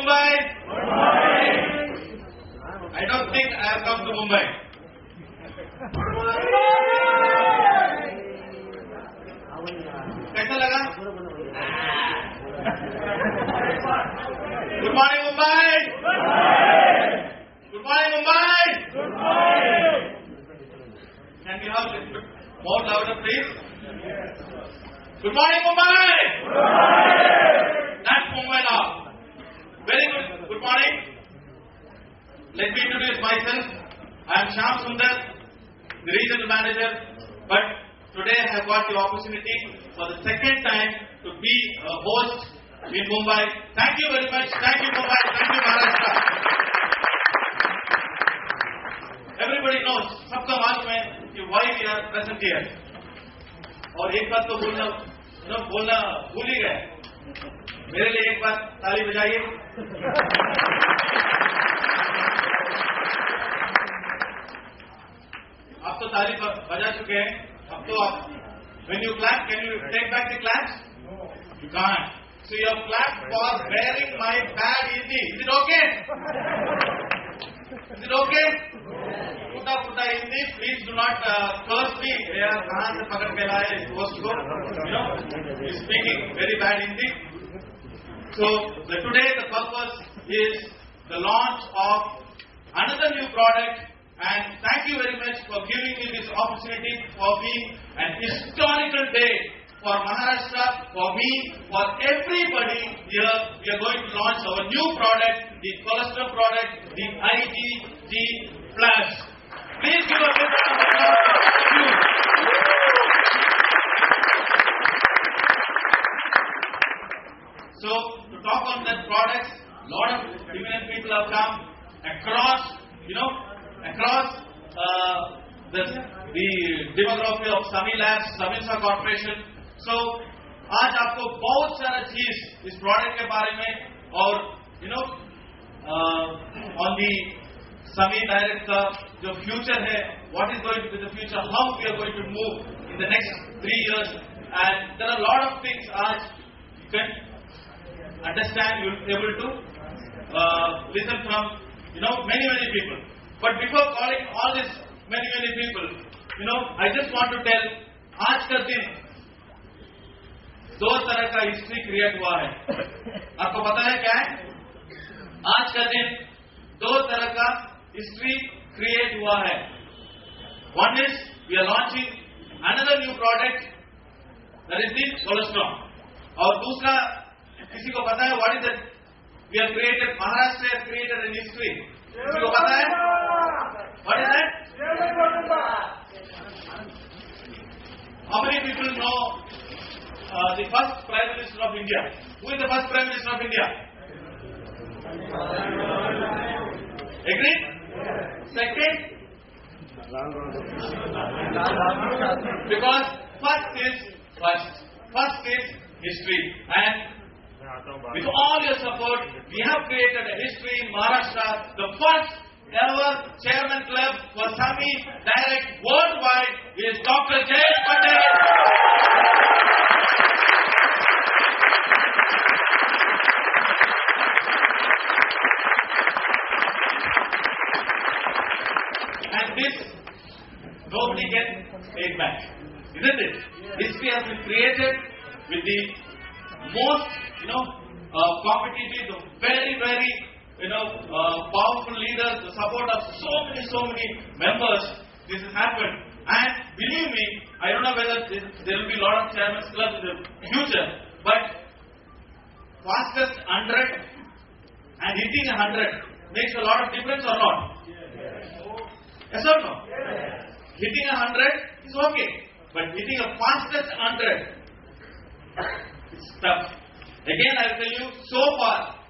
Mumbai. Good morning. I don't think I have come to Mumbai. कैसा लगा? Good morning Mumbai. Good morning Mumbai. Good morning. Can we have more louder please? Good morning Mumbai. Good morning. That's Mumbai now. Very good. Good morning. Let me introduce myself. I am Shyam Sundar, the regional manager. But today I have got the opportunity for the second time to be a host in Mumbai. Thank you very much. Thank you Mumbai. Thank you Maharashtra. Everybody knows, सबका मालूम है कि why we are present here. और एक बात तो बोलना भूल ही गए. मेरे लिए एक बार ताली बजाइए. आप तो ताली बजा चुके हैं. अब तो आप when you clap, can you take back the claps? No. You can't. So you have clapped for bearing my bad Hindi. Is it okay? Is it okay? Puta Hindi. Please do not curse me. यार कहाँ से पकड़ के लाए इस host को? He's speaking very bad Hindi. So today the purpose is the launch of another new product. And thank you very much for giving me this opportunity for being an historical day for Maharashtra, for me, for everybody here. We are going to launch our new product, the cholesterol product, the IgG Plus. Please give a big round of applause. Thank you. So to talk on that product, a lot of eminent people have come across the demography of Sami Labs, Saminsa Corporation. So, आज आपको बहुत सारा चीज इस product के बारे में और on the Sami Direct का जो future है, what is going to be the future, how we are going to move in the next 3 years, and there are a lot of things आज you can understand, you will be able to listen from many people. But before calling all this many people, I just want to tell, आज का दिन 2 तरह का history create हुआ है. आपको पता है क्या है? आज का दिन 2 तरह का हिस्ट्री क्रिएट हुआ है. One is we are launching another new product, that is the cholesterol. और दूसरा किसी को पता है what is that? We have created, Maharashtra has created an history. किसी को पता है? What is that? How many people know the first Prime Minister of India? Who is the first Prime Minister of India? Agree? Second? Because first is history. And with all your support, we have created a history in Maharashtra, the first ever chairman club for Sami Direct worldwide is Dr. Jayesh Patel. And this, nobody can take back, isn't it? History has been created with the most, competitive, very powerful leaders, the support of so many members. This has happened, and believe me, I don't know whether there will be a lot of chairman's clubs in the future, but fastest 100 and hitting 100 makes a lot of difference or not? Yes or no? Hitting 100 is okay, but hitting a fastest 100 is tough. Again, I will tell you, so far,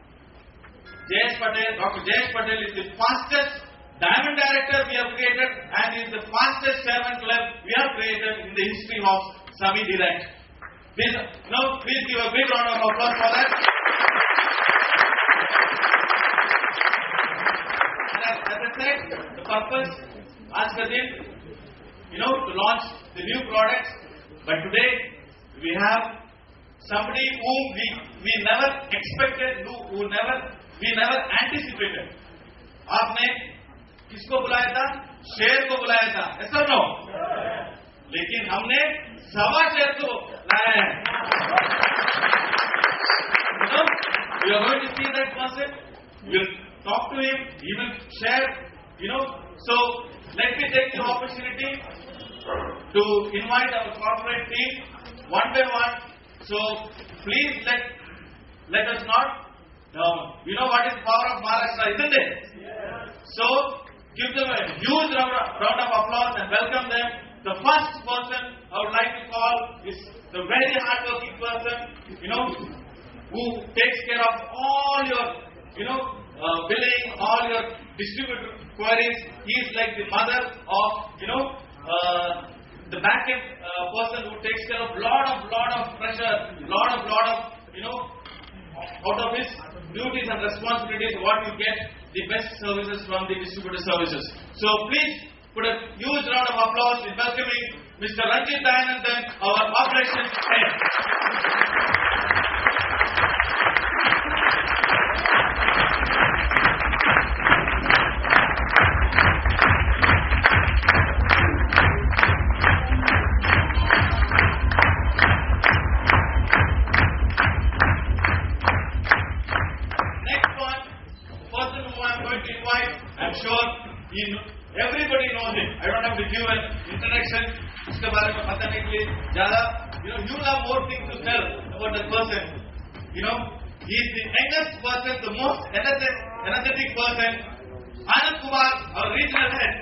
Dr. Jayesh Patel is the fastest diamond director we have created, and is the fastest chairman club we have created in the history of Sami Direct. Please give a big round of applause for that. And as I said, the purpose, आज का दिन, to launch the new products. But today we have somebody whom we never expected, who never we never anticipated. आपने किसको बुलाया था? शेर को बुलाया था, ऐसा नो? लेकिन हमने सवा शेर को लाया है. You know, we are going to see that person. We'll talk to him. He will share. You know, so let me take the opportunity to invite our corporate team one by one. So please let us not. You know what is the power of Maharashtra, isn't it? So give them a huge round of applause and welcome them. The first person I would like to call is the very hardworking person, you know, who takes care of all your, you know, billing, all your distributor queries. He is like the mother of, you know, the back-end person who takes care of lot of pressure, lot of, you know, out of his duties and responsibilities, what you get the best services from the distributor services. So please put a huge round of applause in welcoming Mr. Ranjit Dayanandan, our operations head. Everybody knows him. I don't have to give an introduction. इसके बारे में बताने के लिए ज़्यादा, you know, you have more things to tell about that person. You know, he is the youngest person, the most energetic person. Anand Kumar, our regional head.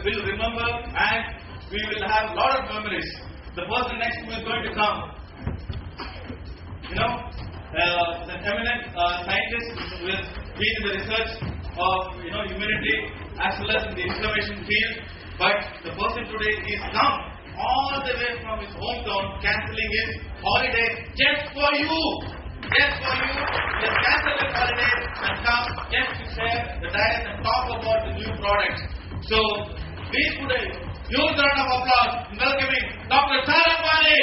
Will remember, and we will have lot of memories. The person next to me is going to come. You know, the eminent scientist who has been in the research of, you know, immunity as well as in the inflammation field. But the person today is come all the way from his hometown, cancelling his holiday just for you. Just for you. He has cancelled his holiday and come just to share the diet and talk about the new products. So please put a huge round of applause in welcoming Dr. Sarabani.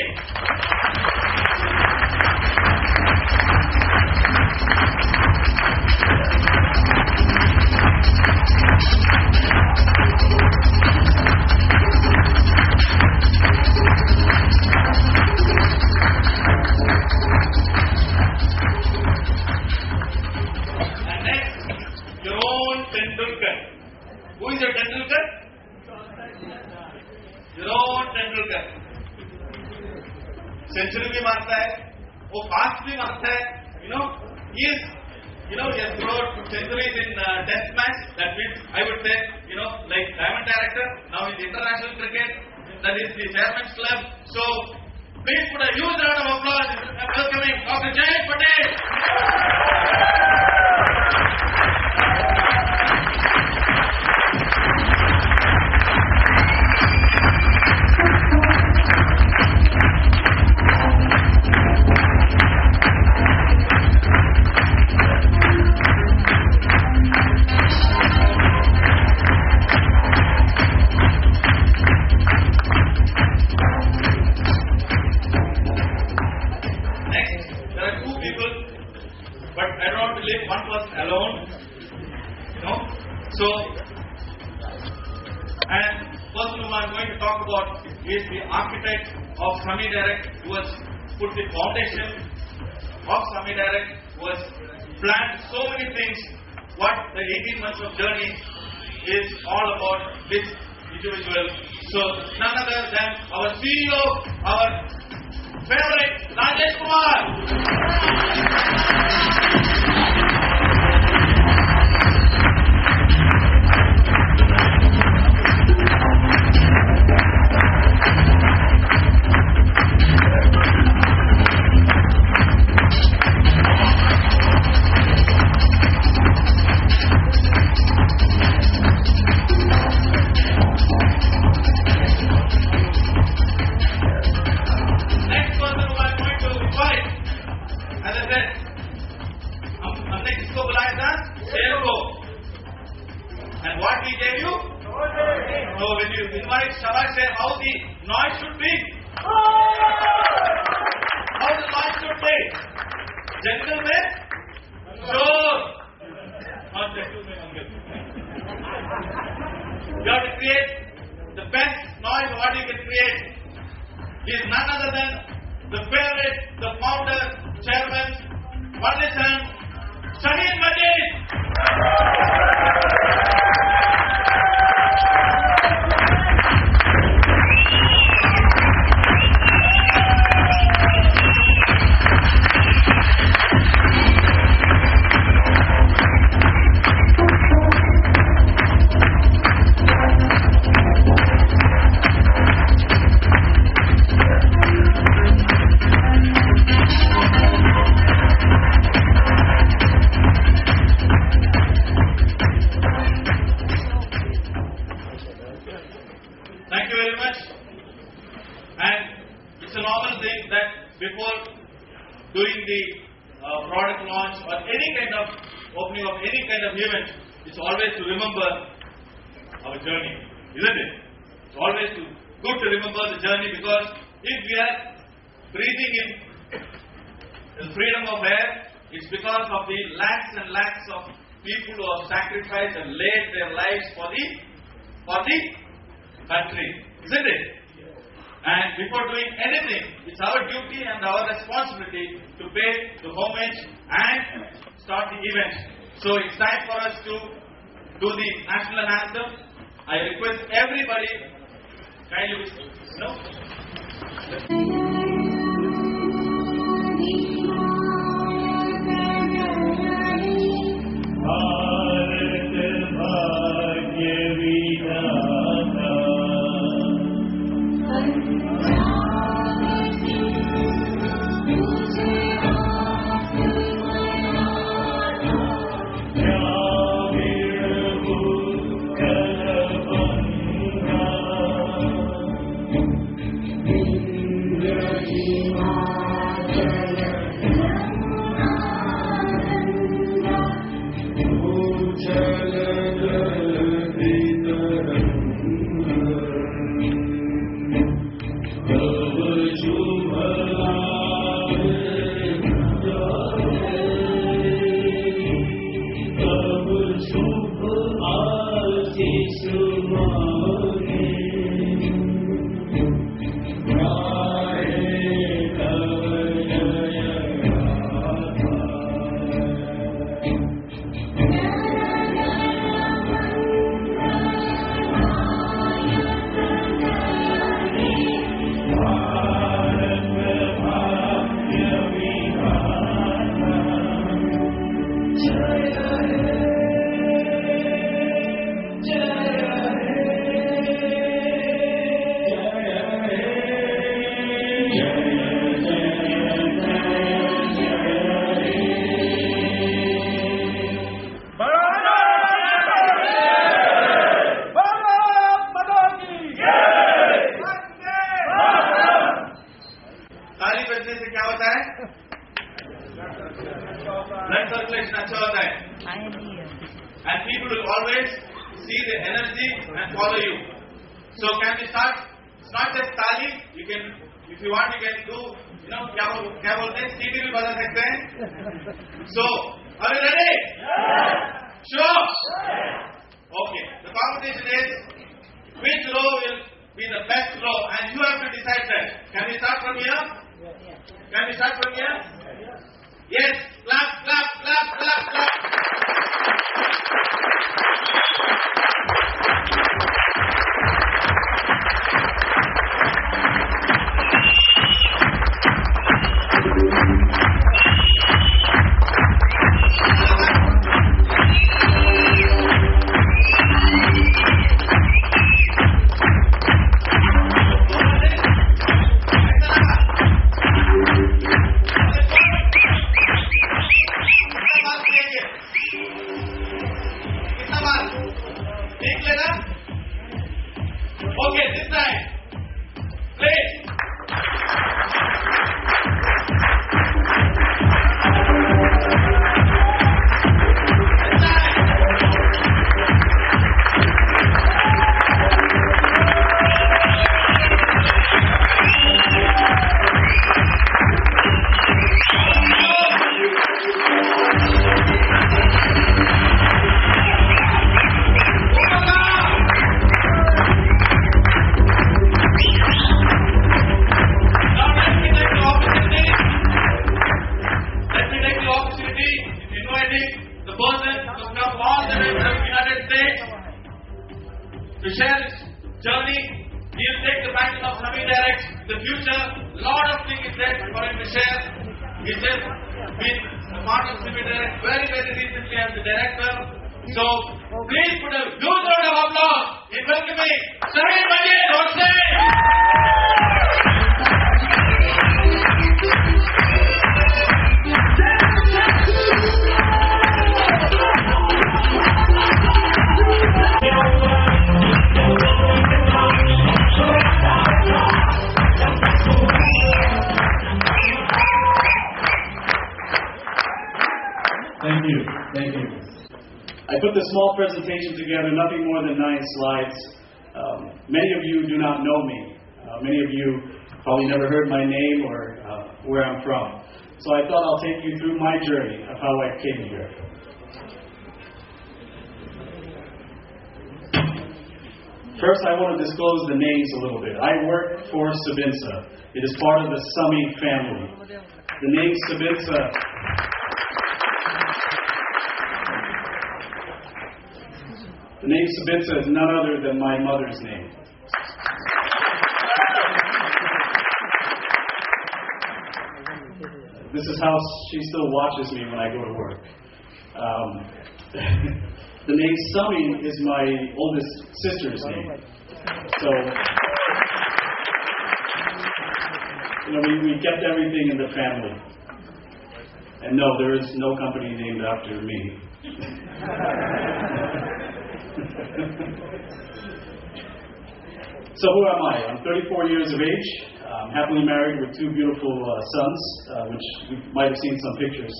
And next, your own Tendulkar. Who is your Tendulkar? Your own Tendulkar. Century भी मारता है, वो fast भी मारता है. You know, he has scored centuries in test match. That means I would say, you know, like diamond director. Now in the international cricket, that is the chairman's club. So please put a huge round of applause welcoming Dr. Jayant Patel. He is the architect of Sami Direct, who has put the foundation of Sami Direct, who has planned so many things. What the 18 months of journey is all about this individual. So none other than our CEO, our favorite Rajesh Kumar. said, हमने किसको बुलाया था? शेर को. And what we gave you? So when you invite Shabash Sher, how the noise should be? How the noise should be? Jungle में शोर. Not jungle में अंगल. You have to create the best noise what you can create. He is none other than the favorite, the founder, chairman, one listen, Shaheen Majid. Thank you very much. And it's a normal thing that before doing the product launch or any kind of opening of any kind of event, it's always to remember our journey, isn't it? It's always good to remember the journey, because if we are breathing in the freedom of air, it's because of the lakhs and lakhs of people who have sacrificed and laid their lives for the country, isn't it? And before doing anything, it's our duty and our responsibility to pay the homage and start the event. So it's time for us to do the national anthem. I request everybody, kindly, and people will always see the energy and follow you. So can we start? It's not just tali. You can, if you want, you can do. क्या बोलते हैं? सीटी भी बजा सकते हैं. So are you ready? Sure. Okay. The competition is which row will be the best row, and you have to decide that. Can we start from here? Can we start from here? Yes. Clap, clap, clap, clap, clap. inviting the person to come all the way from the United States to share his journey. He'll take the baton of Sami Direct in the future. Lot of things is there for him to share. He's just been a part of Sami Direct very, very recently as the director. So please put a huge round of applause in welcoming Shamir Majid on stage. Thank you. I put this small presentation together, nothing more than 9 slides. Many of you do not know me. Many of you probably never heard my name or where I'm from. So I thought I'll take you through my journey of how I came here. First, I want to disclose the names a little bit. I work for Sabinsa. It is part of the Sami family. The name Sabinsa The name Sabinsa is none other than my mother's name. This is how she still watches me when I go to work. The name Sami is my oldest sister's name. So, we kept everything in the family. And no, there is no company named after me. So who am I? I'm 34 years of age. I'm happily married with 2 beautiful sons, which you might have seen some pictures.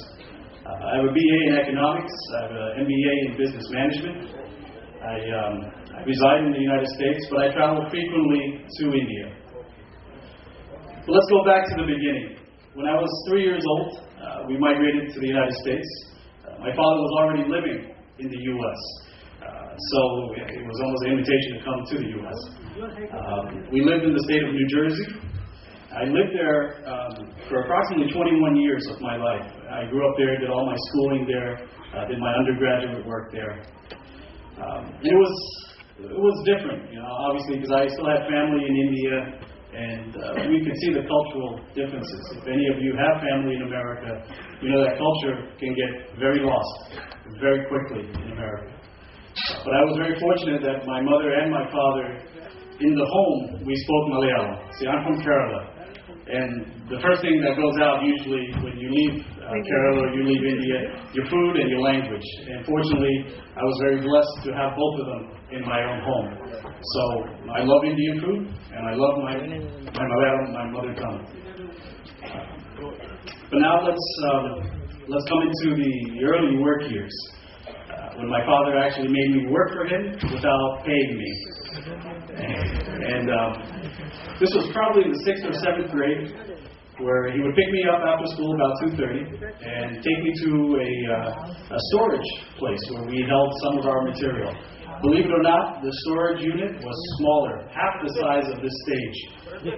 I have a BA in economics. I have an MBA in business management. I reside in the United States, but I travel frequently to India. But let's go back to the beginning. When I was 3 years old, we migrated to the United States. My father was already living in the U.S., so it was almost an invitation to come to the U.S. We lived in the state of New Jersey. I lived there for approximately 21 years of my life. I grew up there, did all my schooling there, did my undergraduate work there. And it was different, obviously, because I still had family in India, and we could see the cultural differences. If any of you have family in America, you know that culture can get very lost very quickly in America. But I was very fortunate that my mother and my father, in the home, we spoke Malayalam. See, I'm from Kerala. And the first thing that goes out usually when you leave Kerala or you leave India, your food and your language. And fortunately, I was very blessed to have both of them in my own home. So I love Indian food, and I love my Malayalam, my mother tongue. But now let's come into the early work years. When my father actually made me work for him without paying me. And this was probably in the 6th or 7th grade, where he would pick me up after school about 2:30 and take me to a storage place where we held some of our material. Believe it or not, the storage unit was smaller, half the size of this stage.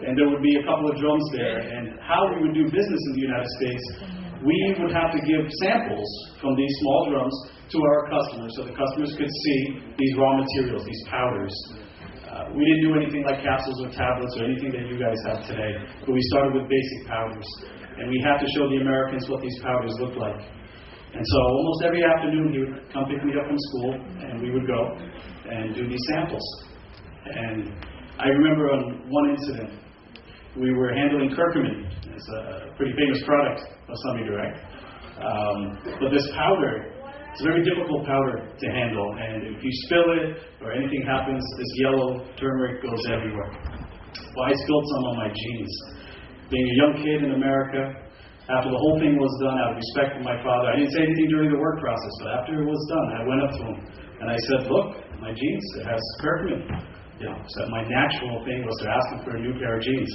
And there would be a couple of drums there. And how we would do business in the United States, we would have to give samples from these small drums to our customers so the customers could see these raw materials, these powders. We didn't do anything like capsules or tablets or anything that you guys have today, but we started with basic powders. And we had to show the Americans what these powders looked like. And so almost every afternoon he would come pick me up from school, and we would go and do these samples. And I remember on one incident, we were handling curcumin. It's a pretty famous product of Sami Direct. But this powder, it's a very difficult powder to handle, and if you spill it or anything happens, this yellow turmeric goes everywhere. Well, I spilled some on my jeans. Being a young kid in America, after the whole thing was done, out of respect for my father, I didn't say anything during the work process, but after it was done, I went up to him and I said, "Look, my jeans, it has curcumin." So my natural thing was to ask him for a new pair of jeans.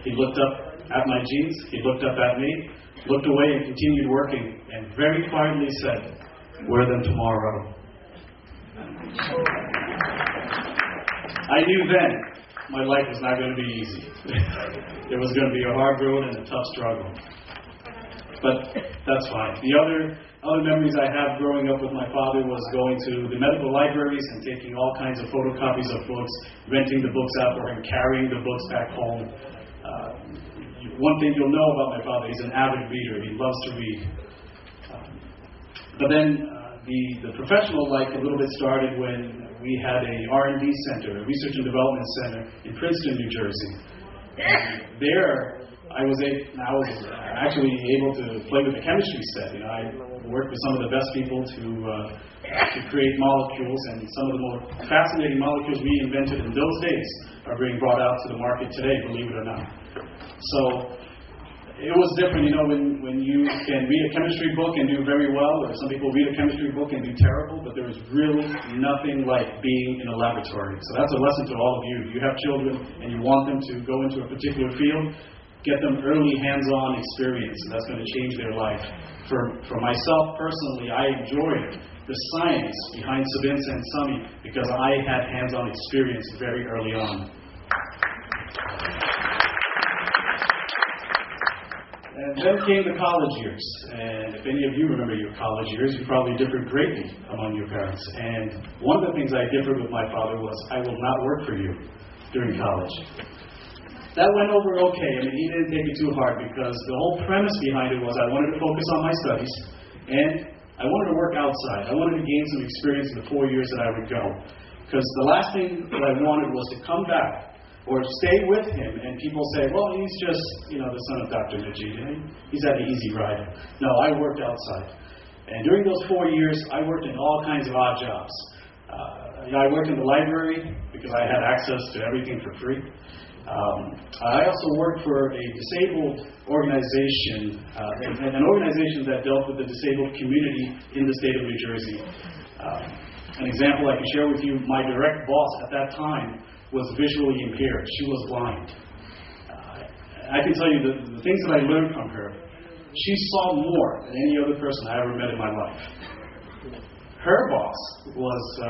He looked up at my jeans, he looked up at me, looked away and continued working, and very quietly said, "Wear them tomorrow." I knew then my life was not going to be easy. It was going to be a hard road and a tough struggle. But that's fine. The other memories I have growing up with my father was going to the medical libraries and taking all kinds of photocopies of books, renting the books out for him, carrying the books back home. One thing you'll know about my father, he's an avid reader. He loves to read. But then the professional life a little bit started when we had a R&D center, a research and development center in Princeton, New Jersey. And there, I was actually able to play with the chemistry set. I worked with some of the best people to create molecules, and some of the more fascinating molecules we invented in those days are being brought out to the market today, believe it or not. So it was different, when you can read a chemistry book and do very well, or some people read a chemistry book and do terrible, but there is really nothing like being in a laboratory. So that's a lesson to all of you. If you have children and you want them to go into a particular field, get them early hands-on experience, and that's going to change their life. For myself personally, I enjoyed the science behind Sabinsa and Sami because I had hands-on experience very early on. And then came the college years. And if any of you remember your college years, you probably differed greatly among your parents. And one of the things I differed with my father was, I will not work for you during college. That went over okay. He didn't take it too hard because the whole premise behind it was I wanted to focus on my studies and I wanted to work outside. I wanted to gain some experience in the 4 years that I would go. Because the last thing that I wanted was to come back or stay with him and people say, well, he's just, the son of Dr. Najid. He's had an easy ride. No, I worked outside. And during those 4 years, I worked in all kinds of odd jobs. I worked in the library because I had access to everything for free. I also worked for a disabled organization, an organization that dealt with the disabled community in the state of New Jersey. An example I can share with you, my direct boss at that time was visually impaired. She was blind. I can tell you the things that I learned from her. She saw more than any other person I ever met in my life. Her boss was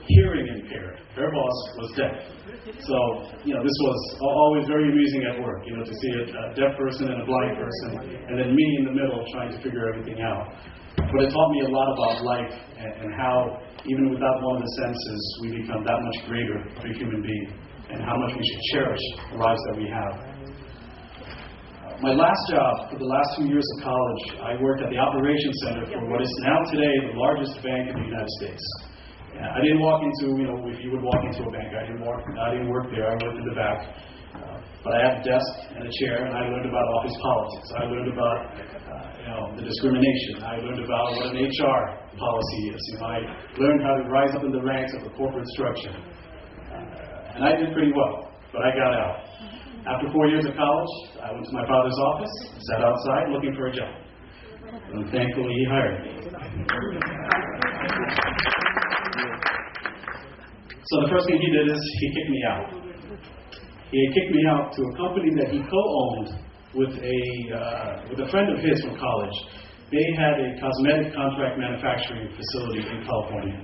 hearing impaired. Her boss was deaf. So, this was always very amusing at work, to see a deaf person and a blind person, and then me in the middle trying to figure everything out. But it taught me a lot about life and how, even without one of the senses, we become that much greater of a human being, and how much we should cherish the lives that we have. My last job, for the last 2 years of college, I worked at the operations center for what is now today the largest bank in the United States. I didn't walk into, if you would walk into a bank, I didn't work there. I worked in the back. But I had a desk and a chair, and I learned about office politics. I learned about, the discrimination. I learned about what an HR policy is. I learned how to rise up in the ranks of the corporate structure. And I did pretty well, but I got out. After 4 years of college, I went to my father's office, sat outside looking for a job. And thankfully, he hired me. So the first thing he did is he kicked me out. He kicked me out to a company that he co-owned with a friend of his from college. They had a cosmetic contract manufacturing facility in California.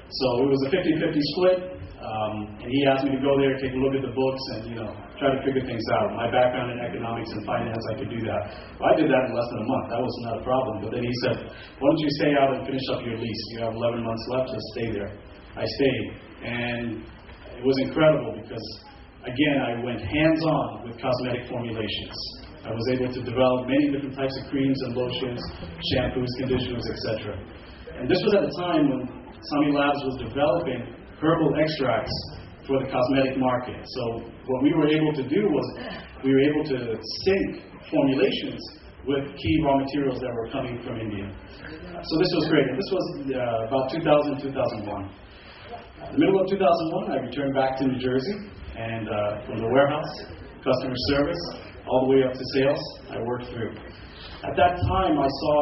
So it was a 50-50 split, and he asked me to go there, take a look at the books, and try to figure things out. My background in economics and finance, I could do that. Well, I did that in less than a month. That was not a problem. But then he said, why don't you stay out and finish up your lease? You have 11 months left, just stay there. I stayed, and it was incredible because, again, I went hands-on with cosmetic formulations. I was able to develop many different types of creams and lotions, shampoos, conditioners, etc. And this was at a time when Sami Labs was developing herbal extracts for the cosmetic market. So what we were able to do was we were able to sync formulations with key raw materials that were coming from India. So this was great. And this was about 2000, 2001. In the middle of 2001, I returned back to New Jersey, and from the warehouse, customer service, all the way up to sales, I worked through. At that time, I saw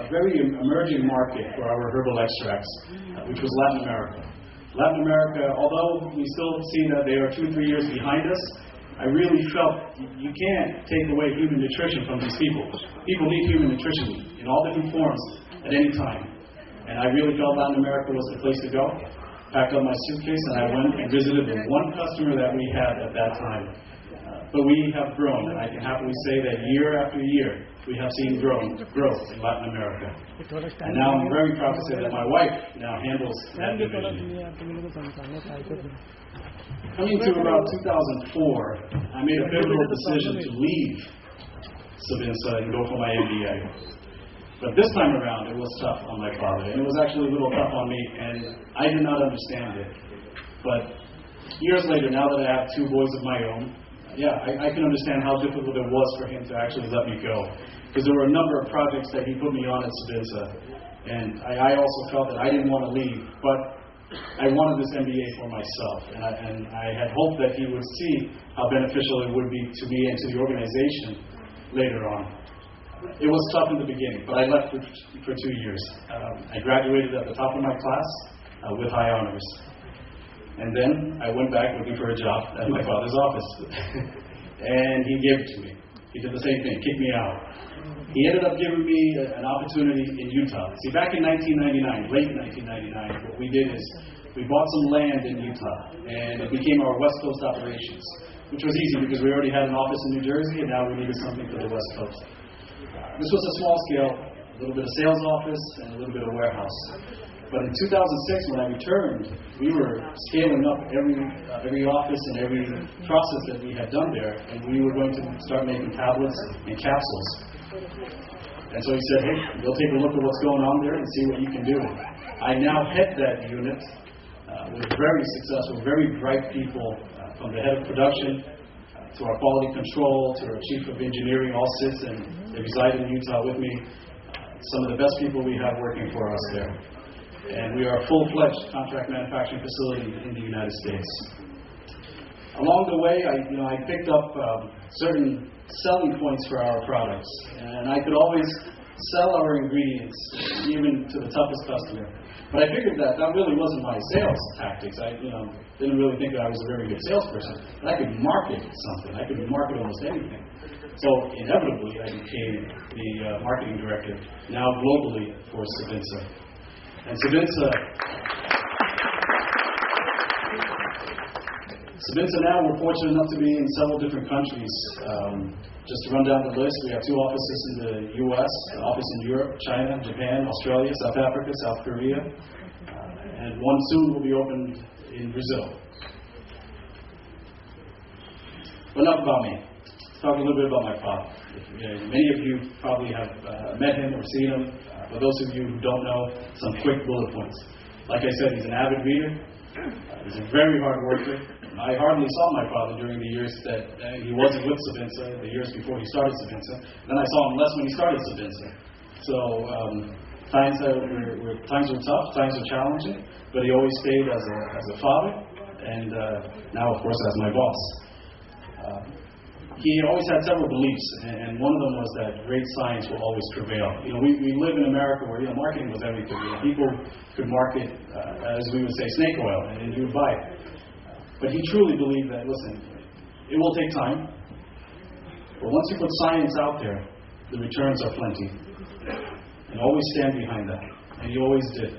a very emerging market for our herbal extracts, which was Latin America. Latin America, although we still see that they are 2 or 3 years behind us, I really felt you can't take away human nutrition from these people. People need human nutrition in all different forms at any time. And I really felt Latin America was the place to go. Packed up my suitcase and I went and visited the one customer that we had at that time. But we have grown, and I can happily say that year after year, we have seen growth in Latin America. And now I'm very proud to say that my wife now handles that division. Coming to about 2004, I made a pivotal decision to leave Sabinsa and go for my MBA. But this time around, it was tough on my father, and it was actually a little tough on me, and I did not understand it. But years later, now that I have two boys of my own, I can understand how difficult it was for him to actually let me go. Because there were a number of projects that he put me on at Sabinsa, and I also felt that I didn't want to leave, but I wanted this MBA for myself, and I had hoped that he would see how beneficial it would be to me and to the organization later on. It was tough in the beginning, but I left for 2 years. I graduated at the top of my class with high honors. And then I went back looking for a job at my father's office. And he gave it to me. He did the same thing, kicked me out. He ended up giving me an opportunity in Utah. See, back in 1999, late 1999, what we did is we bought some land in Utah, and it became our West Coast operations, which was easy because we already had an office in New Jersey, and now we needed something for the West Coast. This was a small scale, a little bit of sales office and a little bit of warehouse. But in 2006, when I returned, we were scaling up every office and every process that we had done there, and we were going to start making tablets and capsules. And so he said, hey, you'll take a look at what's going on there and see what you can do. I now head that unit with very successful, very bright people, from the head of production to our quality control, to our chief of engineering, all sits and they reside in Utah with me. Some of the best people we have working for us there. And we are a full-fledged contract manufacturing facility in the United States. Along the way, I picked up certain selling points for our products, and I could always sell our ingredients even to the toughest customer. But I figured that really wasn't my sales tactics. I didn't really think that I was a very good salesperson. But I could market something. I could market almost anything. So inevitably, I became the marketing director, now globally for Sabinsa. And Sabinsa now, we're fortunate enough to be in several different countries. Just to run down the list, we have 2 offices in the U.S., an office in Europe, China, Japan, Australia, South Africa, South Korea, and one soon will be opened in Brazil. But enough about me. Let's talk a little bit about my father. Many of you probably have met him or seen him. For those of you who don't know, some quick bullet points. Like I said, he's an avid reader. He's a very hard worker. I hardly saw my father during the years that he wasn't with Sabinsa, the years before he started Sabinsa. Then I saw him less when he started Sabinsa. So times were tough, times were challenging, but he always stayed as a father, and now, of course, as my boss. He always had several beliefs, and one of them was that great science will always prevail. We live in America where marketing was everything. People could market, as we would say, snake oil, and you would buy it. But he truly believed that, listen, it will take time, but once you put science out there, the returns are plenty. And always stand behind that. And he always did.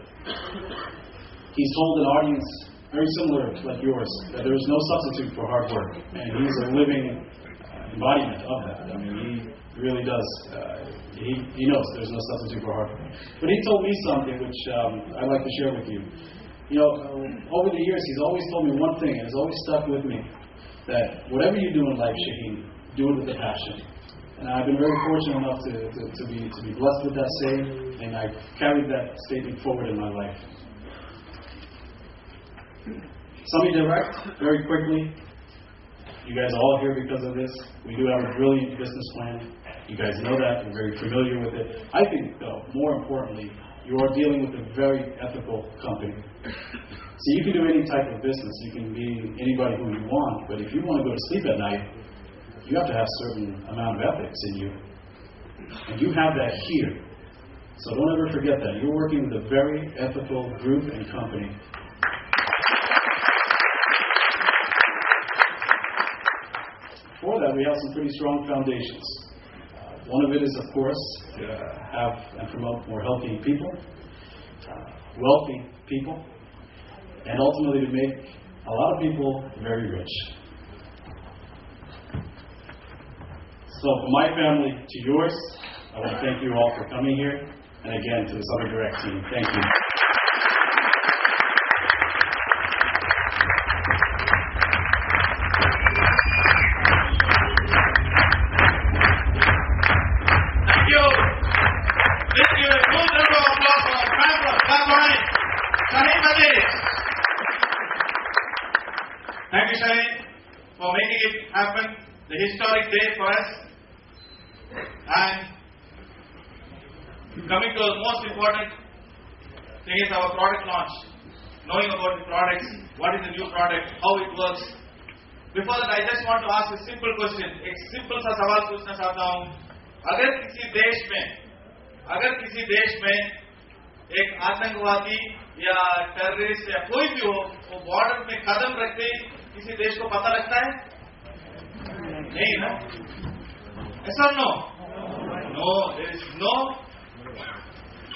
He's told an audience very similar like yours that there is no substitute for hard work. And he's a living embodiment of that. I mean, he really does. He knows there's no substitute for hard work. But he told me something which I'd like to share with you. Over the years, he's always told me one thing, and it's always stuck with me, that whatever you do in life, Shaheen, do it with a passion. And I've been very fortunate enough to be blessed with that saying, and I've carried that statement forward in my life. Semi-direct, very quickly. You guys are all here because of this. We do have a brilliant business plan. You guys know that. You're very familiar with it. I think, though, more importantly, you are dealing with a very ethical company. So you can do any type of business. You can be anybody who you want. But if you want to go to sleep at night, you have to have a certain amount of ethics in you. And you have that here. So don't ever forget that. You're working with a very ethical group and company. For that, we have some pretty strong foundations. One of it is, of course, to have and promote more healthy people, wealthy people, and ultimately to make a lot of people very rich. So from my family to yours, I want to thank you all for coming here. And again, to the Southern Direct team, thank you. Thank you. Let's give a good round of applause for our friend from Shaheen Madani. Thank you, Shaheen, for making it happen. The historic day for us. And coming to the most important thing is our product launch. Knowing about the products, what is the new product, how it works. Before that, I just want to ask a simple question. एक simple सा सवाल पूछना चाहता हूँ. अगर किसी देश में एक आतंकवादी या टेररिस्ट या कोई भी हो, वो बॉर्डर में कदम रखते ही किसी देश को पता लगता है? नहीं ना? Yes or no? No, there is no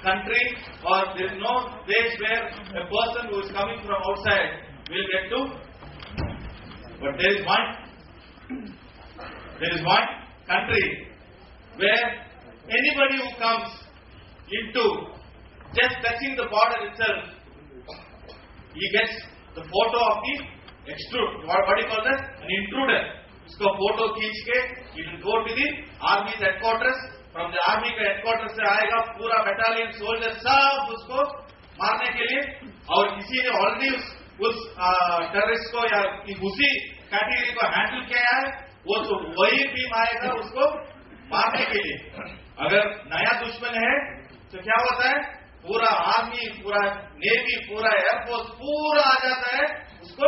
country or there is no place where a person who is coming from outside will get to. But there is one country where anybody who comes into just touching the border itself, he gets the photo of the extrude. What do you call that? An intruder. उसको photo खींच के it will go to the army headquarters. From the army के headquarters से आएगा पूरा battalion soldier सब उसको मारने के लिए, और किसी ने ऑलरेडी उस टेररिस्ट को या उसी कैटेगरी को हैंडल किया है, वो तो वही टीम आएगा उसको मारने के लिए. अगर नया दुश्मन है तो क्या होता है? पूरा आर्मी, पूरा नेवी, पूरा एयरफोर्स पूरा आ जाता है उसको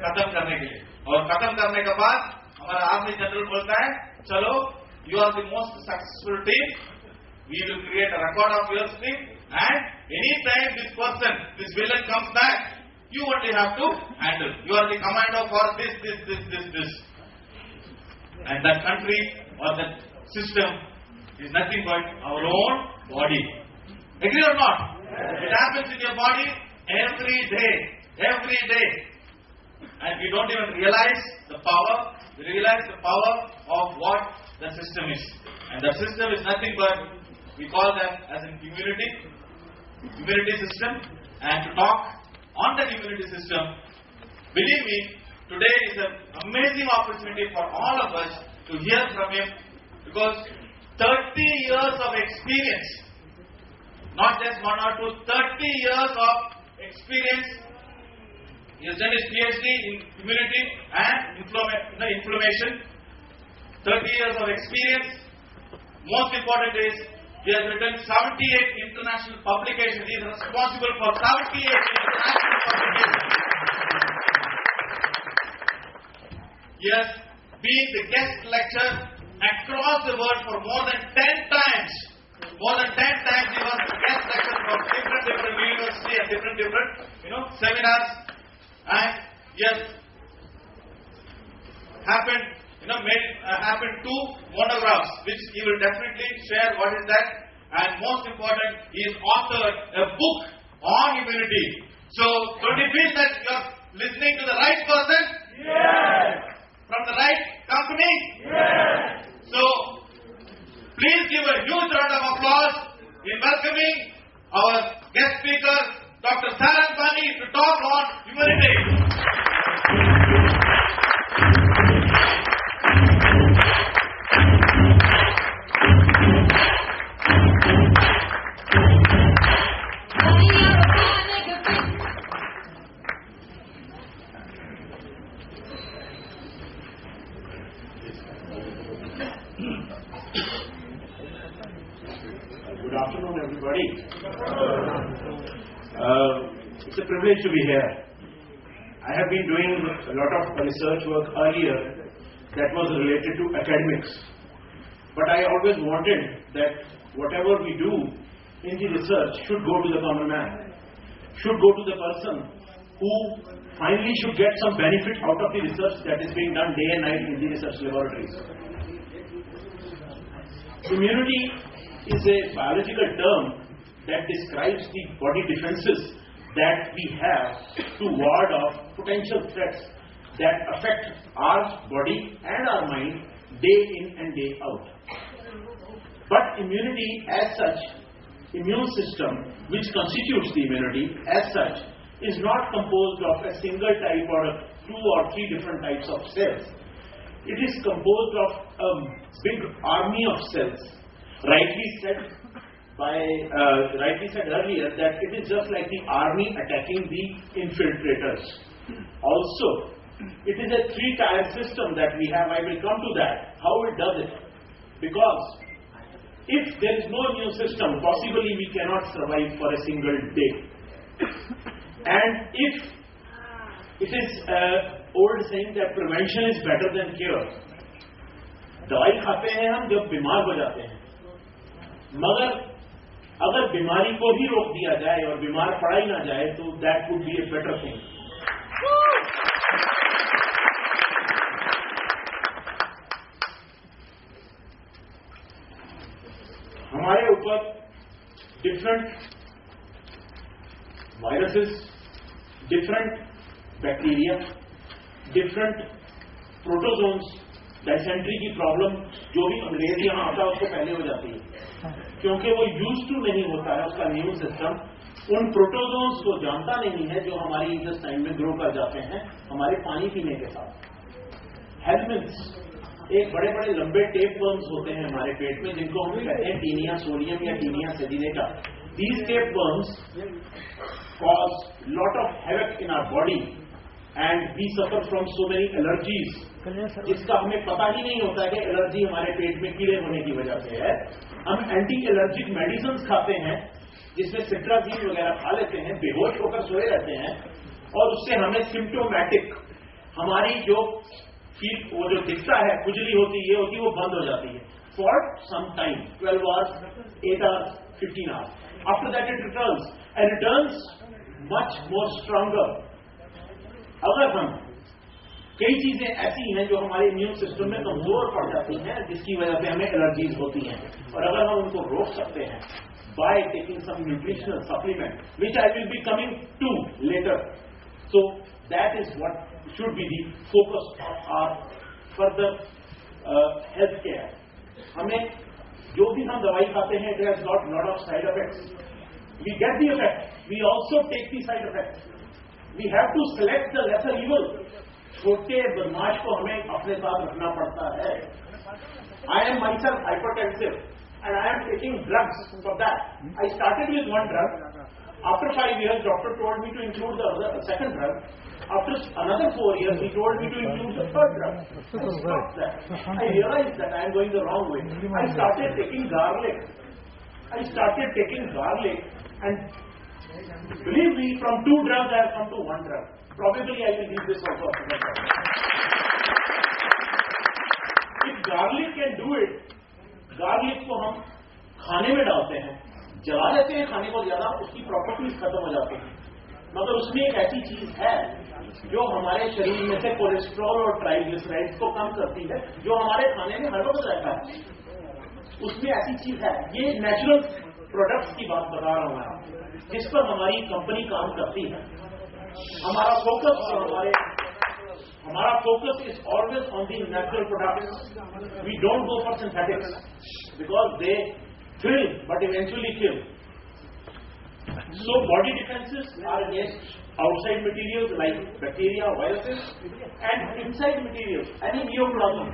खत्म करने के लिए. और खत्म करने के बाद हमारा आर्मी जनरल बोलता है, चलो you are the most successful team, we will create a record of your team, and anytime this person, this villain comes back, you only have to handle. You are the commander for this. And that country or that system is nothing but our own body. Agree or not? It happens in your body every day. And we don't even realize the power. We realize the power of what the system is. And the system is nothing but, we call that as an immunity system. And to talk on that immunity system, believe me, today is an amazing opportunity for all of us to hear from him, because 30 years of experience, not just one or two, 30 years of experience. He has done his PhD in immunity and inflammation. 30 years of experience. Most important is, he has written 78 international publications. He is responsible for 78 international publications. He has been the guest lecturer across the world for more than 10 times. More than 10 times he was guest lecturer for different universities and different seminars. And yes, happened two monographs, which he will definitely share what is that. And most important, he has authored a book on immunity. So, don't you feel that you are listening to the right person? Yes. From the right company? Yes. So, please give a huge round of applause in welcoming our guest speaker, Dr. Sarang Bani, to talk on immunity. Good afternoon, everybody. It's a privilege to be here. I have been doing a lot of research work earlier that was related to academics. But I always wanted that whatever we do in the research should go to the common man, should go to the person who finally should get some benefit out of the research that is being done day and night in the research laboratories. Immunity is a biological term that describes the body defenses that we have to ward off potential threats that affect our body and our mind day in and day out. But immunity as such, immune system which constitutes the immunity as such, is not composed of a single type or 2 or 3 different types of cells. It is composed of a big army of cells. Rightly said earlier that it is just like the army attacking the infiltrators. Also, it is a 3-tier system that we have. I will come to that, how it does it. Because if there is no immune system, possibly we cannot survive for a single day. And if it is old saying that prevention is better than cure. दवाई खाते हैं हम जब बीमार हो जाते हैं, मगर अगर बीमारी को ही रोक दिया जाए और बीमार पड़ा ही ना जाए तो that would be a better thing. हमारे ऊपर different viruses, different bacteria, different protozoans, dysentery की प्रॉब्लम जो भी अंग्रेज यहाँ आता है उसको पहले हो जाती है, क्योंकि वो यूज टू नहीं होता है उसका इम्यून सिस्टम उन प्रोटोजोन्स को जानता नहीं है जो हमारी इंटेस्टाइन में ग्रो कर जाते हैं हमारे पानी पीने के साथ. हेलमिन्थ्स एक बड़े बड़े लंबे टेप वर्म्स होते हैं हमारे पेट में, जिनको हम कहते हैं टीनिया सोडियम या taenia सेडिनेटा. These tapeworms cause lot of havoc in our body and we suffer from so many allergies. जिसका हमें पता ही नहीं होता है कि एलर्जी हमारे पेट में कीड़े होने की वजह से है. हम एंटी एलर्जिक मेडिसिन खाते हैं जिसमें सिट्राजीन वगैरह खा लेते हैं, बेहोश होकर सोए रहते हैं और उससे हमें सिम्प्टोमैटिक हमारी जो वो जो दिखता है खुजली होती है वो बंद हो जाती है for some time, 12 hours, 8 hours, 15 hours. After that it returns and returns much more stronger. अगर हम कई चीजें ऐसी हैं जो हमारे इम्यून सिस्टम में कमजोर पड़ जाती हैं जिसकी वजह से हमें एलर्जीज होती हैं, और अगर हम उनको रोक सकते हैं by taking some nutritional supplement which I will be coming to later. So that is what should be the focus of our further health care. हमें जो भी हम दवाई खाते हैं it has got lot of side effects. We get the effect, we also take the side effects. We have to select the lesser evil. छोटे बदमाश को हमें अपने साथ रखना पड़ता है. I am myself hypertensive and I am taking drugs for that. I started with one drug. After 5 years doctor told me to include the second drug. After another 4 years, he told me to include the third drug. I stopped that. I realized that I am going the wrong way. I started taking garlic. And believe me, from 2 drugs I have come to 1 drug. Probably I will leave this also. If garlic can do it, garlic को हम खाने में डालते हैं, जला देते हैं खाने को ज्यादा, उसकी प्रॉपर्टीज खत्म हो जाती हैं. मगर उसमें एक ऐसी चीज है जो हमारे शरीर में से कोलेस्ट्रॉल और ट्राइग्लिसराइड्स को कम करती है, जो हमारे खाने में हर वक्त रहता है. उसमें ऐसी चीज है, ये नेचुरल प्रोडक्ट्स की बात बता रहा हूं मैं, जिस पर हमारी कंपनी काम करती है. हमारा focus is always on the natural products. We don't go for synthetics because they thrill but eventually kill. So body defenses are against outside materials like bacteria, viruses, and inside materials. Any neoplasm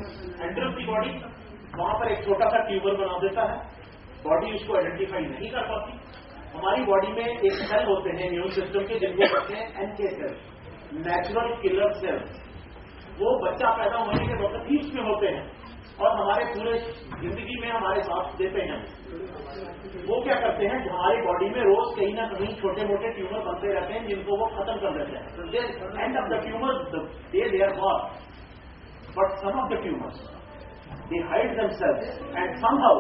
enters the body, वहां पर एक छोटा सा tuber बना देता है, body उसको identify नहीं कर पाती. हमारी बॉडी में एक सेल होते हैं इम्यून सिस्टम के जिनको कहते हैं NK cells, natural killer cells. वो बच्चा पैदा होने के वक्त ही उसमें होते हैं और हमारे पूरे जिंदगी में हमारे साथ देते हैं. वो क्या करते हैं, हमारी बॉडी में रोज कहीं ना कहीं छोटे मोटे ट्यूमर बनते रहते हैं जिनको वो खत्म कर देते हैं. And of the tumour they are gone, but some of the tumours they hide themselves and somehow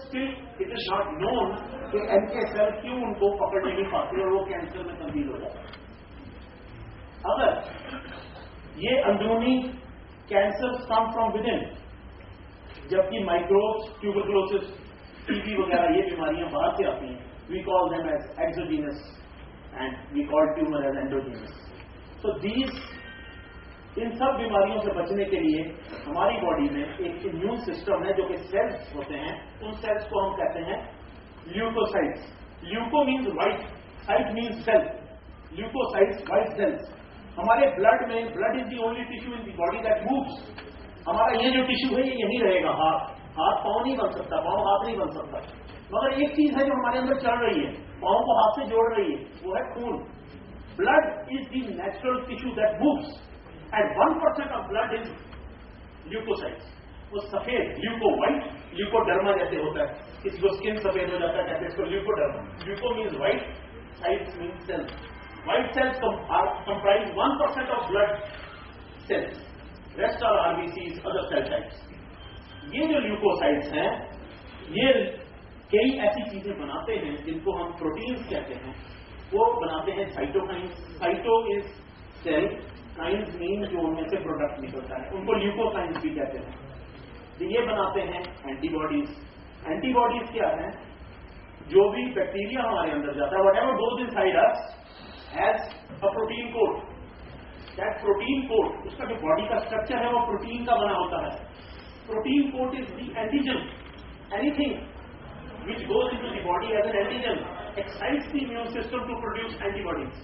still it is not known कि NK सेल क्यों उनको पकड़ने नहीं पाते और वो कैंसर में तब्दील हो जाता है. अगर ये अंदरूनी cancer come from with in, जबकि माइक्रोब्स, ट्यूबरकुलोसिस, टीबी वगैरह ये बीमारियां बाहर से आती हैं. We call them as exogenous and we call tumour as endogenous. So these इन सब बीमारियों से बचने के लिए हमारी बॉडी में एक इम्यून सिस्टम है जो कि सेल्स होते हैं, उन सेल्स को हम कहते हैं leucocytes. Leuco means white, cyte means cell, leucocytes white cells. हमारे ब्लड में, blood is the only tissue in the body that moves. हमारा ये जो टिश्यू है ये यही रहेगा, हाथ पांव नहीं बन सकता, पांव हाथ नहीं बन सकता। मगर एक चीज है जो हमारे अंदर चल रही है, पांव को हाथ से जोड़ रही है, वो है खून। Blood is the natural tissue that moves and 1% of blood is leucocytes. वो सफेद, ल्यूको व्हाइट, ल्यूकोडर्मा जैसे होता है, किसी को स्किन सफेद हो जाता है, कहते हैं इसको leucoderma. Leuco means white, cytes means cells. White cells comprise 1% of blood cells, rest are RBCs, other cell types. ये जो ल्यूकोसाइट्स हैं, ये कई ऐसी चीजें बनाते हैं जिनको हम प्रोटीन्स कहते हैं। वो बनाते हैं cytokines. Cyto is cell, kines mean जो उनमें से प्रोडक्ट निकलता है, उनको ल्यूकोकाइंस भी कहते हैं। तो ये बनाते हैं एंटीबॉडीज। एंटीबॉडीज क्या है? जो भी बैक्टीरिया हमारे अंदर जाता है, whatever goes inside us has a protein code. That protein code, उसका जो बॉडी का स्ट्रक्चर है वो प्रोटीन का बना होता है। Protein code is the antigen. Anything which goes into the body as an antigen excites the immune system to produce antibodies.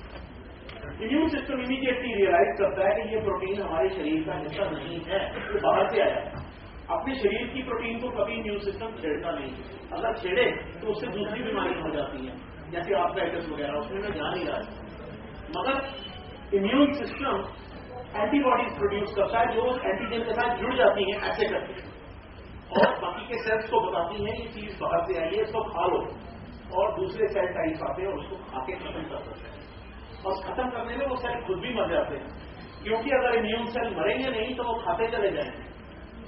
Immune system immediately realize करता है कि ये प्रोटीन हमारे शरीर का हिस्सा नहीं है, ये बाहर से आया है। अपने शरीर की प्रोटीन को कभी इम्यून सिस्टम छेड़ता नहीं, अगर छेड़े तो उससे दूसरी बीमारी हो जाती है, जैसे आर्थराइटिस वगैरह, उसमें मैं जा नहीं रहा। मगर इम्यून सिस्टम एंटीबॉडीज प्रोड्यूस करता है जो उस एंटीजन के साथ जुड़ जाती हैं ऐसे करके, और बाकी के सेल्स को बताती हैं ये चीज बाहर से आई है, इसको खा लो, और दूसरे सेल टाइप आते हैं और उसको खा के खत्म कर देते हैं। और खत्म करने में वो सेल खुद भी मर जाते हैं, क्योंकि अगर इम्यून सेल मरेंगे नहीं तो वो खाते चले जाएंगे।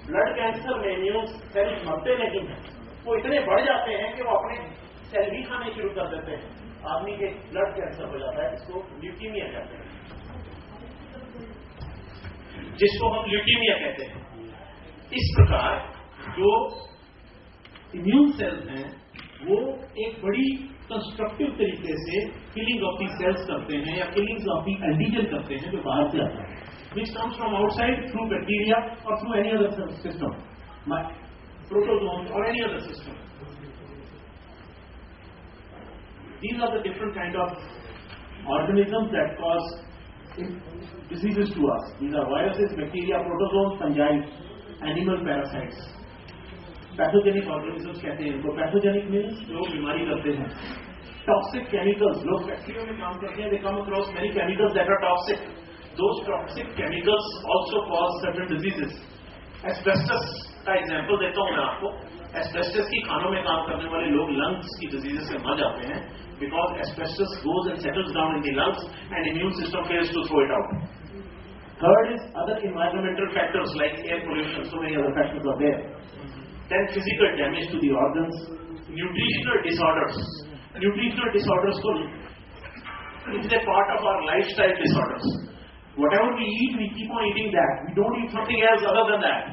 ब्लड कैंसर में इम्यून सेल मरते नहीं है, वो इतने बढ़ जाते हैं कि वो अपने सेल भी खाने शुरू कर देते हैं। आदमी के ब्लड कैंसर हो जाता है, इसको ल्यूकीमिया कहते हैं, जिसको हम ल्यूकीमिया कहते हैं। इस प्रकार जो इम्यून सेल्स हैं वो एक बड़ी कंस्ट्रक्टिव तरीके से किलिंग ऑफ दी सेल्स करते हैं या किलिंग ऑफ दी एंटीजन करते हैं जो बाहर से आता है, which comes from outside through bacteria or through any other system, protozoans or any other system. These are the different kind of organisms that cause diseases to us. These are viruses, bacteria, protozoans, fungi, animal parasites. Pathogenic organisms कहते हैं इनको। Pathogenic means लोग बीमारी करते हैं। Toxic chemicals, लोग फैक्ट्रियों में काम करते हैं, they come across many chemicals that are toxic. Those toxic chemicals also cause certain diseases. Asbestos का एग्जांपल देता हूं मैं आपको। एस्बेस्टस की खानों में काम करने वाले लोग लंग्स की डिजीजेस से मर जाते हैं, because asbestos goes and settles down in the lungs and immune system fails to throw it out. Third is other environmental factors like air pollution, so many other factors are there. Then physical damage to the organs, nutritional disorders. Nutritional disorders को it is a part of our lifestyle disorders. Whatever we eat, we keep on eating that. We don't eat something else other than that.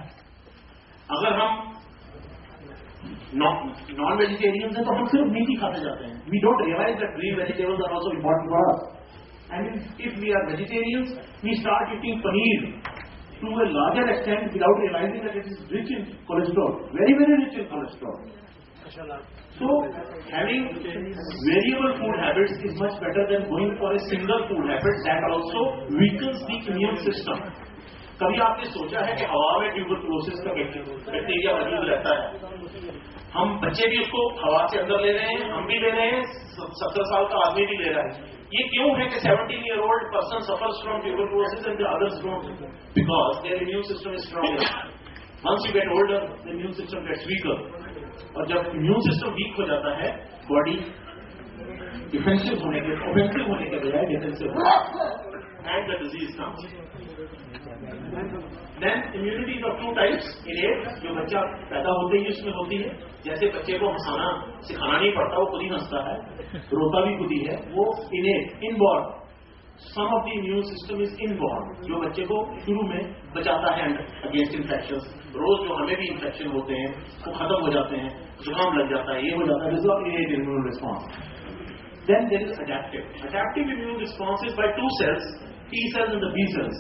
अगर हम non vegetarians हैं तो हम सिर्फ meet ही खाते जाते हैं. We don't realize that green vegetables are also important for us. And if we are vegetarians, we start eating paneer to a larger extent without realizing that it is rich in cholesterol, very, very rich in cholesterol. So, having variable food habits is much better than going for a single food habit that also weakens the immune system. कभी आपने सोचा है कि हवा में tuberculosis का bacteria मौजूद रहता है? हम बच्चे भी उसको हवा से अंदर ले रहे हैं, हम भी ले रहे हैं, 70 साल का आदमी भी ले रहा है. ये क्यों है कि 17-year-old person suffers from tuberculosis and the others don't? Because their immune system is stronger. Once you get older, the immune system gets weaker. और जब immune system weak हो जाता है, body offensive होने के बजाय defensive होता है, and the disease comes. Then immunity is of two types. Innate, जो बच्चा पैदा होते ही उसमें होती है, जैसे बच्चे को हंसाना सिखाना नहीं पड़ता, वो खुद ही हंसता है, रोता भी खुद ही है, वो innate, inborn. Some of the immune system is inborn, जो बच्चे को शुरू में बचाता है against infections. रोज जो हमें भी infection होते हैं वो खत्म हो जाते हैं, जुकाम लग जाता है, ये हो जाता है, this is all innate immune response. Then there is adaptive. Adaptive immune response is by two cells, T cells and the B cells.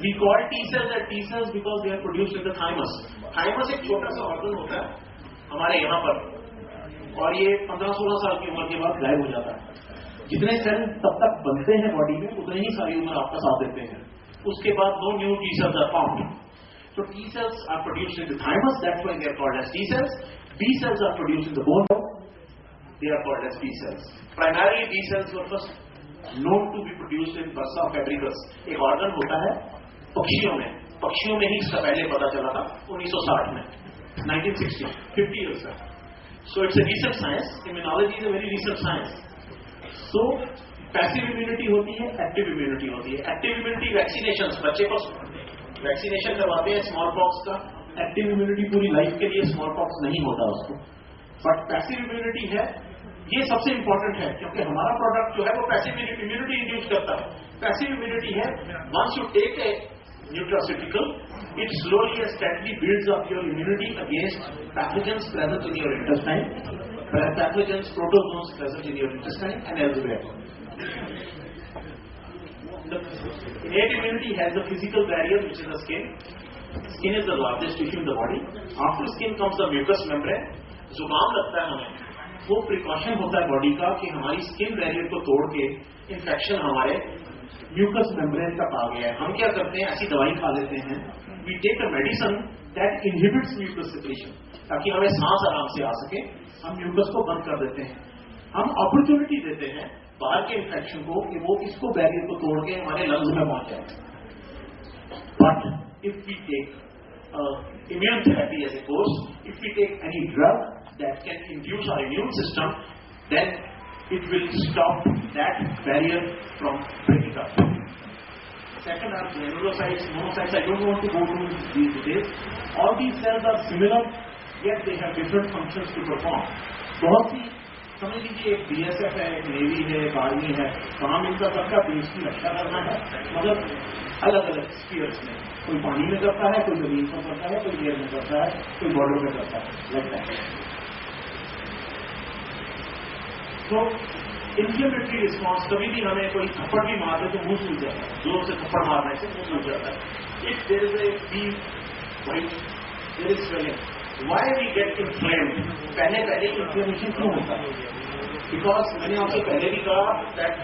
We call T cells as T cells because they are produced in the thymus. Thymus एक छोटा सा organ होता है हमारे यहाँ पर, और ये 15-16 साल की उम्र के बाद गायब हो जाता है। जितने सेल तब तक बनते हैं बॉडी में उतने ही सारी उम्र आपका साथ देते हैं, उसके बाद no new T cells are formed. So T cells are produced in the thymus, that's why they are called as T cells. B cells are produced in the bone marrow, they are called as B cells. Primarily B cells were first known to be produced in bursa fabricus. एक organ होता है पक्षियों में ही इसका पहले पता चला था 1960 में, 1960, 50 years back. So it's a recent science. Immunology is a very recent science. So passive immunity होती है, एक्टिव इम्यूनिटी होती है. एक्टिव इम्यूनिटी वैक्सीनेशन, बच्चे को वैक्सीनेशन करवाते हैं स्मॉल पॉक्स का. एक्टिव इम्यूनिटी पूरी लाइफ के लिए स्मॉल पॉक्स नहीं होता उसको. बट पैसिव इम्यूनिटी है, ये सबसे इंपॉर्टेंट है क्योंकि हमारा प्रोडक्ट जो है वो पैसिव इम्यूनिटी इंड्यूस करता है. पैसिव इम्यूनिटी है, once you take a nutraceutical, it slowly and steadily builds up your immunity against pathogens present in your intestine, pathogens, protozoans present in your intestine and elsewhere. The innate immunity has a physical barrier which is the skin. Skin is the largest tissue in the body. After skin comes the mucous membrane. जुकाम लगता है हमें, वो precaution होता है body का कि हमारी स्किन बैरियर को तोड़ के इन्फेक्शन हमारे म्यूकस मेम्ब्रेन तक आ गया है. हम क्या करते हैं, ऐसी दवाई खा लेते हैं, we take a medicine that inhibits mucus secretion, ताकि हमें सांस आराम से आ सके. हम म्यूकस को बंद कर देते हैं. हम अपॉर्चुनिटी देते हैं बाहर के इन्फेक्शन को कि वो इसको बैरियर को तोड़ के हमारे लंग्स में पहुंच जाए. But if we take immune therapy as a course, if we take any drug that can induce our immune system, then it will stop that barrier from breaking up. Second are granulocytes, monocytes. I don't want to go through these details. All these cells are similar, yet they have different functions to perform. बहुत सी समझ लीजिए एक BSF है, एक navy है, एक army है, काम इनका सबका देश की रक्षा करना है, मगर अलग अलग स्फीयर्स में. कोई पानी में करता है, कोई जमीन पर करता है, कोई एयर में करता है, कोई बॉर्डर में करता है, लगता है. तो इन्फ्लेमेटरी रिस्पॉन्स, कभी भी हमें कोई थप्पड़ भी मार दे तो मुंह सूज जाता है, जोर से थप्पड़ मारने से मुंह सूज जाता है. If there is a deep white, there is swelling. Why we get inflamed? पहले इन्फ्लेमेशन क्यों होता है? बिकॉज मैंने आपसे पहले भी कहा that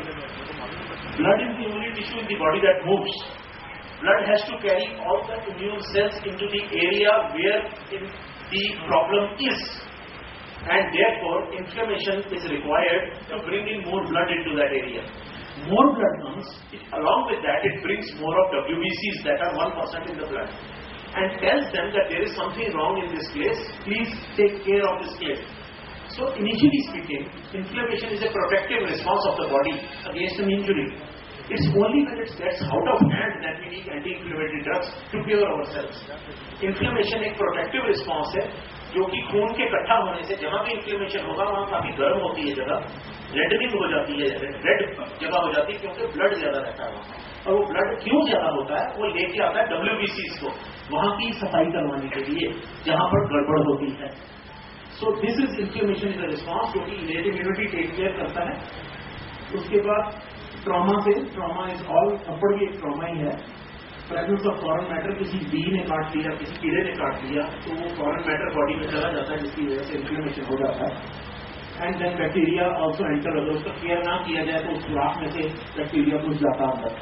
blood is the only tissue in the body that moves. Blood has to carry all the immune cells into the area where the problem is, and therefore inflammation is required to bring in more blood into that area. More blood comes, along with that it brings more of WBCs that are 1% in the blood, and tells them that there is something wrong in this place, please take care of this place. So initially speaking, inflammation is a protective response of the body against an injury. It's only when it gets out of hand that we need anti-inflammatory drugs to cure ourselves. Inflammation एक protective response है जो कि खून के इकट्ठा होने से, जहां भी inflammation होगा वहां काफी गर्म होती है जगह, रेडनिंग हो जाती है, रेड जगह हो जाती है क्योंकि ब्लड ज्यादा रहता है वहां. और वो ब्लड क्यों ज्यादा होता है, वो लेके आता है WBCs को वहां की सफाई करवाने के लिए जहां पर गड़बड़ होती है. So this is inflammation is a response जो कि innate immunity टेक केयर करता है. उसके बाद ट्रॉमा से, ट्रॉमा इज ऑल, थप्पड़ भी एक ट्रॉमा ही है. प्रेजेंस ऑफ फॉरेन मैटर, किसी बी ने काट लिया, किसी कीड़े ने काट लिया, तो वो फॉरेन मैटर बॉडी में चला जाता है जिसकी वजह से इन्फ्लेमेशन हो जाता है. And then bacteria also enter, अगर उसका केयर ना किया जाए तो उस सुराख में से बैक्टीरिया घुस जाता है अंदर.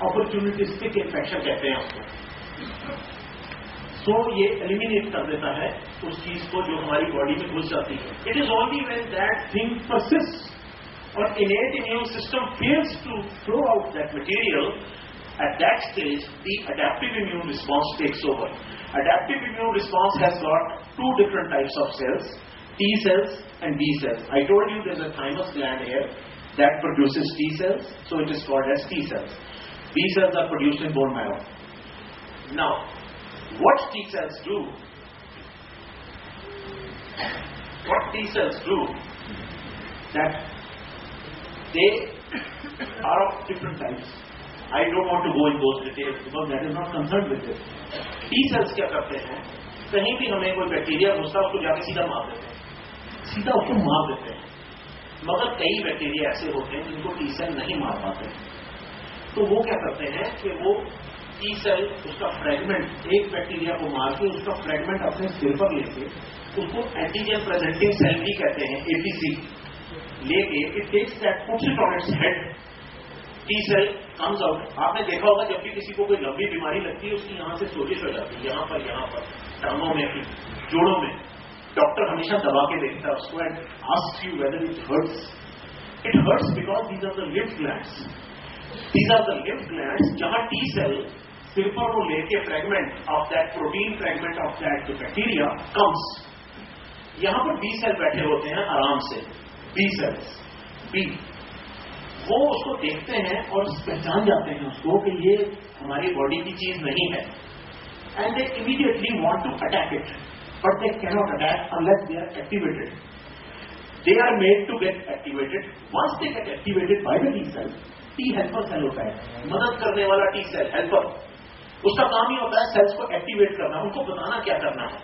अपॉर्चुनिटिस्टिक इन्फेक्शन कहते हैं उसको. सो ये एलिमिनेट कर देता है उस चीज को जो हमारी बॉडी में घुस जाती है. It is only when that thing persist or innate immune system fails to throw out that material, at that stage the adaptive immune response takes over. Adaptive immune response has got two different types of cells, T cells and B cells. I told you there's a thymus gland here that produces T cells, so it is called as T cells. B cells are produced in bone marrow. Now, what T cells do? What T cells do? That they are of different types. I don't want to go in those details because that is not concerned with this. T cells क्या करते हैं? कहीं भी हमें कोई bacteria घुसता है उसको जाके सीधा मार देते हैं, सीधा उसको मार देते हैं. मगर कई बैक्टीरिया ऐसे होते हैं जिनको T सेल नहीं मार पाते. तो वो क्या करते हैं कि वो टी सेल उसका फ्रेगमेंट, एक बैक्टीरिया को मार के उसका फ्रेगमेंट अपने सिर पर लेके, उसको एंटीजन प्रेजेंटिंग सेल भी कहते हैं, एपीसी, लेके it takes that, puts it on its head, T cell comes out. आपने देखा होगा जब भी किसी को कोई लंबी बीमारी लगती है, उसकी यहाँ से सोजिश हो जाती है, यहाँ पर टांगों में, जोड़ों में। डॉक्टर हमेशा दबा के देखता है उसको and asks you whether it hurts. It hurts because these are the lymph glands, these are the lymph glands जहां टी सेल सिर पर वो लेके fragment of that protein, fragment of that bacteria comes. यहां पर बी सेल बैठे होते हैं आराम से, बी सेल्स, बी, वो उसको देखते हैं और पहचान जाते हैं उसको कि ये हमारी बॉडी की चीज नहीं है, and they immediately want to attack it, but they cannot attack unless they are activated. They are made to get activated. Once they get activated by the T cell, T helper cell होता है, मदद करने वाला T cell helper, उसका काम ही होता है sales को एक्टिवेट करना, उनको बताना क्या करना है।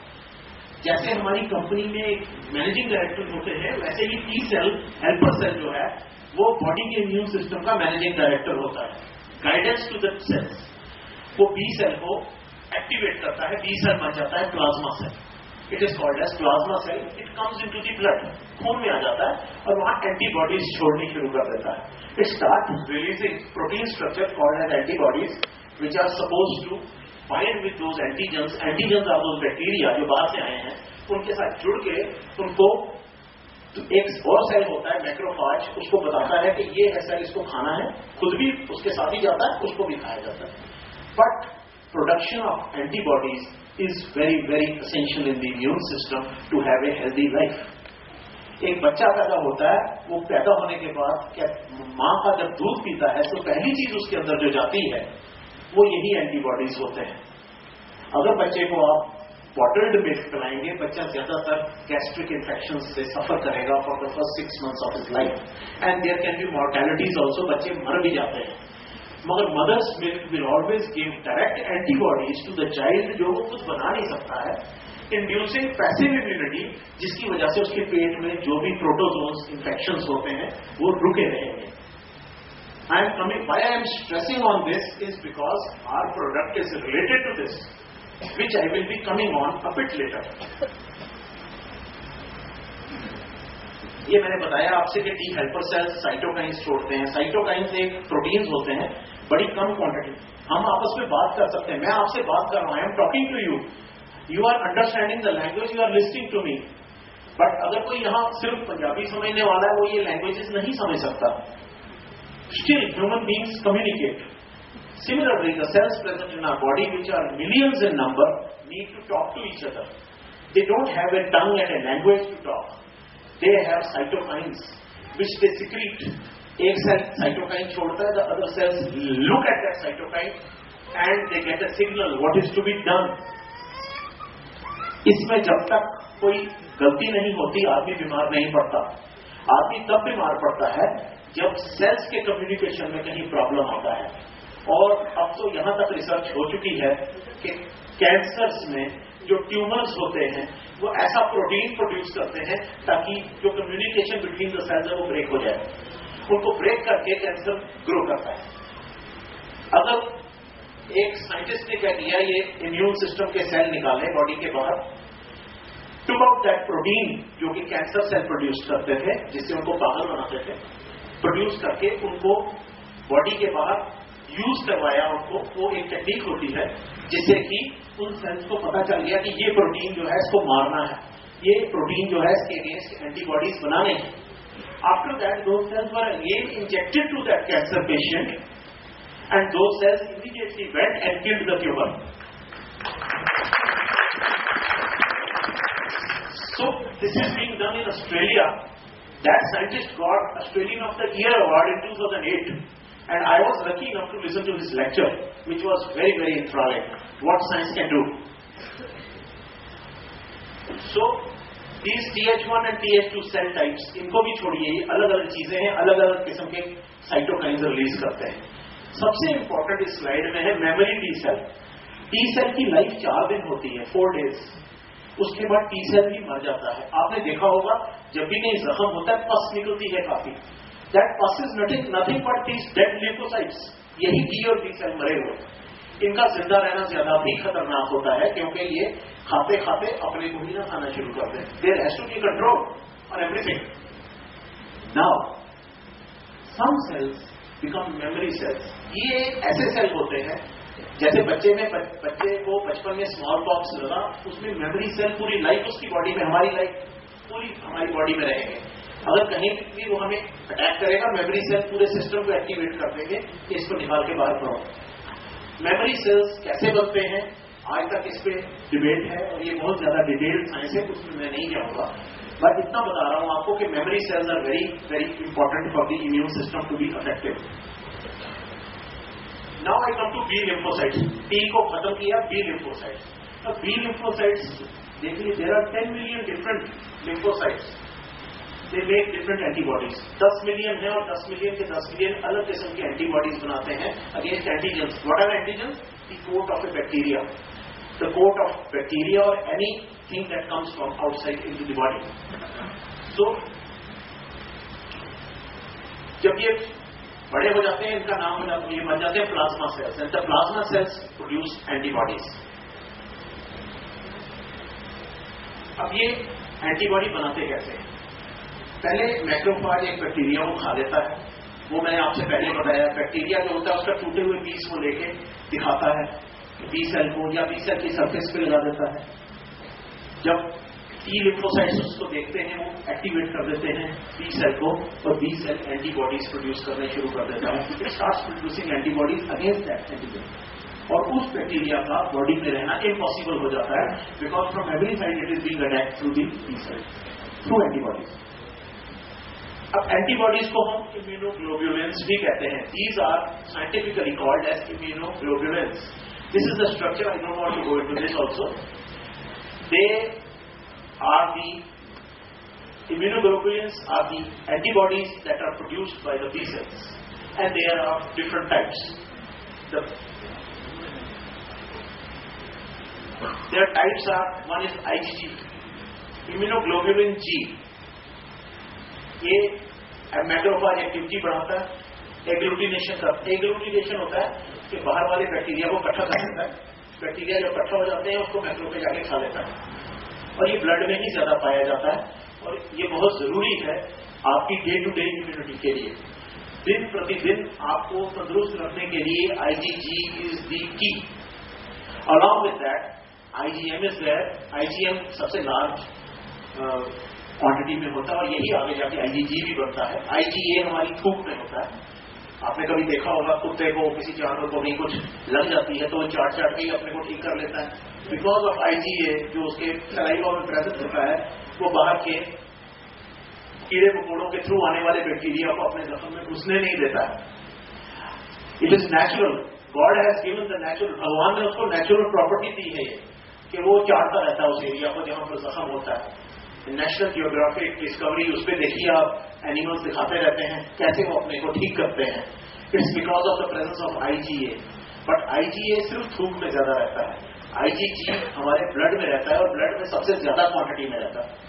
जैसे हमारी कंपनी में मैनेजिंग डायरेक्टर होते हैं, वैसे ही टी सेल हेल्पर सेल जो है वो बॉडी के इम्यून सिस्टम का मैनेजिंग डायरेक्टर होता है, गाइडेंस टू द सेल्स। वो बी सेल को एक्टिवेट करता है, बी सेल बन जाता है plasma cell, it is called as plasma cell. It comes into the blood, खून में आ जाता है और वहां एंटीबॉडीज छोड़नी शुरू कर देता है। It start releasing protein structure called as antibodies which are suppose to bind with those antigens. Antigens are those bacteria जो बाहर से आए हैं, उनके साथ जुड़ के उनको, तो एक और सेल होता है मैक्रोफाज, उसको बताता है कि ये है सेल, इसको खाना है, खुद भी उसके साथ ही जाता है, उसको भी खाया जाता है। But production of antibodies is very, very essential in the immune system to have a healthy life. एक बच्चा पैदा होता है, वो पैदा होने के बाद क्या माँ का जब दूध पीता है तो पहली चीज उसके अंदर जो जाती है वो यही एंटीबॉडीज होते हैं। अगर बच्चे को आप बॉटल्ड मिल्क पिलाएंगे, बच्चा ज्यादातर गैस्ट्रिक इन्फेक्शन से सफर करेगा for the first 6 months of his life and there can be mortalities also, बच्चे मर भी जाते हैं। मगर mother's milk will always give direct antibodies to the child, जो वो कुछ बना नहीं सकता है, इंड्यूसिंग पैसिव इम्यूनिटी, जिसकी वजह से उसके पेट में जो भी प्रोटोजोन्स इन्फेक्शंस होते हैं वो रुके रहेंगे। I am coming, why I am stressing on this is because our product is related to this, which I will be coming on a bit later. ये मैंने बताया आपसे कि टी हेल्पर सेल्स साइटोकाइंस छोड़ते हैं। साइटोकाइंस एक proteins होते हैं, बड़ी कम क्वांटिटी। हम आपस में बात कर सकते हैं, मैं आपसे बात कर रहा हूं, I am talking to you, you are understanding the language, you are listening to me. But अगर कोई यहां सिर्फ पंजाबी समझने वाला है, वो ये लैंग्वेजेस नहीं समझ सकता। Still human beings communicate. Similarly, the cells present in our body, which are millions in number, need to talk to each other. They don't have a tongue and a language to talk. They have cytokines, which they secrete. एक cell cytokine छोड़ता है, the other cells look at that cytokine and they get a signal what is to be done. इसमें जब तक कोई गलती नहीं होती, आदमी बीमार नहीं पड़ता। आदमी तब बीमार पड़ता है जब सेल्स के कम्युनिकेशन में कहीं प्रॉब्लम आता है। और अब तो यहां तक रिसर्च हो चुकी है कि कैंसर्स में जो ट्यूमर्स होते हैं वो ऐसा प्रोटीन प्रोड्यूस करते हैं ताकि जो कम्युनिकेशन बिटवीन द सेल्स है वो ब्रेक हो जाए। उनको ब्रेक करके कैंसर ग्रो करता है। अगर एक साइंटिस्ट ने क्या किया, ये इम्यून सिस्टम के सेल निकाले बॉडी के बाहर, टुक आउट दैट प्रोटीन जो कि कैंसर सेल प्रोड्यूस करते थे, जिससे उनको पागल बनाते थे, प्रोड्यूस करके उनको बॉडी के बाहर यूज करवाया उनको। वो एक टेक्निक होती है जिससे कि उन सेल्स को पता चल गया कि ये प्रोटीन जो है इसको मारना है, ये प्रोटीन जो है इसके अगेंस्ट एंटीबॉडीज बनाने हैं। After that those cells were again injected to that cancer patient and those cells immediately went and killed the tumour. So this is being done in Australia. That scientist got Australian of the year award in 2008. And I was lucky enough to listen to his lecture, which was very, very enthralling. What science can do. So, these TH1 and TH2 cell types, इनको भी छोड़िए, अलग अलग चीजें हैं, अलग अलग किस्म के साइटोकाइंस रिलीज करते हैं। सबसे इंपॉर्टेंट इस स्लाइड में है memory T cell. T cell की लाइफ 4 दिन होती है, 4 days। उसके बाद टी सेल भी मर जाता है। आपने देखा होगा जब भी कहीं जख्म होता है, पस निकलती है काफी। That pus is nothing but these dead lymphocytes. यही T और B सेल मरे हुए। इनका जिंदा रहना ज्यादा भी खतरनाक होता है, क्योंकि ये खाते खाते अपने को ही ना खाना शुरू करते हैं. There has to be control on everything. Now some cells become memory cells. ये ऐसे सेल होते हैं जैसे बच्चे को बचपन में स्मॉल पॉक्स लगा, उसमें मेमोरी सेल पूरी लाइफ उसकी बॉडी में, हमारी लाइफ पूरी हमारी बॉडी में रहेंगे. अगर कहीं भी वो हमें अटैक करेगा, मेमोरी सेल पूरे सिस्टम को एक्टिवेट कर देंगे कि इसको निकाल के बाहर करो. मेमोरी सेल्स कैसे बनते हैं, आज तक इस पे डिबेट है और ये बहुत ज्यादा डिटेल्ड साइंस है, उसमें मैं नहीं जाऊंगा. बट इतना बता रहा हूं आपको कि memory cells are very very important for the immune system to be effective. Now I come to B lymphocytes. T को खत्म किया, बी लिम्फोसाइट्स. अब बी लिम्फोसाइट्स देखिए, there are 10 million different lymphocytes. They make different antibodies. 10 million है और 10 million के 10 million अलग किस्म की एंटीबॉडीज बनाते हैं against antigens. What are antigens? The coat of a bacteria, the coat of bacteria और anything that comes from outside into the body. So जब ये बड़े हो जाते हैं, इनका नाम हो जाता है, ये बन जाते हैं plasma cells. And the plasma cells produce antibodies. अब ये एंटीबॉडी बनाते कैसे हैं? पहले मैक्रोफाज एक बैक्टीरिया को खा लेता है. वो मैंने आपसे पहले बताया, बैक्टीरिया जो होता है उसका टूटे हुए पीस को लेके दिखाता है बी सेल को, या बी सेल की सरफेस पे लगा देता है. जब टी लिम्फोसाइट्स उसको देखते हैं, वो एक्टिवेट कर देते हैं बी सेल को, और बी सेल एंटीबॉडीज प्रोड्यूस करने शुरू कर देता है. It starts producing antibodies against that antigen. और उस बैक्टीरिया का बॉडी में रहना इम्पॉसिबल हो जाता है, because from every side it is being attacked through the B cell, through antibodies. अब एंटीबॉडीज को हम इम्यूनोग्लोब्युलिन्स भी कहते हैं. These are scientifically called as immunoglobulins. This is the structure. I don't want to go into this also. They are the immunoglobulins are the antibodies that are produced by the B cells, and they are of different types. Their types are, one is IgG, immunoglobulin G. ये macrophage activity बढ़ाता है, agglutination होता है कि बाहर वाले bacteria को इकट्ठा कर देता है. बैक्टीरिया जब इकट्ठा हो जाते हैं उसको मैक्रोफेज जाके खा लेता है, और ये ब्लड में ही ज्यादा पाया जाता है. और ये बहुत जरूरी है आपकी डे टू डे इम्यूनिटी के लिए. दिन प्रतिदिन आपको तंदुरुस्त रखने के लिए IgG is the key. Along with that IgM is there. IgM सबसे लार्ज क्वांटिटी में होता है, और यही आगे जाके IgG भी बनता है. IgA हमारी थूक में होता है. आपने कभी देखा होगा कुत्ते को, किसी जानवर को भी कुछ लग जाती है तो वो चाट के ही अपने को ठीक कर लेता है. बिकॉज ऑफ IgA जो उसके सलाइवा में प्रेजेंट होता है, वो बाहर के कीड़े मकोड़ों के थ्रू आने वाले बैक्टीरिया को अपने जख्म में घुसने नहीं देता है. It is natural. God has given the natural. भगवान ने उसको नेचुरल प्रॉपर्टी दी है कि वो चाटता रहता है उस एरिया को जहां पर जख्म होता है. नेशनल जियोग्राफिक डिस्कवरी, उस पर देखिए आप, एनिमल्स दिखाते रहते हैं कैसे वो अपने को ठीक करते हैं. It's because of the presence of IgA. But IgA सिर्फ थूक में ज्यादा रहता है. IgG हमारे ब्लड में रहता है, और ब्लड में सबसे ज्यादा क्वांटिटी में रहता है.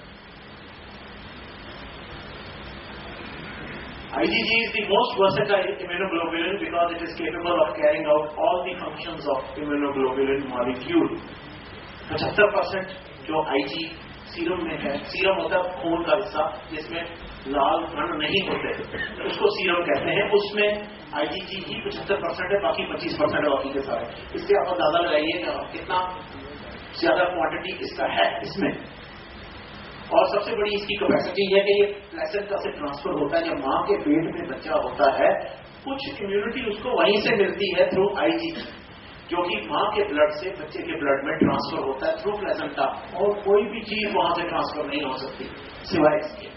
IgG is the most versatile immunoglobulin because it is capable of carrying out all the functions of immunoglobulin molecule. 75% जो IG सीरम में है, सीरम होता है खून का हिस्सा जिसमें लाल कण नहीं होते, उसको सीरम कहते हैं. उसमें IgG ही 75% है, बाकी 25% है बाकी के सारे. इससे आप अंदाजा लगाइए कितना ज्यादा क्वांटिटी इसका है इसमें. और सबसे बड़ी इसकी कैपेसिटी है कि ये प्लेसेंटा से ट्रांसफर होता है. जब मां के पेट में बच्चा होता है, कुछ इम्यूनिटी उसको वहीं से मिलती है थ्रू IgG, जो कि मां के ब्लड से बच्चे के ब्लड में ट्रांसफर होता है थ्रू प्लेसेंटा. और कोई भी चीज वहां से ट्रांसफर नहीं हो सकती सिवाय इसके.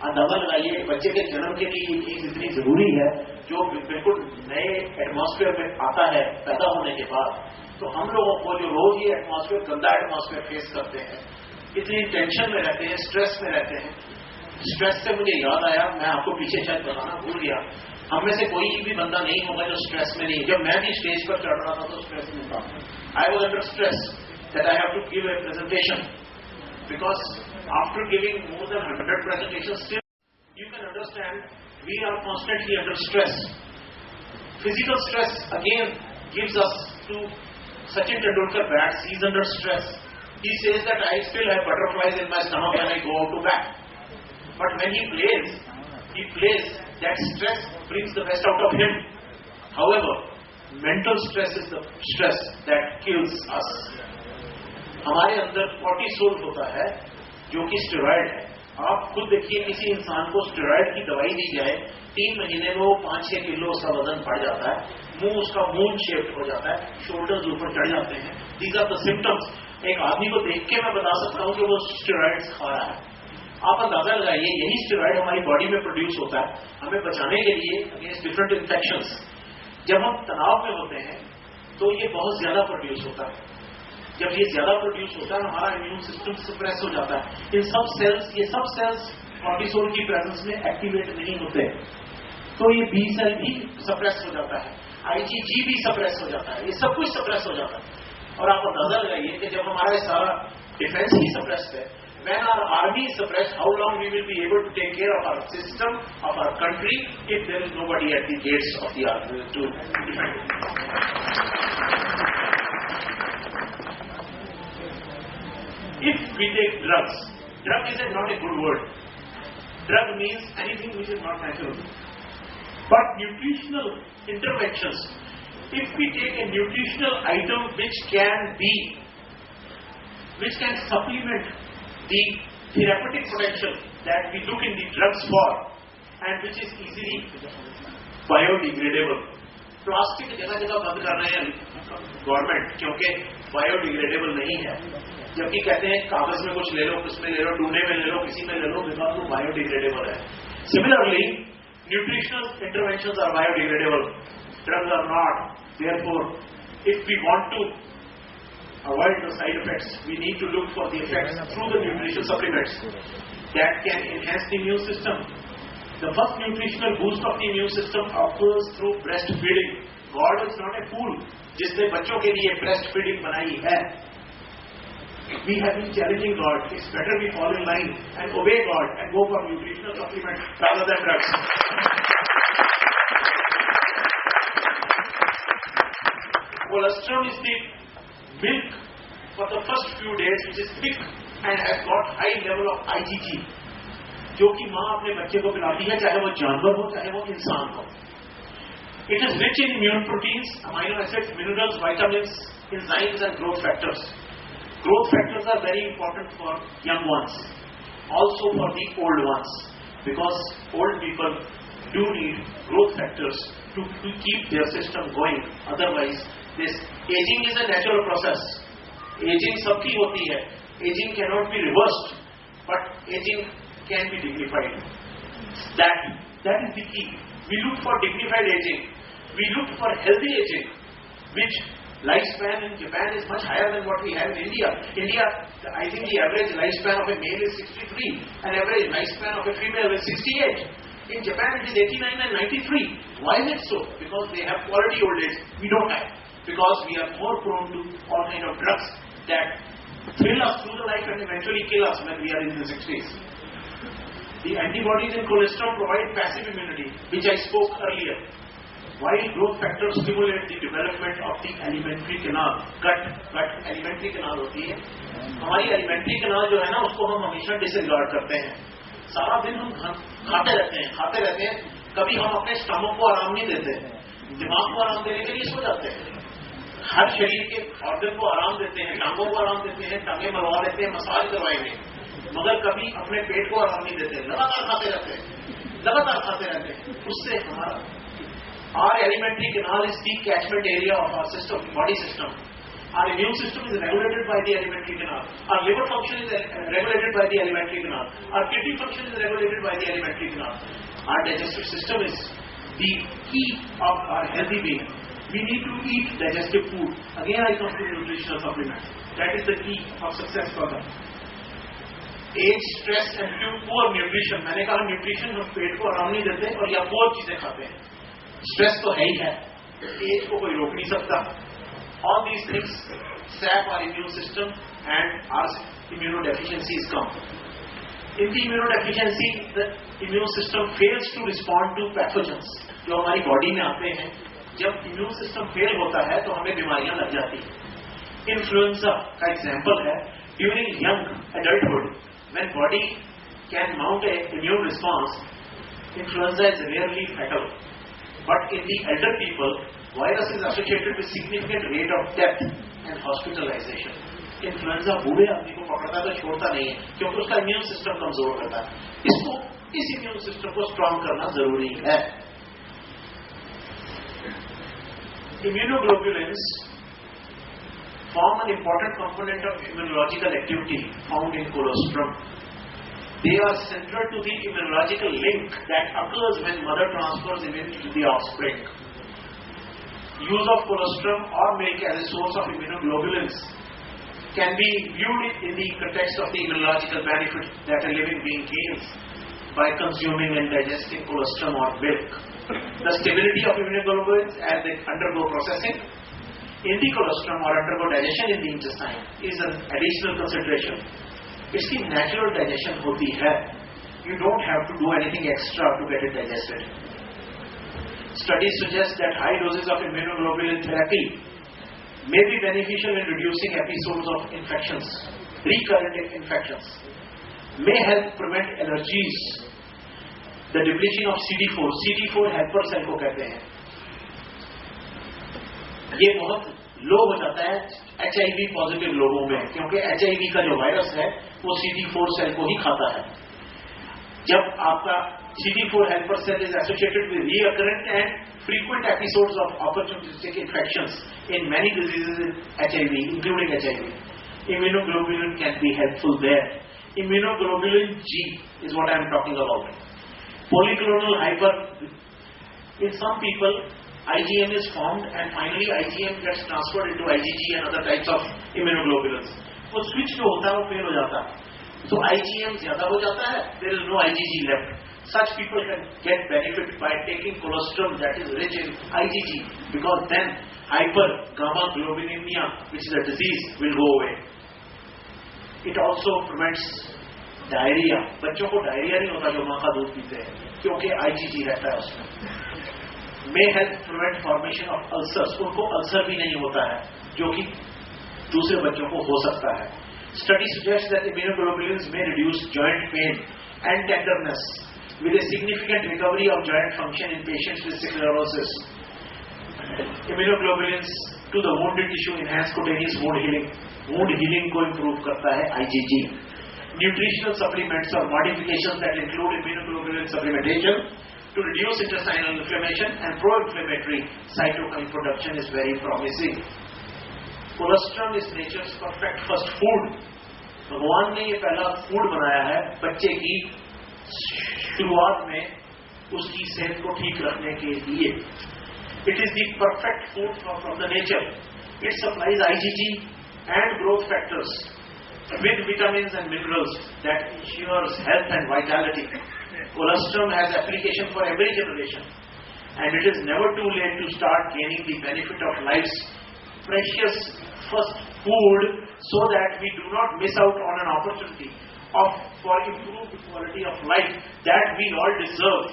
अंदाजा लगाइए बच्चे के जन्म के लिए ये चीज इतनी जरूरी है, जो बिल्कुल नए एटमॉस्फेयर में आता है पैदा होने के बाद. तो हम लोगों को जो रोज ये एटमॉस्फेयर, गंदा एटमॉस्फेयर फेस करते हैं, इतनी टेंशन में रहते हैं, स्ट्रेस में रहते हैं. स्ट्रेस से मुझे याद आया, मैं आपको पीछे शायद बताना भूल गया, हम में से कोई भी बंदा नहीं होगा जो स्ट्रेस में नहीं. जब मैं भी स्टेज पर चढ़ रहा था तो स्ट्रेस में था. I was under stress that I have to give a presentation, because after giving more than 100 presentations, still you can understand we are constantly under stress. Physical stress again gives us to Sachin Tendulkar bats, he's under stress. He says that I still have butterflies in my stomach when I go out to bat. But when he plays, that stress brings the best out of him. However, mental stress is the stress that kills us. हमारे अंदर cortisol होता है जो कि steroid है. आप खुद देखिए किसी इंसान को स्टेरॉइड की दवाई दी जाए 3 महीने में वो 5-6 किलो उसका वजन बढ़ जाता है, मुंह उसका मून शेप्ड हो जाता है, शोल्डर्स ऊपर चढ़ जाते हैं. These are the symptoms. एक आदमी को देख के मैं बता सकता हूं कि वो स्टेरॉइड्स खा रहा है. आप अंदाजा लगाइए, यही स्टेरॉइड हमारी बॉडी में प्रोड्यूस होता है हमें बचाने के लिए अगेंस्ट डिफरेंट इन्फेक्शंस. जब हम तनाव में होते हैं तो ये बहुत ज्यादा प्रोड्यूस होता है. जब ये ज्यादा प्रोड्यूस होता है हमारा इम्यून सिस्टम सप्रेस हो जाता है. ये सब सेल्स कॉर्टिसोल की प्रेजेंस में एक्टिवेट नहीं होते, तो ये बी सेल भी सप्रेस हो जाता है, आईजीजी भी सप्रेस हो जाता है, ये सब कुछ सप्रेस हो जाता है. और आप अंदाजा लगाइए कि जब हमारा सारा डिफेंस ही सप्रेस्ड है, when our army is suppressed, how long we will be able to take care of our system, of our country, if there is nobody at the gates of the army to defend it. If we take drugs, drug is not a good word. Drug means anything which is not natural. But nutritional interventions, if we take a nutritional item which can supplement the therapeutic potential that we look in the drugs for, and which is easily biodegradable. Plastic जगह जगह बंद कर रहे हैं government क्योंकि biodegradable नहीं है, जबकि कहते हैं कागज में कुछ ले लो, किसमें ले लो, डूने में ले लो, किसी में ले लो, बिकॉज वो बायोडिग्रेडेबल है. Similarly nutritional interventions are biodegradable, drugs are not. Therefore, if we want to avoid the side effects, we need to look for the effects through the nutrition supplements that can enhance the immune system. The first nutritional boost of the immune system occurs through breastfeeding. God is not a fool. जिसने बच्चों के लिए breastfeeding बनाई है. We have been challenging God. It's better we fall in line and obey God and go for nutritional supplements rather than drugs. Colostrum is the milk for the first few days which is thick and has got high level of IgG, जो कि माँ अपने बच्चे को पिलाती है, चाहे वो जानवर हो चाहे वो इंसान हो. It is rich in immune proteins, amino acids, minerals, vitamins, enzymes and growth factors. Growth factors are very important for young ones, also for the old ones, because old people do need growth factors to keep their system going. Otherwise, this aging is a natural process. Aging सबकी होती है. Aging cannot be reversed, but aging can be dignified. That is the key. We look for dignified aging. We look for healthy aging, which lifespan in Japan is much higher than what we have in India. India, I think the average lifespan of a male is 63, and average lifespan of a female is 68. In Japan, it is 89 and 93. Why is it so? Because they have quality old age. We don't have. Because we are more prone to all kind of drugs that thrill us through the life and eventually kill us when we are in the 60s. The antibodies in cholesterol provide passive immunity, which I spoke earlier. While growth factors stimulate the development of the alimentary canal, gut alimentary canal होती है. हमारी alimentary canal जो है ना, उसको हम हमेशा disregard करते हैं. सारा दिन हम खाते रहते हैं. कभी हम अपने स्टमक को आराम नहीं देते, दिमाग को आराम देने के लिए सो जाते हैं. हर शरीर के ऑर्गन को आराम देते हैं, टांगों को आराम देते हैं, टांगे मलवा देते हैं, मसाज करवाएंगे, मगर कभी अपने पेट को आराम नहीं देते. लगातार खाते रहते हैं. उससे हमारा our alimentary canal is the catchment area of our system, body system. Our immune system is regulated by the alimentary canal. Our liver function is regulated by the alimentary canal. Our kidney function is regulated by the alimentary canal. Our digestive system is the key of our healthy being. We need to eat digestive food. Again, I come to nutritional supplements. That is the key of success for them. Age, stress and poor nutrition. मैंने कहा nutrition हम पेट को आराम नहीं देते और या poor चीजें खाते हैं. Stress तो है ही है. Age को कोई रोक नहीं सकता. All these things sap our immune system and our immunodeficiencies come. In the immunodeficiency, the immune system fails to respond to pathogens. जो हमारी बॉडी में आते हैं, जब immune system fail होता है तो हमें बीमारियां लग जाती हैं. इन्फ्लुएंजा का एग्जाम्पल है, during young adulthood when body can mount a immune response, influenza is rarely fatal, but in the elder people virus is associated with significant rate of death and hospitalisation. Influenza बूढ़े आदमी को पकड़ता तो छोड़ता नहीं है, क्योंकि उसका इम्यून सिस्टम कमजोर करता है. इस इम्यून सिस्टम को स्ट्रांग करना जरूरी है. Immunoglobulins form an important component of immunological activity found in colostrum. They are central to the immunological link that occurs when mother transfers immunity to the offspring. Use of colostrum or milk as a source of immunoglobulins can be viewed in the context of the immunological benefit that a living being gains by consuming and digesting colostrum or milk. The stability of immunoglobulins as they undergo processing in the colostrum or undergo digestion in the intestine is an additional consideration. It's the natural digestion hoti hai. You don't have to do anything extra to get it digested. Studies suggest that high doses of immunoglobulin therapy may be beneficial in reducing episodes of infections, recurrent infections, may help prevent allergies. The depletion of CD4 helper cell को कहते हैं, ये बहुत लो हो जाता है HIV positive लोगों में, क्योंकि HIV का जो वायरस है वो CD4 सेल को ही खाता है. जब आपका CD4 helper cell is associated with recurrent and frequent episodes of opportunistic infections in many diseases in HIV, including HIV, immunoglobulin can be helpful there. Immunoglobulin G is what I am talking about. Polyclonal hyper, in some people IgM is formed and finally IgM gets transferred into IgG and other types of immunoglobulins. वो switch जो होता है वो fail हो जाता है, तो IgM ज्यादा हो जाता है, there is no IgG left. Such people can get benefit by taking colostrum that is rich in IgG, because then hypergammaglobulinemia, which is a disease, will go away. It also prevents diarrhoea. बच्चों को diarrhoea नहीं होता जो मां का दूध पीते हैं, क्योंकि आईजीजी रहता है उसमें. May help prevent formation of ulcers. उनको अल्सर भी नहीं होता है जो कि दूसरे बच्चों को हो सकता है. Study suggest that immunoglobulins may reduce joint pain and tenderness with a significant recovery of joint function in patients with sclerosis. Immunoglobulins to the wounded tissue enhance cutaneous wound healing. Wound healing को improve करता है IgG. Nutritional supplements or modifications that include immunoglobulin supplementation to reduce intestinal inflammation and pro-inflammatory cytokine production is very promising. Colostrum is nature's perfect first food. भगवान ने ये पहला food बनाया है बच्चे की शुरुआत में उसकी सेहत को ठीक रखने के लिए. It is the perfect food from the nature. It supplies IgG and growth factors with vitamins and minerals that ensures health and vitality. Colostrum has application for every generation, and it is never too late to start gaining the benefit of life's precious first food, so that we do not miss out on an opportunity for improved quality of life that we all deserve.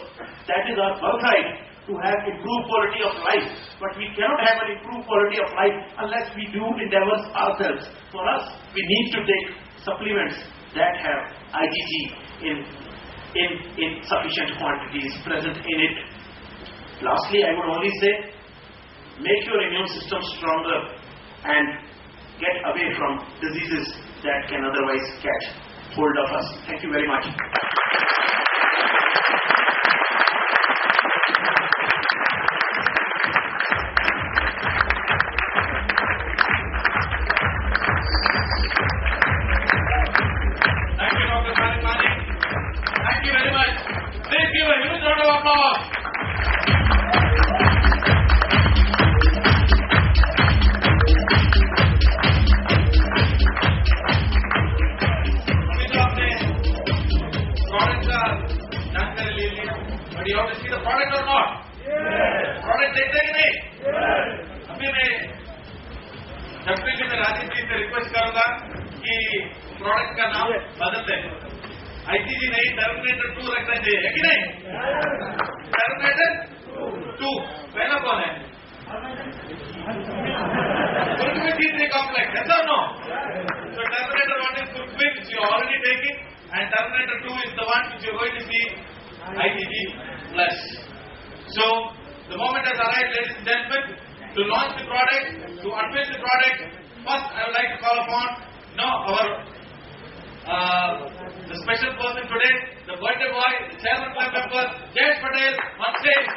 That is our birthright, to have improved quality of life. But we cannot have an improved quality of life unless we do endeavors ourselves. For us, we need to take supplements that have IgG in sufficient quantities present in it. Lastly, I would only say, make your immune system stronger and get away from diseases that can otherwise catch hold of us. Thank you very much. But you have to see the product or not? Yes. Product देखते कि नहीं? Yes. अभी मैं doctor से राजीव जी से request करूंगा कि product का नाम बदल दें. IgG नहीं, टर्मिनेटर 2 रखना चाहिए, है कि नहीं? टर्मिनेटर 2 पहला कौन है? D3 कॉम्प्लेक्स है which you are going to see, ITG Plus. So, the moment has arrived, ladies and gentlemen, to launch the product, to unveil the product. First, I would like to call upon the special person today, the birthday boy, the chairman club member, Jayesh Patel, on stage.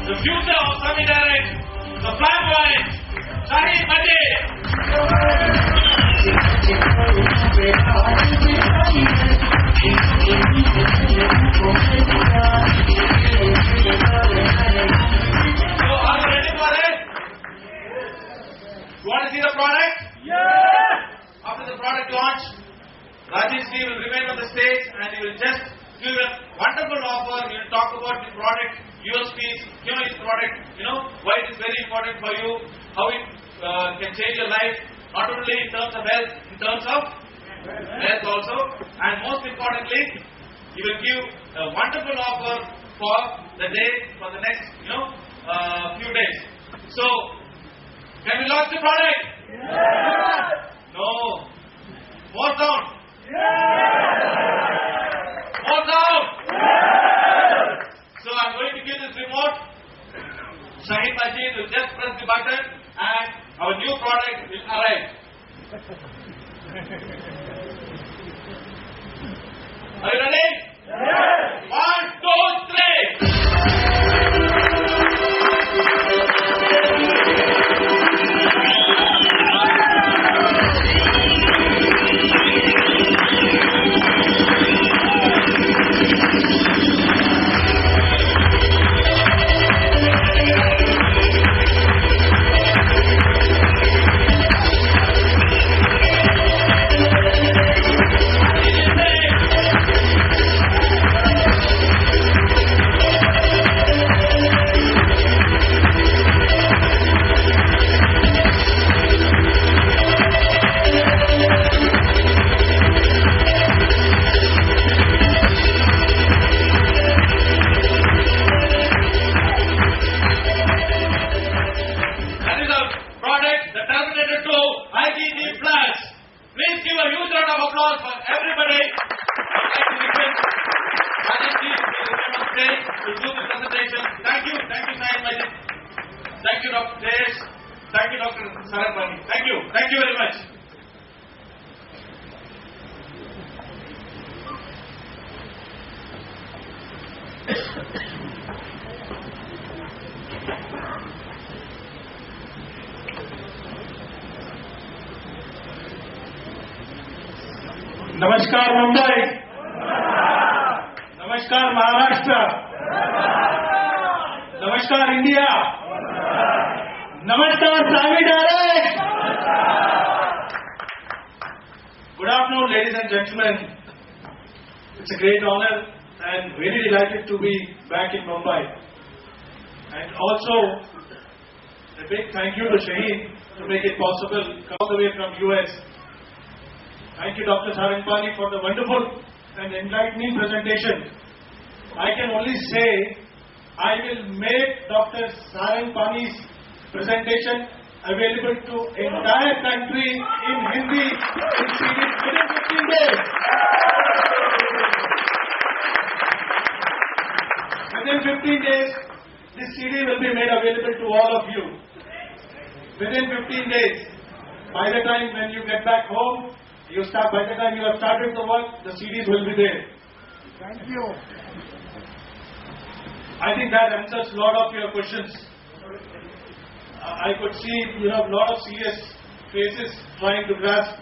The future of Semi-Direct, the flamboyant, Shahid Patel. So, are you ready for it? You want to see the product? Yeah! After the product launch, Rajesh Ji will remain on the stage and he will just give a wonderful offer. He will talk about the product, USPs, his product, why it is very important for you, how it can change your life, not only in terms of health, in terms of health also, and most importantly, he will give a wonderful offer for the day, for the next, few days. So, can we launch the product? Yes! No. More sound. Yes! More sound. Yes! So I'm going to give this remote. Shahid Majid will just press the button and our new product will arrive. Are you ready? Yes! 1, 2, 3. Thank you very much. Namaskar Mumbai. Namaskar Maharashtra. Namaskar India. Namaskar Semi-Direct. Good afternoon, ladies and gentlemen. It's a great honor and very delighted to be back in Mumbai. And also a big thank you to Shahid to make it possible, come all the way from US. Thank you, Dr. Sarangpani, for the wonderful and enlightening presentation. I can only say I will make Dr. Sarangpani's presentation available to entire country in Hindi in within 15 days. within 15 days, this CD will be made available to all of you. Within 15 days, by the time when you get back home, by the time you have started the work, the CDs will be there. Thank you. I think that answers a lot of your questions. I could see, a lot of serious faces trying to grasp,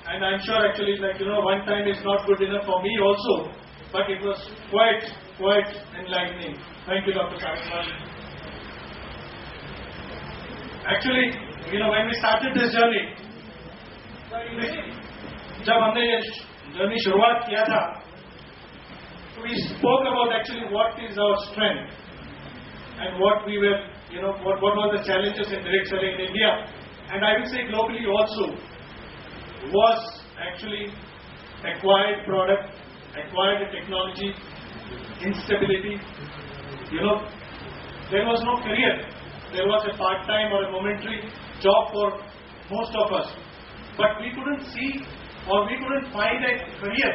and I'm sure actually, one time is not good enough for me also, but it was quite enlightening. Thank you, Dr. Saraswati. Actually, when we started this journey, जब हमने ये journey शुरुआत किया था, we spoke about actually what is our strength and what we were, what were the challenges in direct selling in India, and I will say globally also, was actually acquired product, acquired technology, instability. There was no career. There was a part-time or a momentary job for most of us, but we couldn't see or we couldn't find a career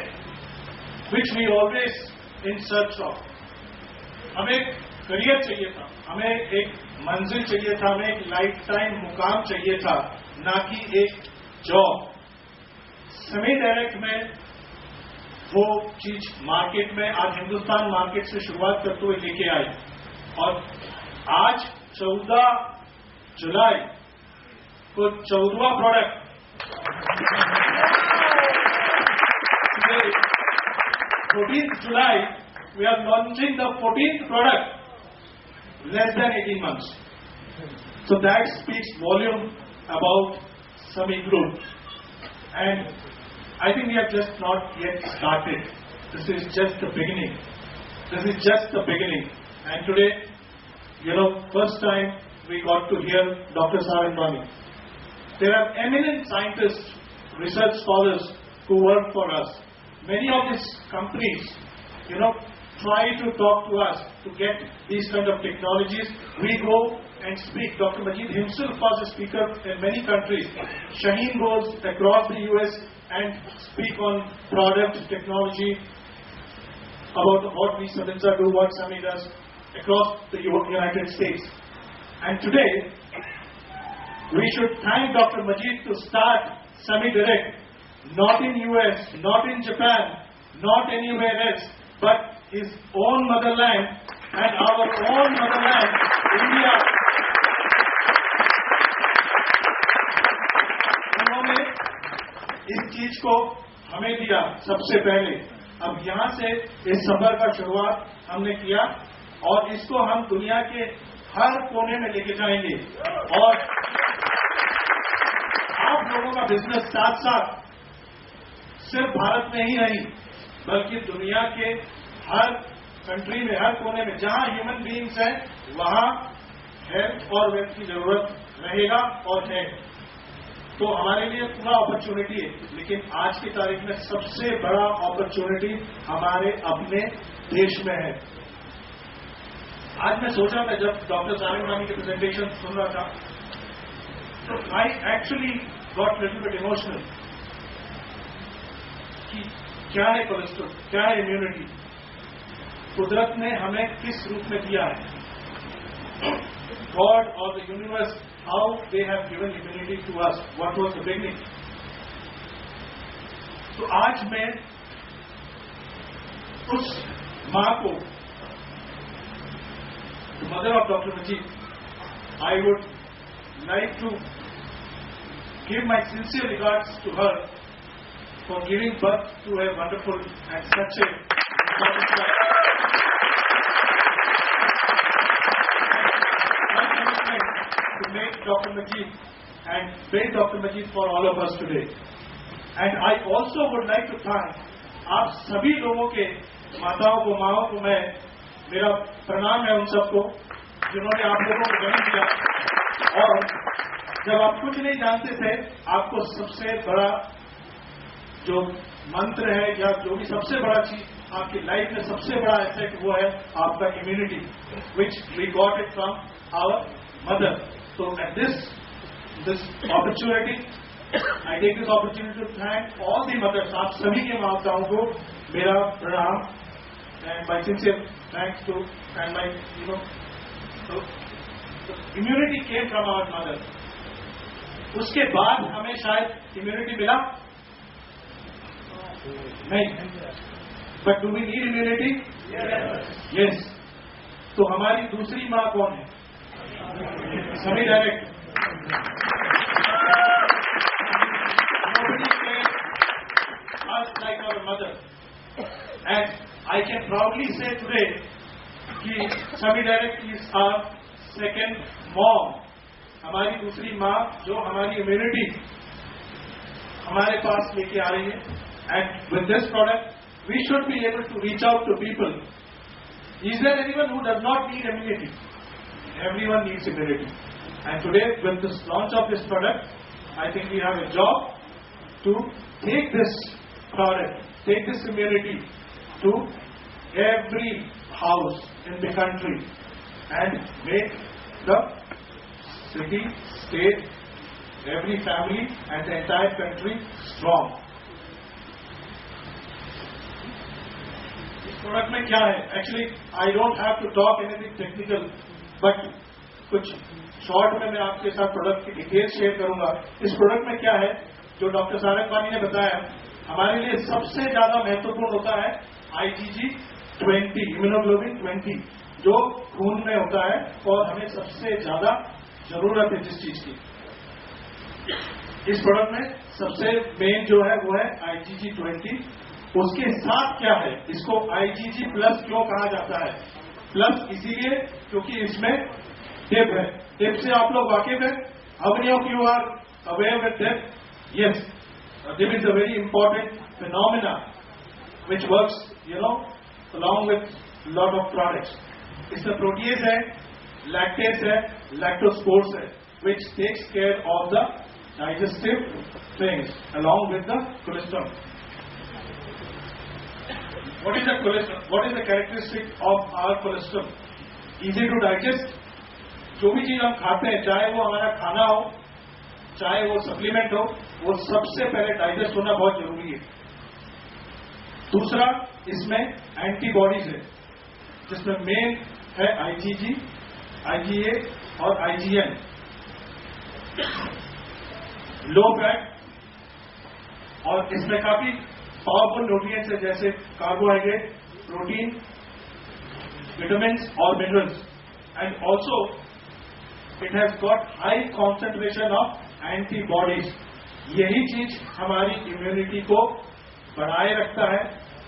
which we always in search of. हमें एक career चाहिए था, हमें एक मंजिल चाहिए था, हमें एक लाइफ टाइम मुकाम चाहिए था, ना कि एक जॉब. सेमी डायरेक्ट में वो चीज मार्केट में आज हिंदुस्तान मार्केट से शुरुआत करते हुए लेके आई, और आज 14 जुलाई को 14वां product 14th July, we are launching the 14th product less than 18 months. So that speaks volume about Sami Group. And I think we have just not yet started. This is just the beginning. This is just the beginning. And today, first time we got to hear Dr. Saraswati. There are eminent scientists, research scholars who work for us. Many of these companies, try to talk to us to get these kind of technologies. We go and speak. Dr. Majid himself was a speaker in many countries. Shaheen goes across the US and speak on product technology, about what we Sadenza do, what Sami does across the United States. And today, we should thank Dr. Majid to start Sami Direct, not in US, not in Japan, not anywhere else, but his own motherland and our own motherland, India. उन्होंने इस चीज को हमें दिया सबसे पहले. अब यहाँ से इस सफर का शुरुआत हमने किया और इसको हम दुनिया के हर कोने में लेके जाएंगे, और आप लोगों का बिजनेस साथ साथ सिर्फ भारत में ही नहीं बल्कि दुनिया के हर कंट्री में, हर कोने में जहां ह्यूमन बीइंग्स हैं वहां हेल्थ और वेल्थ की जरूरत रहेगा और है. तो हमारे लिए पूरा अपॉर्चुनिटी है, लेकिन आज की तारीख में सबसे बड़ा अपॉर्चुनिटी हमारे अपने देश में है. आज मैं सोचा था जब डॉक्टर सारंगवानी के प्रेजेंटेशन सुन रहा था, तो I actually got little bit emotional कि क्या है कोलेस्ट्रॉल, क्या है इम्यूनिटी, कुदरत ने हमें किस रूप में दिया है. गॉड और the universe, how they have given immunity to us, what was the beginning. तो आज मैं उस मां को, the mother of Dr. Majid, I would like to give my sincere regards to her for giving birth to a wonderful and such a important child. To make Dr. Majid and praise Dr. Majid for all of us today. And I also would like to thank आप सभी लोगों के माताओं को, माओं को, मैं मेरा प्रणाम है उन सबको जिन्होंने आप लोगों को जन्म दिया. और जब आप कुछ नहीं जानते थे, आपको सबसे बड़ा जो मंत्र है या जो भी सबसे बड़ा चीज आपकी लाइफ में सबसे बड़ा एसेट वो है आपका immunity, which we got it from our mother. So at this opportunity, I take this opportunity to thank all the mothers. आप सभी के माताओं को मेरा प्रणाम. and my sincere thanks to and my so the immunity came from our mother. उसके बाद हमें शायद immunity मिला नहीं, but do we need immunity? Yes. तो हमारी दूसरी माँ कौन है? समी direct. Nobody cares us like our mother, and I can proudly say today कि समी direct is our second mom. हमारी दूसरी माँ जो हमारी इम्यूनिटी हमारे पास लेके आ रही है. And with this product, we should be able to reach out to people. Is there anyone who does not need immunity? Everyone needs immunity. And today, with this launch of this product, I think we have a job to take this product, take this immunity to every house in the country and make the city, state, every family and the entire country strong. Product में क्या है? Actually I don't have to talk anything technical, but कुछ short में मैं आपके साथ product की details share करूंगा. इस प्रोडक्ट में क्या है जो डॉक्टर सारंगपानी ने बताया, हमारे लिए सबसे ज्यादा महत्वपूर्ण होता है IgG20, इम्यूनोग्लोबिन 20, जो खून में होता है और हमें सबसे ज्यादा जरूरत है जिस चीज की. इस प्रोडक्ट में सबसे मेन जो है वो है IgG20. उसके साथ क्या है? इसको IgG प्लस क्यों कहा जाता है? प्लस इसीलिए क्योंकि इसमें टिप है. टिप से आप लोग वाकिफ हैं? How many of you are aware with tip? Yes. Tip is a very important phenomena which works, along with lot of products. इसमें प्रोटीएज है, लैक्टेस है, लैक्टोस्पोर्स है, which takes care of the digestive things along with the cholesterol. What is the cholesterol? What is the characteristic of our cholesterol? Easy to digest. जो भी चीज हम खाते हैं, चाहे वो हमारा खाना हो, चाहे वो सप्लीमेंट हो, वो सबसे पहले डाइजेस्ट होना बहुत जरूरी है. दूसरा, इसमें एंटीबॉडीज है, जिसमें मेन है IgG, IgA और IgN. लो फैट, और इसमें काफी पावरफुल न्यूट्रिएंट्स है, जैसे कार्बोहाइड्रेट, प्रोटीन, विटामिन्स और minerals. And also it has got high concentration of antibodies. यही चीज हमारी इम्यूनिटी को बढ़ाए रखता है,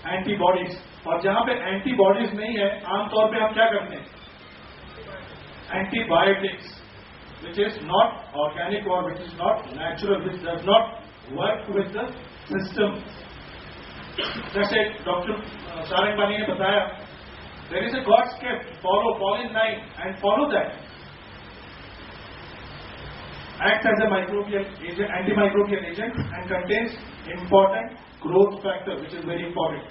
एंटीबॉडीज. और जहां पे एंटीबॉडीज नहीं है, आमतौर पे हम क्या करते हैं? Antibiotics, which is not organic or which is not natural, which does not work with the system. जैसे डॉक्टर सारंगपानी ने बताया, there is a God's gift, fall in line and follow that. Acts as a microbial agent, antimicrobial agent, and contains important growth factor, which is very important.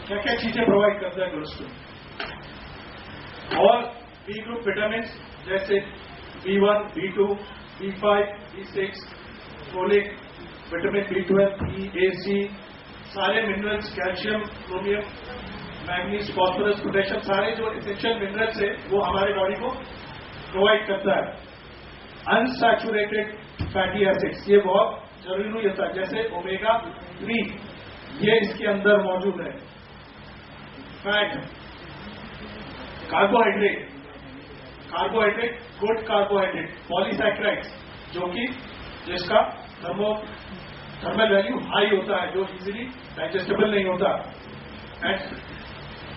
क्या क्या चीजें provide करता है cholesterol? और B group vitamin जैसे B1, B2, B5, B6, folic, vitamin B12, E, A, C, सारे minerals, calcium, chromium, manganese, phosphorus, potassium, सारे जो एसेंशियल मिनरल्स है वो हमारे बॉडी को प्रोवाइड करता है. अनसैचुरेटेड फैटी एसिड्स, ये बहुत जरूरी नहीं होता, जैसे ओमेगा 3, ये इसके अंदर मौजूद है. Fat, carbohydrate, good carbohydrate, polysaccharides, जो कि जिसका थर्मल वैल्यू हाई होता है, जो इजीली डाइजेस्टेबल नहीं होता. एंड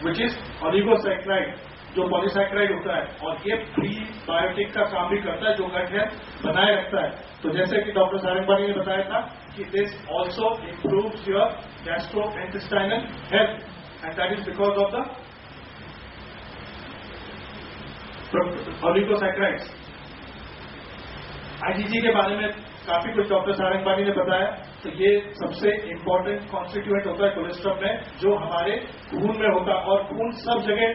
विच इज ऑलिगोसैकेराइड, जो पॉलीसैकेराइड होता है, और ये प्रीबायोटिक का काम भी करता है, जो गट हेल्थ बनाए रखता है. तो जैसे कि डॉक्टर सारंगपानी ने बताया था कि this also improves your gastrointestinal health, and that is because of the oligosaccharides. IgG के बारे में काफी कुछ डॉक्टर सारंगपानी ने बताया. तो ये सबसे इंपॉर्टेंट कॉन्स्टिट्यूएंट होता है कोलेस्ट्रॉल में, जो हमारे खून में होता है, और खून सब जगह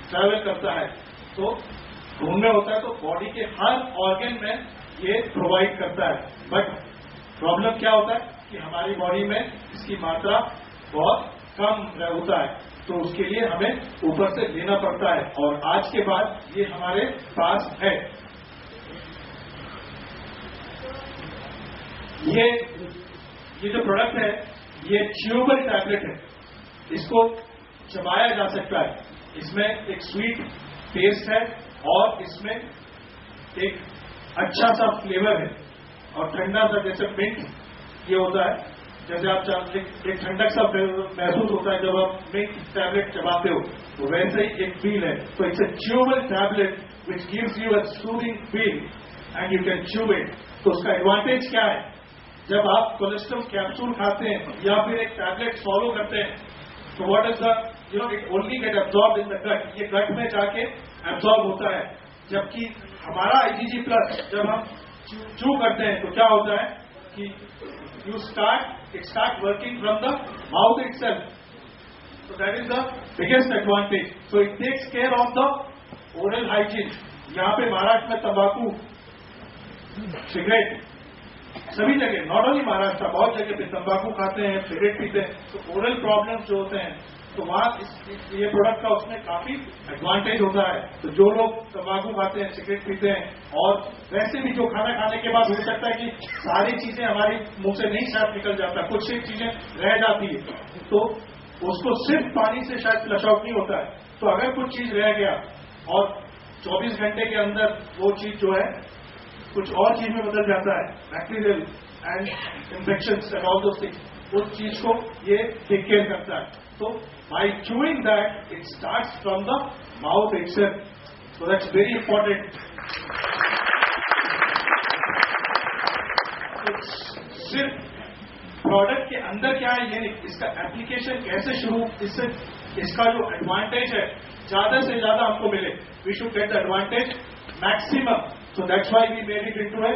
ट्रैवल करता है. तो खून में होता है तो बॉडी के हर ऑर्गन में ये प्रोवाइड करता है. बट प्रॉब्लम क्या होता है कि हमारी बॉडी में इसकी मात्रा बहुत कम होता है, तो उसके लिए हमें ऊपर से लेना पड़ता है, और आज के बाद ये हमारे पास है। ये जो प्रोडक्ट है ये च्यूएबल टैबलेट है, इसको चबाया जा सकता है, इसमें एक स्वीट टेस्ट है और इसमें एक अच्छा सा फ्लेवर है, और ठंडा सा जैसे मिंट ये होता है, जैसे आप एक ठंडक सा महसूस होता है जब आप मिंट टैबलेट चबाते हो, तो वैसे ही एक फील है। तो it's a chewable tablet which gives you a soothing feel and you can chew it. तो उसका एडवांटेज क्या है, जब आप कोलेस्ट्रॉल कैप्सूल खाते हैं या फिर एक टैबलेट सॉलो करते हैं, तो what is the it only get absorb in the gut, ये गट में जाके एब्जॉर्ब होता है। जबकि हमारा IgG प्लस जब हम च्यू करते हैं तो क्या होता है कि it start working from the mouth itself. So that is the biggest advantage. So it takes care of the oral hygiene. यहाँ पे महाराष्ट्र में तंबाकू, सिगरेट सभी जगह, नॉट ओनली महाराष्ट्र, बहुत जगह पे तंबाकू खाते हैं, सिगरेट पीते हैं, तो ओरल प्रॉब्लम्स जो होते हैं, तो वहाँ ये प्रोडक्ट का उसमें काफी एडवांटेज होता है। तो जो लोग तंबाकू खाते हैं, सिगरेट पीते हैं, और वैसे भी जो खाना खाने के बाद हो सकता है कि सारी चीजें हमारी मुंह से नहीं शायद निकल जाता, कुछ एक चीजें रह जाती है, तो उसको सिर्फ पानी से शायद फ्लश आउट नहीं होता है। तो अगर कुछ चीज रह गया और 24 घंटे के अंदर वो चीज जो है कुछ और चीज में बदल जाता है, bacterial and infections and all those things, उस चीज को ये टेक केयर करता है। तो by chewing that, it starts from the mouth itself. So that's very important. तो सिर्फ प्रोडक्ट के अंदर क्या है ये नहीं, इसका एप्लीकेशन कैसे शुरू, इससे इसका जो एडवांटेज है ज्यादा से ज्यादा हमको मिले, we should get the advantage maximum. So that's why we made it into a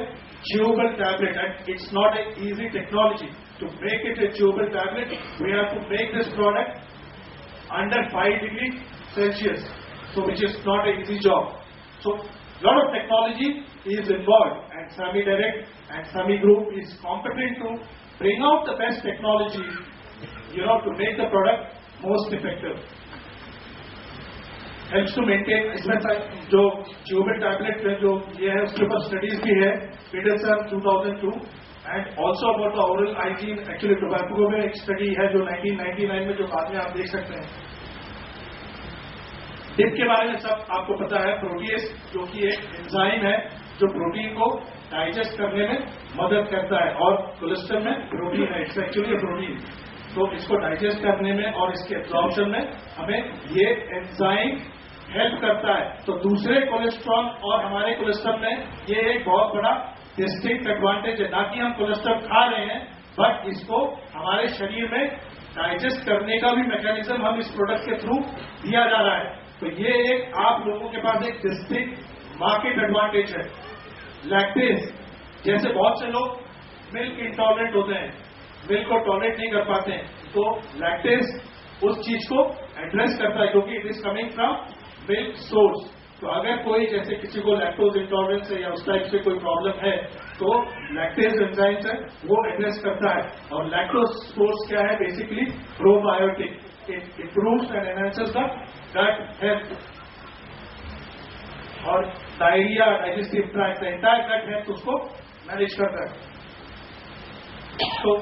chewable tablet, and it's not an easy technology to make it a chewable tablet. We have to make this product under 5 degrees Celsius, so which is not an easy job. So lot of technology is involved, and SAMI Direct and SAMI Group is competent to bring out the best technology, to make the product most effective. Helps to maintain, इसमें जो chewable tablet जो ये है उसके ऊपर studies भी है, Peterson 2002, and also about the oral hygiene. Actually tobacco में एक स्टडी है जो 1999 में, जो बाद में आप देख सकते हैं. डिप के बारे में सब आपको पता है, प्रोटीएस जो कि एक एंजाइम है जो प्रोटीन को डाइजेस्ट करने में मदद करता है, और कोलेस्ट्रॉल में प्रोटीन है, इट्स एक्चुअली प्रोटीन. तो इसको डाइजेस्ट करने में और इसके एब्जॉर्प्शन में हमें ये एंजाइम हेल्प करता है. तो दूसरे कोलेस्ट्रॉल और हमारे कोलेस्ट्रॉल में ये एक बहुत बड़ा डिस्टिंक्ट एडवांटेज है, ना कि हम कोलेस्ट्रॉल खा रहे हैं, बट इसको हमारे शरीर में डाइजेस्ट करने का भी मैकेनिज्म हम इस प्रोडक्ट के थ्रू दिया जा रहा है. तो ये एक आप लोगों के पास एक डिस्टिंक्ट मार्केट एडवांटेज है. लैक्टेज, जैसे बहुत से लोग मिल्क इंटॉलरेंट होते हैं, मिल्क को टॉलरेट नहीं कर पाते हैं, तो लैक्टेज उस चीज को एड्रेस करता है, क्योंकि it is coming from milk source. तो अगर कोई जैसे किसी को लैक्टोज इंटॉलरेंस है या उस टाइप से कोई प्रॉब्लम है, तो लैक्टेज एंजाइम्स है वो एड्रेस करता है. और लैक्टोज सोर्स क्या है, basically probiotic, it improves and enhances the gut health, और diarrhoea, digestive tract, entire gut health उसको मैनेज करता है. तो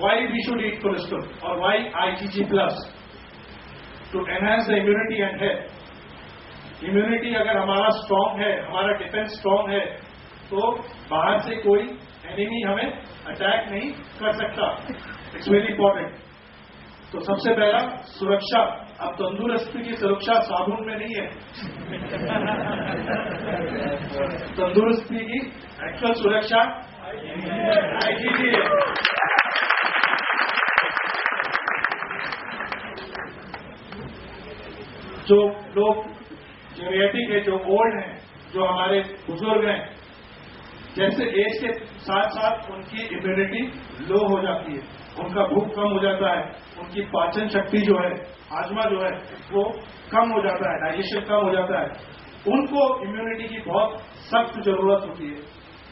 why we should eat cholesterol, or why IgG plus? To enhance the immunity and health. Immunity अगर हमारा strong है, हमारा defence strong है, तो बाहर से कोई एनिमी हमें अटैक नहीं कर सकता. It's very important. तो सबसे पहला सुरक्षा. अब तंदुरुस्ती की सुरक्षा साबुन में नहीं है. तंदुरुस्ती की एक्चुअल सुरक्षा IgG है. जो लोग जेनेटिक है, जो ओल्ड हैं, जो हमारे बुजुर्ग हैं, जैसे एज के साथ साथ उनकी इम्यूनिटी लो हो जाती है, उनका भूख कम हो जाता है, उनकी पाचन शक्ति जो है, हाजमा जो है वो कम हो जाता है, डाइजेशन कम हो जाता है, उनको इम्यूनिटी की बहुत सख्त जरूरत होती है.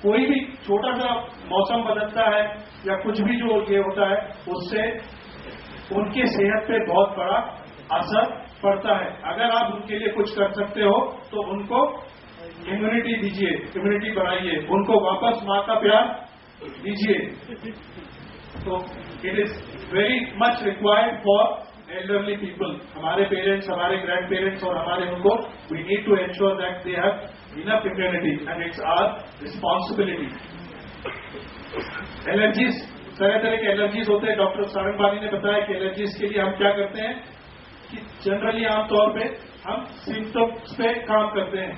कोई भी छोटा सा मौसम बदलता है या कुछ भी जो ये होता है, उससे उनके सेहत पे बहुत बड़ा असर पड़ता है। अगर आप उनके लिए कुछ कर सकते हो तो उनको इम्यूनिटी दीजिए, इम्यूनिटी बढ़ाइए, उनको वापस माँ का प्यार दीजिए। तो it is very much required for elderly people, हमारे पेरेंट्स, हमारे ग्रैंड पेरेंट्स और हमारे उनको, we need to ensure that they have enough immunity and it's our responsibility. Allergies, तरह तरह के एलर्जीज होते हैं। डॉक्टर सारंगबानी ने बताया कि एलर्जीज के लिए हम क्या करते हैं कि जनरली आमतौर पे हम सिम्टम्स पे काम करते हैं।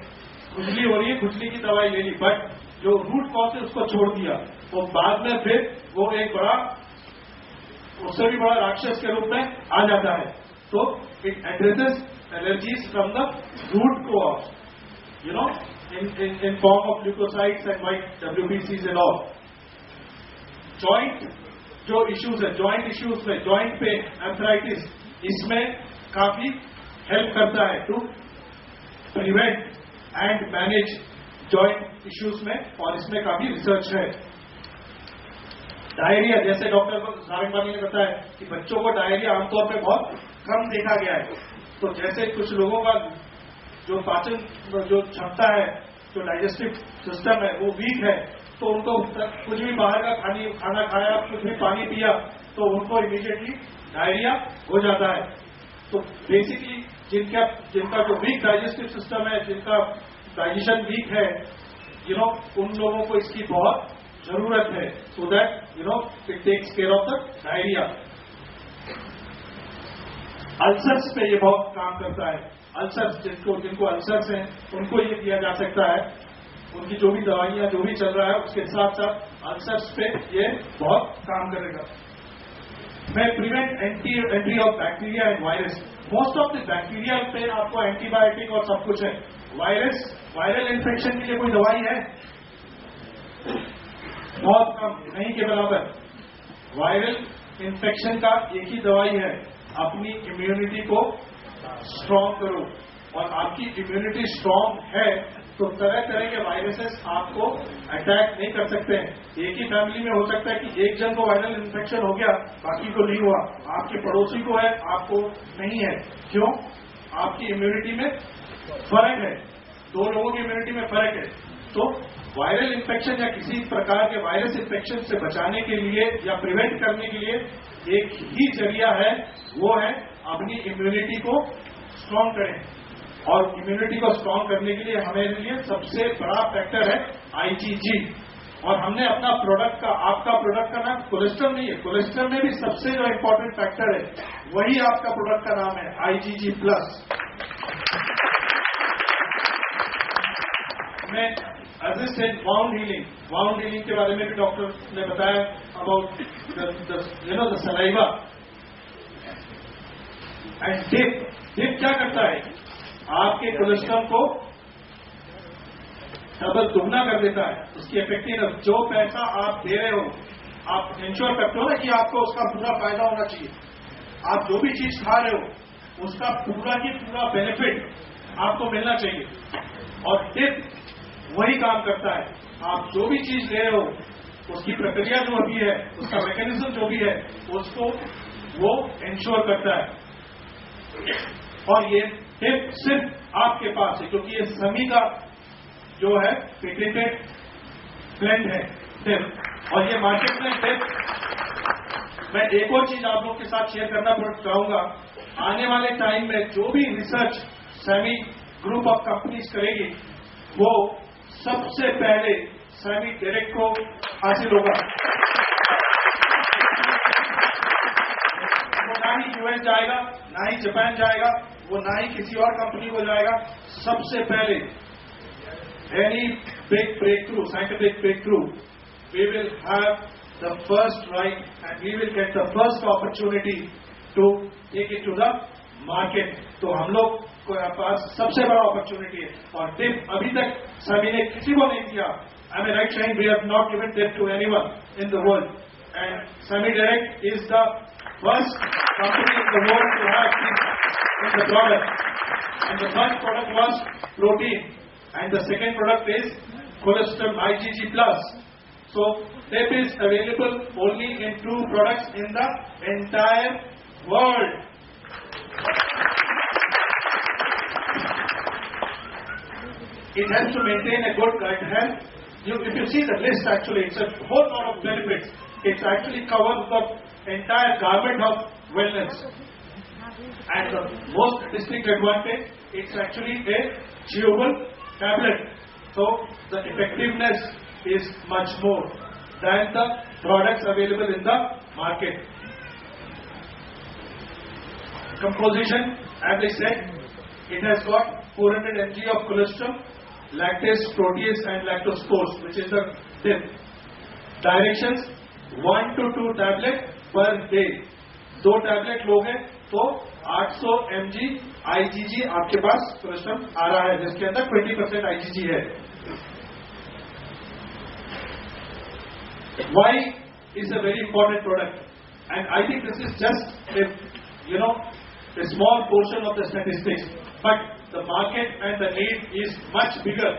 खुजली हो रही है, खुजली की दवाई ले ली, बट जो रूट कॉज है उसको छोड़ दिया, तो बाद में फिर वो एक बड़ा, उससे भी बड़ा राक्षस के रूप में आ जाता है। तो it addresses allergies from the root cause, you know, in form of leukocytes and white WBCs and all. Joint जो इश्यूज है, जॉइंट इश्यूज में, जॉइंट पेन, आर्थराइटिस, इसमें काफी हेल्प करता है to prevent and manage joint issues में, और इसमें काफी रिसर्च है। डायरिया, जैसे डॉक्टर सारंगबानी ने बताया कि बच्चों को डायरिया आमतौर पे बहुत कम देखा गया है। तो जैसे कुछ लोगों का जो पाचन, जो क्षमता है, जो डाइजेस्टिव सिस्टम है वो वीक है, तो उनको कुछ भी बाहर का खाना खाया, कुछ भी पानी पिया, तो उनको इमीडिएटली डायरिया हो जाता है। तो बेसिकली जिनका जो वीक डाइजेस्टिव सिस्टम है, जिनका डाइजेशन वीक है, यू नो, उन लोगों को इसकी बहुत जरूरत है, so that you know it takes care of the diarrhoea. Ulcers पे ये बहुत काम करता है। अल्सर्स, जिनको अल्सर्स हैं उनको ये दिया जा सकता है, उनकी जो भी दवाइयां, जो भी चल रहा है उसके साथ साथ अल्सर्स पे ये बहुत काम करेगा। मैं prevent entry of bacteria and virus, most of the bacteria पे आपको एंटीबायोटिक और सब कुछ है। वायरस, वायरल इन्फेक्शन के लिए कोई दवाई है? बहुत कम, नहीं के बराबर। वायरल इन्फेक्शन का एक ही दवाई है, अपनी इम्यूनिटी को स्ट्रॉन्ग करो, और आपकी इम्यूनिटी स्ट्रॉन्ग है तो तरह तरह के वायरसेस आपको अटैक नहीं कर सकते हैं। एक ही फैमिली में हो सकता है कि एक जन को वायरल इन्फेक्शन हो गया, बाकी को नहीं हुआ, आपके पड़ोसी को है, आपको नहीं है। क्यों? आपकी इम्यूनिटी में फर्क है, दो लोगों की इम्यूनिटी में फर्क है। तो वायरल इन्फेक्शन या किसी प्रकार के वायरस इन्फेक्शन से बचाने के लिए या प्रिवेंट करने के लिए एक ही जरिया है, वो है अपनी इम्यूनिटी को स्ट्रॉन्ग करें। और इम्यूनिटी को स्ट्रॉन्ग करने के लिए हमारे लिए सबसे बड़ा फैक्टर है आईजीजी। और हमने अपना प्रोडक्ट का, आपका प्रोडक्ट का नाम कोलेस्ट्रॉल नहीं है, कोलेस्ट्रॉल में भी सबसे जो इंपॉर्टेंट फैक्टर है वही आपका प्रोडक्ट का नाम है आईजीजी प्लस। मैं assist in wound healing, wound healing के बारे में भी डॉक्टर ने बताया about the saliva and dip. Dip क्या करता है? आपके कोलेस्ट्रॉल को डबल, दुगना कर देता है, उसकी इफेक्टिवनेस। जो पैसा आप दे रहे हो, आप इंश्योर करते हो ना कि आपको उसका पूरा फायदा होना चाहिए। आप जो भी चीज खा रहे हो उसका पूरा की पूरा बेनिफिट आपको मिलना चाहिए, और डिप वही काम करता है। आप जो भी चीज ले रहे हो उसकी प्रक्रिया जो अभी है, उसका मैकेनिज्म जो भी है, उसको वो इंश्योर करता है। और ये टिप सिर्फ आपके पास है, क्योंकि ये समी का जो है पेटेंटेड ब्लेंड है टिप, और ये मार्केट में टिप। मैं एक और चीज आप लोगों के साथ शेयर करना चाहूंगा। आने वाले टाइम में जो भी रिसर्च समी ग्रुप ऑफ कंपनीज करेगी, वो सबसे पहले सेमी डायरेक्ट को हासिल होगा। वो ना ही यूएस जाएगा, ना ही जापान जाएगा, वो ना ही किसी और कंपनी को जाएगा। सबसे पहले any big breakthrough, scientific breakthrough, we will have the first right and we will get the first opportunity to take it to the market. तो हम लोग को पास सबसे बड़ा अपॉर्चुनिटी है, और टिप अभी तक सभी ने किसी को नहीं दिया। I mean right shine, we have not given tip to anyone in the world, and semi direct is the first company in the world to have in the product, and the first product was protein, and the second product is Colostrum IgG Plus. So TEP is available only in 2 products in the entire world. It helps to maintain a good gut health. If you see the list, actually, it's a whole lot of benefits. It actually covers the entire garment of wellness. And the most distinct advantage, it's actually a chewable tablet. So the effectiveness is much more than the products available in the market. Composition, as I said, it has got 400 mg of colostrum, lactase, protease and lactospores, which is the tip. Directions, 1 to 2 tablet per day. 2 tablet लोगे तो 800 mg IgG आपके पास colostrum आ रहा है, जिसके अंदर 20% IgG है. Why is a very important product, and I think this is just a small portion of the statistics, but the market and the need is much bigger.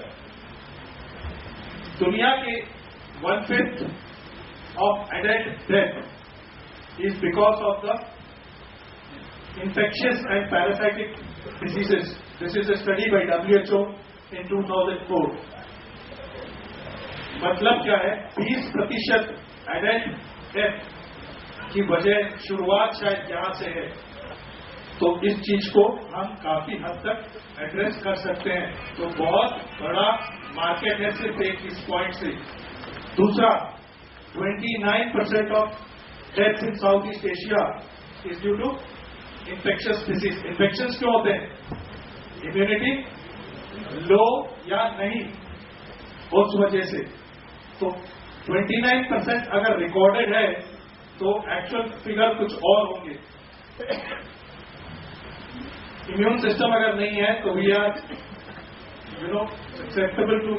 दुनिया के 1/5 of adult death is because of the infectious and parasitic diseases. This is a study by WHO in 2004. मतलब क्या है? 20% adult death की वजह शुरुआत शायद यहाँ से है. तो इस चीज को हम काफी हद तक एड्रेस कर सकते हैं. तो बहुत बड़ा मार्केट है सिर्फ एक इस पॉइंट से. दूसरा, 29% of death in South East Asia is due to infectious disease. Infections क्यों होते हैं? इम्यूनिटी लो या नहीं, उस वजह से. तो 29% अगर रिकॉर्डेड है तो एक्चुअल फिगर कुछ और होंगे. इम्यून सिस्टम अगर नहीं है तो we are susceptible to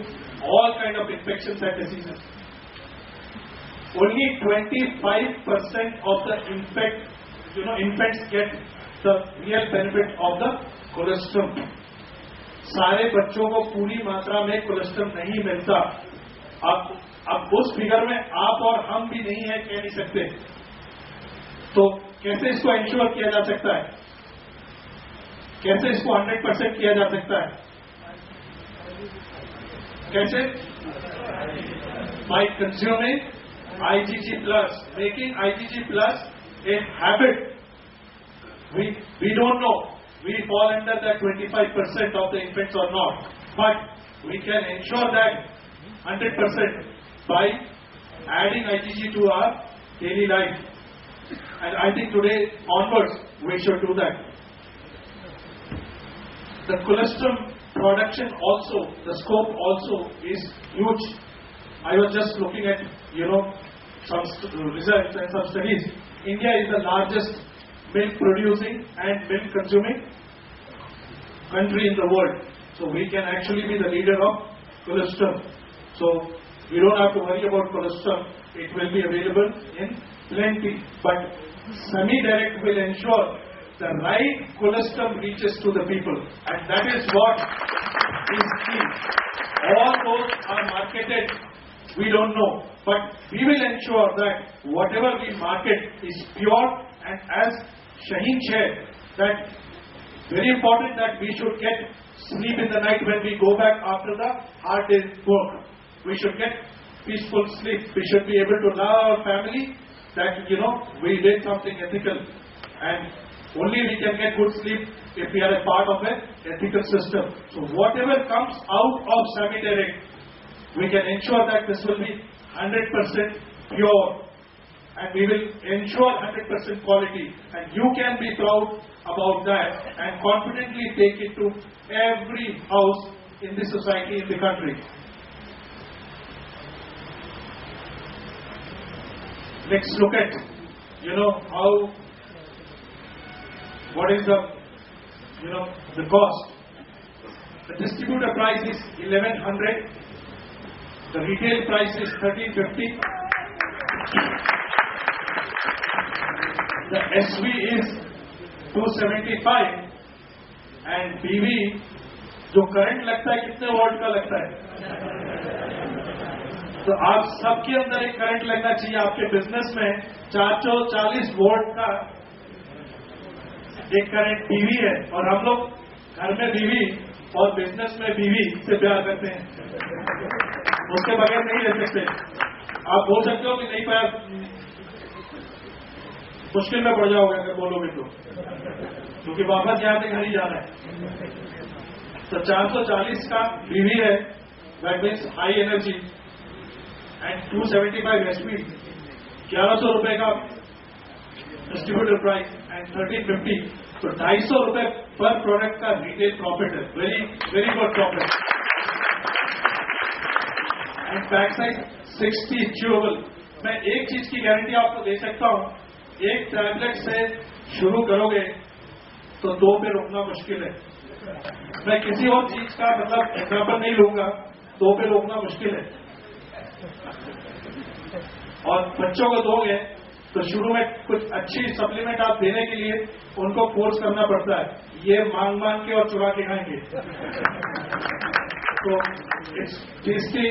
all kind of infections and diseases. Only 25% of the infants get the real benefit of the colostrum. सारे बच्चों को पूरी मात्रा में कोलेस्ट्रम नहीं मिलता. अब उस फिगर में आप और हम भी नहीं है, कह नहीं सकते. तो कैसे इसको इंश्योर किया जा सकता है? कैसे इसको 100% किया जा सकता है? कैसे? By consuming IgG plus, making IgG plus a habit. We don't know we fall under that 25% of the infants or not, but we can ensure that 100% by adding IgG to our daily life. And I think today onwards we should do that. The colostrum production also, the scope also is huge. I was just looking at some results and some studies. India is the largest milk producing and milk consuming country in the world. So we can actually be the leader of colostrum. So we don't have to worry about colostrum. It will be available in plenty. But semi-direct will ensure the right colostrum reaches to the people. And that is what is key. All those are marketed, we don't know. But we will ensure that whatever we market is pure, and as Shaheen said, that very important that we should get sleep in the night when we go back after the hard day's work. We should get peaceful sleep. We should be able to love our family that, we did something ethical. And only we can get good sleep if we are a part of an ethical system. So whatever comes out of semi-direct, we can ensure that this will be 100% pure. And we will ensure 100% quality. And you can be proud about that and confidently take it to every house in the society, in the country. Let's look at, what is the cost. The distributor price is 1100. The retail price is 1350. The SV is 275 and PV जो current लगता है कितने volt का लगता है? तो आप सबके अंदर एक करंट लगना चाहिए। आपके बिजनेस में 440 वोल्ट का एक करंट बीवी है, और हम लोग घर में बीवी और बिजनेस में बीवी से प्यार करते हैं, उसके बगैर नहीं रह सकते। आप बोल सकते हो कि नहीं प्यार, मुश्किल में पड़ जाओगे अगर बोलोगे तो, क्योंकि वापस यहाँ से घर ही जाना है। तो 440 का बीवी है, that means high energy, and 275 HP, 1100 रुपए का डिस्ट्रीब्यूटर प्राइस एंड 1350, तो 250 रुपए पर प्रोडक्ट का रिटेल प्रॉफिट है। Very very good profit. And pack size 60 chewable. मैं एक चीज की गारंटी आपको दे सकता हूं, एक टैबलेट से शुरू करोगे तो 2 पे रोकना मुश्किल है। मैं किसी और चीज का मतलब एग्जाम्पल नहीं लूंगा, 2 पे रोकना मुश्किल है। और बच्चों को दोगे तो शुरू में कुछ अच्छी सप्लीमेंट आप देने के लिए उनको फोर्स करना पड़ता है, ये मांग मांग के और चुरा के खाएंगे। तो it's tasty,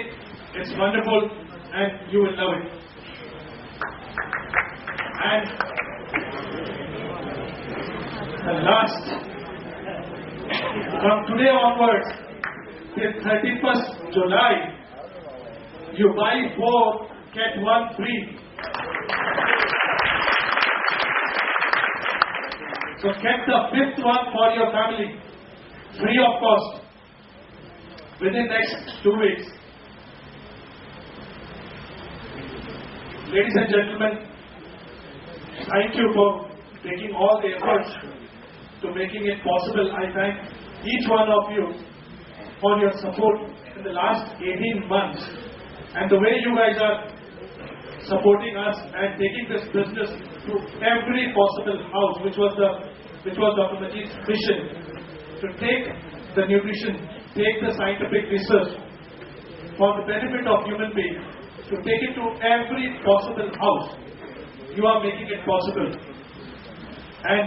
it's wonderful and you will love it. And the last, from today onwards, till 31st July, you buy 4, get 1 free. So get the 5th one for your family, free of cost, within next 2 weeks. Ladies and gentlemen, thank you for taking all the efforts to making it possible. I thank each one of you for your support in the last 18 months and the way you guys are supporting us and taking this business to every possible house, which was Dr. Majid's mission, to take the nutrition, take the scientific research for the benefit of human beings, to take it to every possible house. You are making it possible, and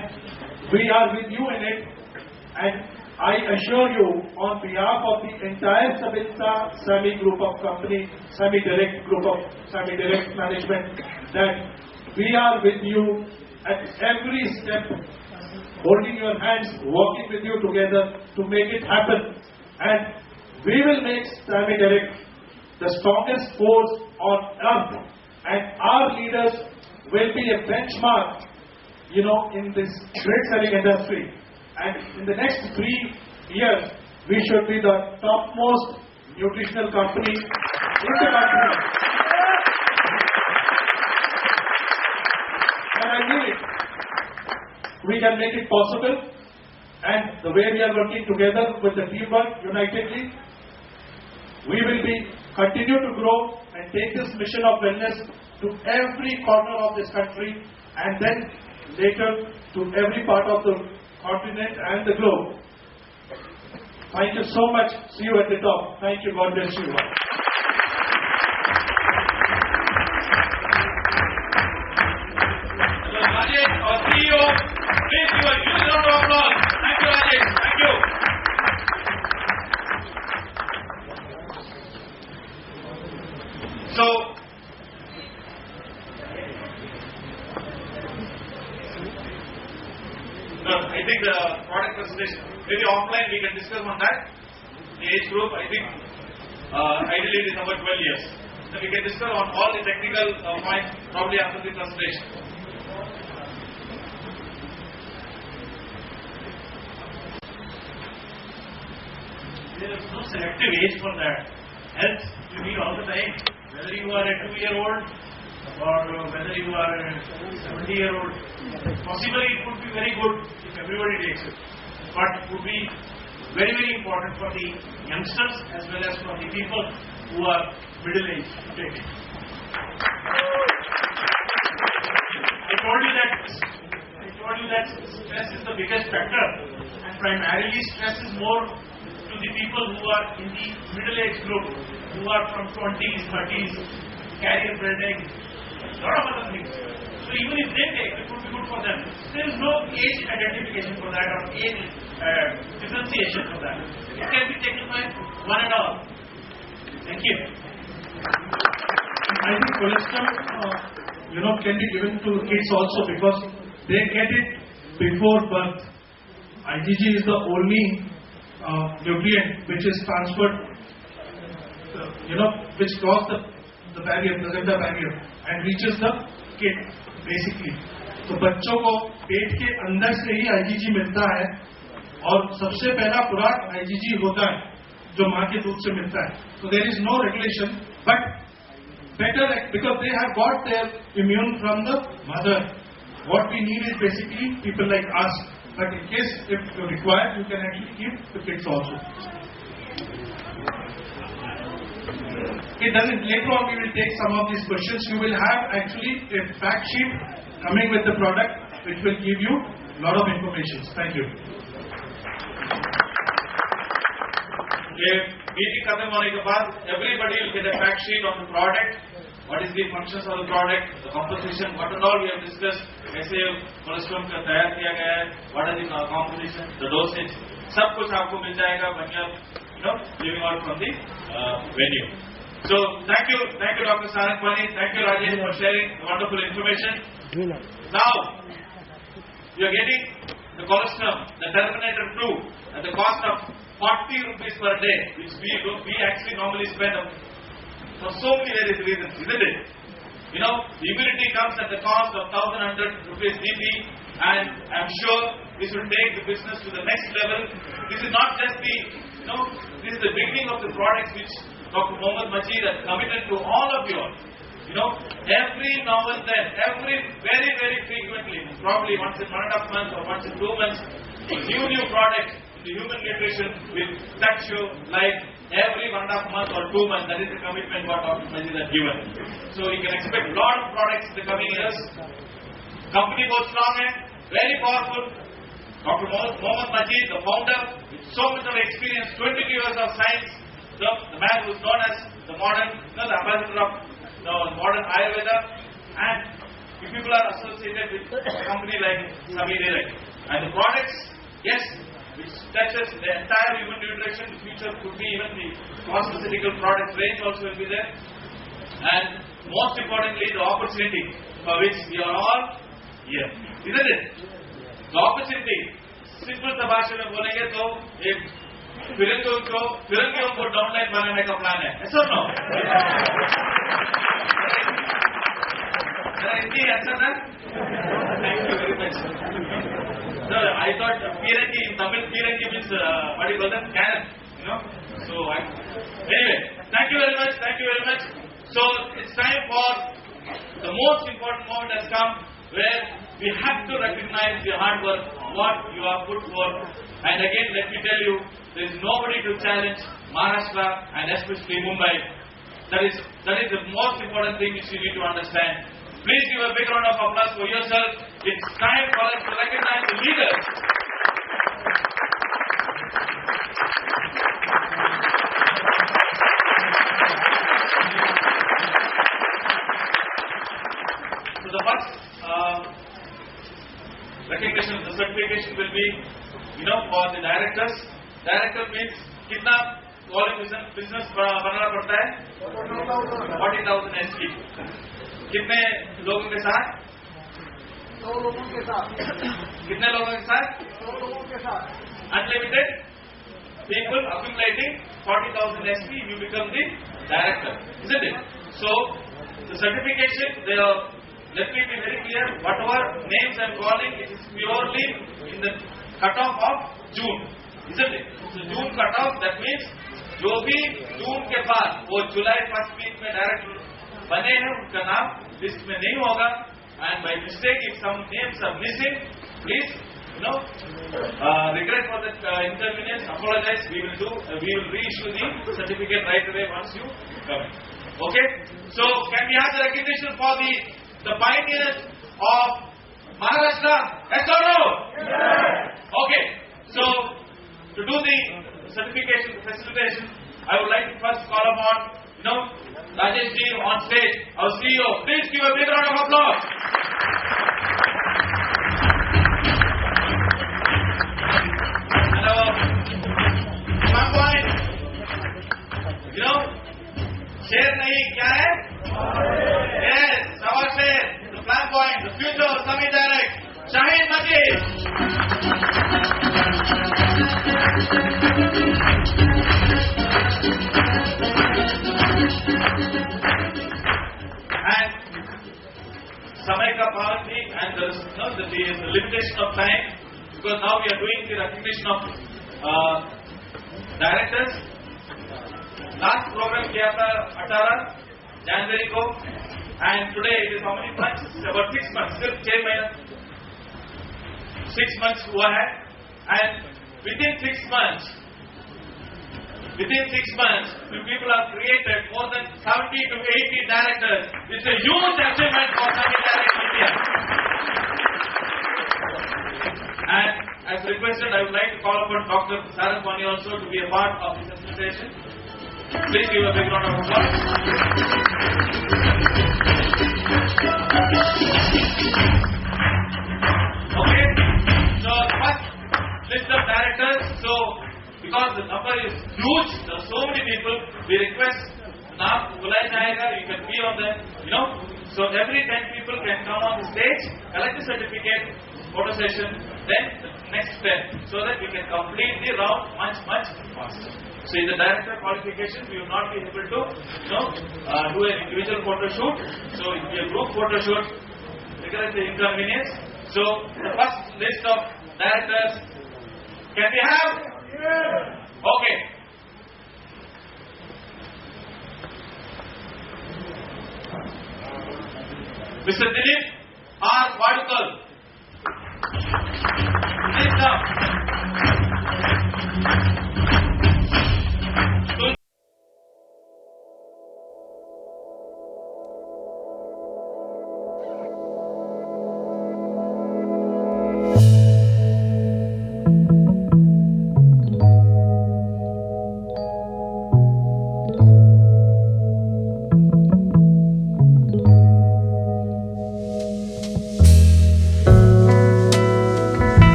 we are with you in it. And I assure you, on behalf of the entire Sabinsa Sami Group of Company, Sami Direct Group of Sami Direct Management, that we are with you at every step, holding your hands, working with you together to make it happen. And we will make Sami Direct the strongest force on earth, and our leaders will be a benchmark, in this great selling industry. And in the next 3 years, we should be the topmost nutritional company in the country. And I knew it. We can make it possible. And the way we are working together with the teamwork unitedly, we will continue to grow and take this mission of wellness to every corner of this country, and then later to every part of the continent and the globe. Thank you so much. See you at the top. Thank you. God bless you. Rajesh, our CEO, please give a huge round of applause. Thank you, Rajesh. Thank you. So, I think the product presentation, maybe offline we can discuss on that. The age group, I think, ideally it is about 12 years. So we can discuss on all the technical points probably after the presentation. There is no selective age for that. Health you need all the time, whether you are a 2-year-old or whether you are a 70-year-old. Possibly it would be very good if everybody takes it, but it would be very, very important for the youngsters as well as for the people who are middle-aged to take it. I told you that stress is the biggest factor, and primarily stress is more to the people who are in the middle-age group, who are from 20s, 30s, career building, a lot of other things. So even if they take, it would be good for them. There is no age identification for that or age differentiation for that. It can be taken by one and all. Thank you. I think colostrum, can be given to kids also because they get it before birth. IgG is the only nutrient which is transferred, which crosses the barrier, placenta barrier, and reaches the kid basically. तो बच्चों को पेट के अंदर से ही IgG मिलता है और सबसे पहला खुराक IgG होता है जो माँ के दूध से मिलता है. So there is no regulation, but better because they have got their immune from the mother. What we need is basically people like us. But in case if required, you can actually give the kids also. It doesn't. Later on, we will take some of these questions. You will have actually a fact sheet coming with the product, which will give you a lot of information. Thank you. Meeting खत्म होने के बाद everybody will get a fact sheet on the product. What is the functions of the product, the composition, what and all we have discussed. कैसे cholesterol का तैयार किया गया है, what are the composition, the dosage, सब कुछ आपको मिल जाएगा when you are leaving out from the venue. So thank you Dr. Sarangpani, thank you Rajesh for sharing wonderful information. Now you are getting the colostrum, the Terminator 2 at the cost of 40 rupees per day, which we actually normally spend for so many various reasons, isn't it? The immunity comes at the cost of 1,100 rupees DP, and I'm sure this will take the business to the next level. This is not just this is the beginning of the products which Dr. Mohammad Majid has committed to all of you all. Every now and then, very, very frequently, probably once in 1.5 months or once in 2 months, new products in the human nutrition will touch your life every 1.5 months or 2 months. That is the commitment what Dr. Majid has given. So you can expect a lot of products in the coming years. Company goes strong and very powerful. Dr. Mohammad Majid, the founder, with so much of experience, 22 years of science, the man who is known as the ambassador of modern Ayurveda, and if people are associated with a company like Sameer Direct. And the products, yes, which touches the entire human nutrition, the future could be even the cosmeceutical product range also will be there. And most importantly, the opportunity for which we are all here. Isn't it? The opportunity, simple सा भाषा में बोलेंगे तो एक फिरंगियों को downline बनाने का plan है. ऐसा ना? Hindi answer that? Thank you very much. No, I thought Pirangi in Tamil, Pirangi means what do you call that? Cannon, So anyway, thank you very much. So it's time for the most important moment has come where we have to recognize the hard work, what you have put forth. And again, let me tell you, there is nobody to challenge Maharashtra and especially Mumbai. That is the most important thing which you need to understand. Please give a big round of applause for yourself. It's time for us to recognize the leaders. So the first recognition, the certification will be, for the directors. Director means कितना volume business बनाना पड़ता है? 40,000 SP. कितने लोगों के साथ? 2 लोगों के साथ. कितने लोगों के साथ? 2 लोगों के साथ. Unlimited people accumulating 40,000 SP, you become the director, isn't it? So the certification, let me be very clear. Whatever names I'm calling, it is purely in the cutoff of June, isn't it? So June cutoff, that means जो भी जून के बाद वो जुलाई first week में director बने हैं उनका नाम लिस्ट में नहीं होगा. And by mistake, if some names are missing, please, regret for that inconvenience. Apologize. We will reissue the certificate right away once you come in. Okay. So can we have the recognition for the pioneers of Maharashtra? Yes or no? Yes. Okay. So to do the certification facilitation, I would like to first call upon Rajesh ji on stage, our CEO. Please give a big round of applause. And our Sarangpani, share nahi kya hai? the limitation of time, because now we are doing the recognition of directors. Last program किया था 18 जनवरी को, and today it is how many months? About 6 months. सिर्फ 6 महीने, 6 months हुआ है, and within 6 months, the people have created more than 70 to 80 directors. It's a huge achievement for Secretariat India. And as requested, I would like to call upon Dr. Saraswani also to be a part of this presentation. Please give a big round of applause. Okay, so first list of directors. So because the number is huge, there are so many people, we request naam bulaya jayega, you can be on them, So every 10 people can come on the stage, collect the certificate, photo session, then the next 10, so that we can complete the round much faster. So in the director qualification, we will not be able to, do an individual photo shoot. So it will be a group photo shoot, because the inconvenience. So the first list of directors, can we have? Okay. Mr. Dilip R. Vadukal. Please come.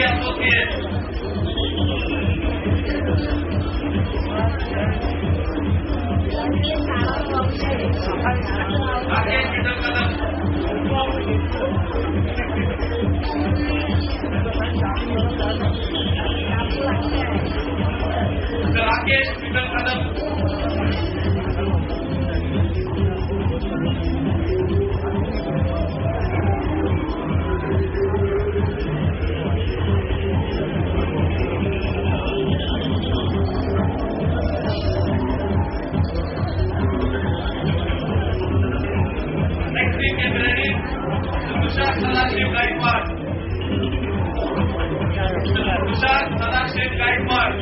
associate. Rakesh Vital Kadam. Mr. Rakesh Vital Kadam. Next week get ready. Tushar Sadashiv Gaikwad. Tushar Sadashiv Gaikwad.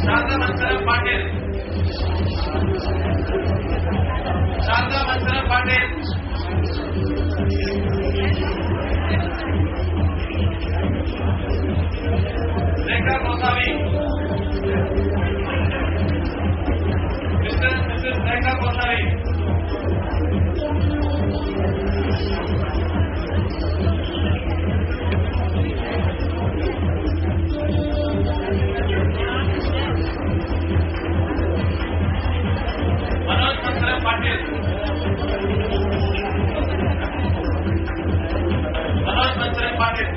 Sharda Mansaram Patil. Sharda Mansaram Patil. Rekha Gosavi. Mr. and Mrs. Rekha Gosavi. Manoj Mansaram Patil. Manoj Mansaram Patil.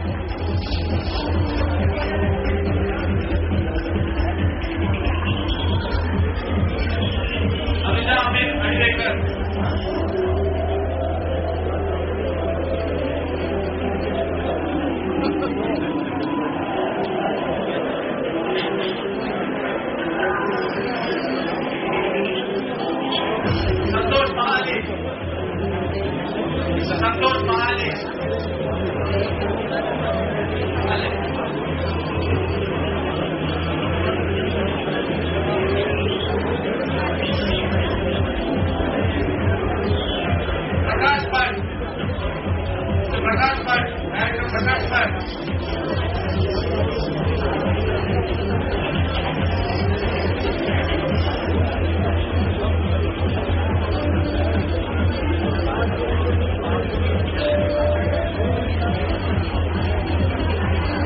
Avija Amit Adhekar. Santosh Mahali. Santosh Mahali. Prakash Bhatt. Prakash Bhatt. Director Prakash Bhatt.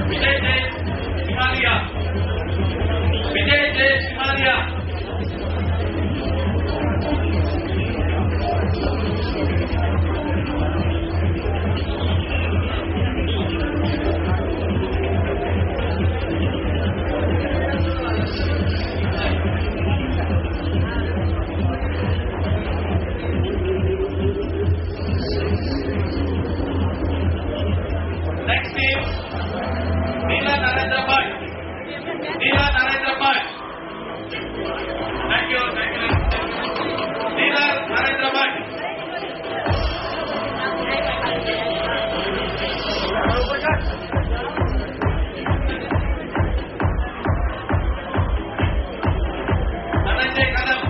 Vijay J. Himalia. Vijay J. Himalia. Next team, Neela Narendra Bhatt. Neela Narendra Bhatt. Thank you. Neela Narendra Bhatt. Dhananjay Kadam.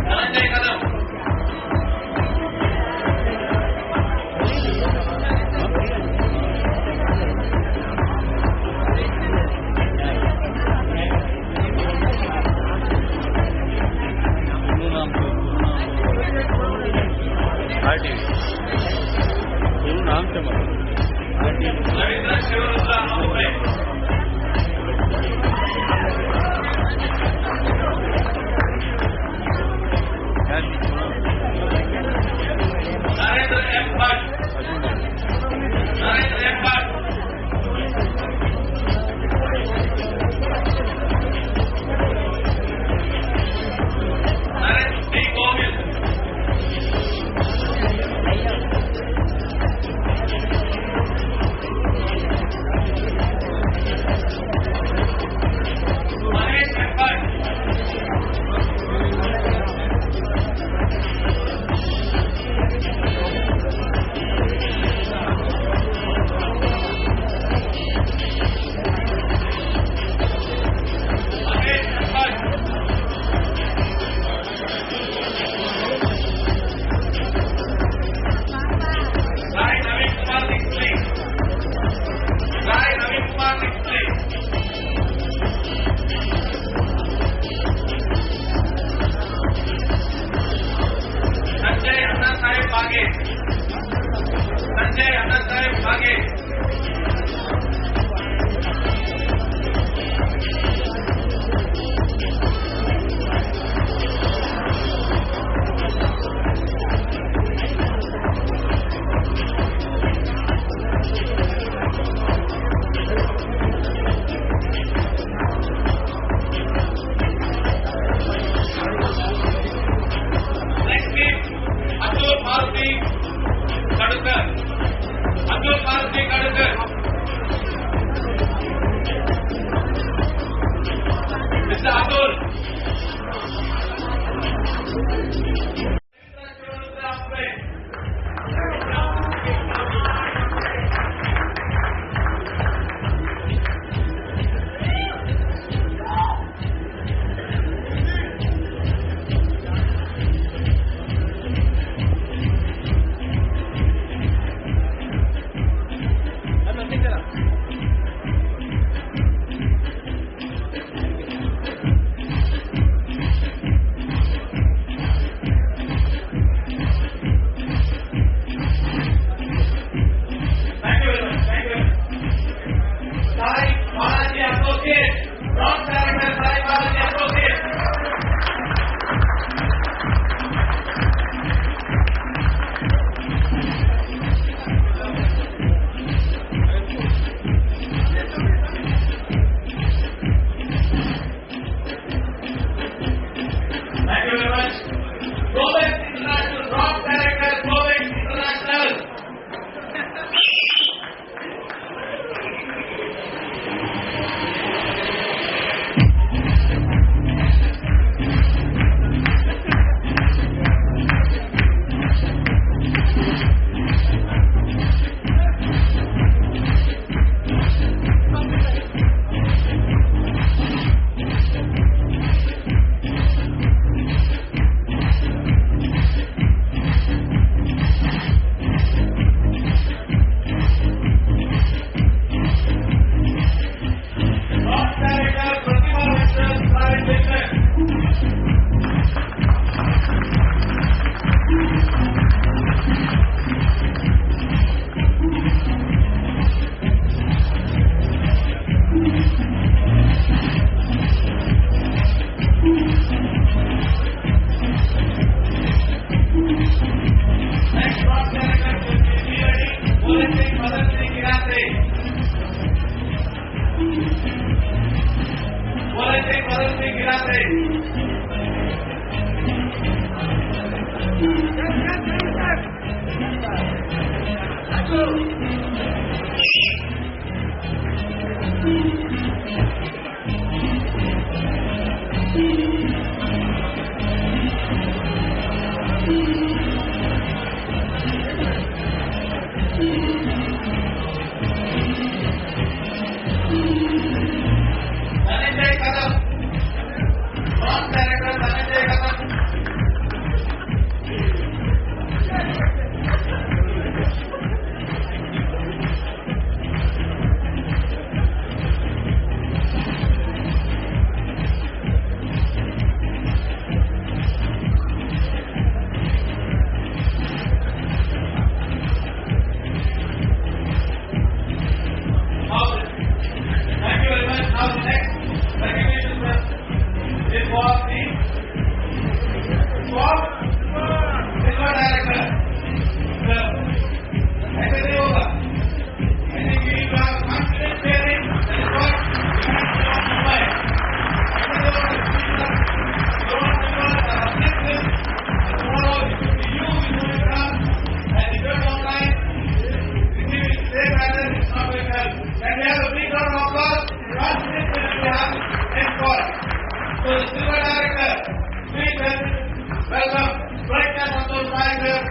Dhananjay Kadam. Ravindra Shivarudra Amure. Narendra M. Bhatt. Narendra M. Bhatt. Narendra D. Govil. Mahesh M. Bhatt. साहेब आगे. Next is Atul Maruti Kadukar. Atul Maruti Kadukar. Mr. Atul. Thank you very much. Thank you very much. Sai Balaji Associates. Bronze Director Sai Balaji Associates. Thank you very much. Provex International. Bronze Director Provex International. Bronze Director Pratibha Ventures Private Limited. Next Bronze Director will be Neeradi Mohan Singh Madan Singh Giratre. Mohan Singh Madan Singh Giratre. Dhananjay Kadam. Bronze Director Dhananjay Kadam. Thank you very much. Now the next recognition is for the Silver Director. ऐसे नहीं होगा. I think we have confidence sharing. That is what we have to Mumbai. ऐसे नहीं होगा. Next is tomorrow it will be you who will come and if you are online, receiving safe access is not going to help. Can we have a big round of applause? Confidence will be have next call. So the Silver Director, please welcome Praඥa Santosh Naik here.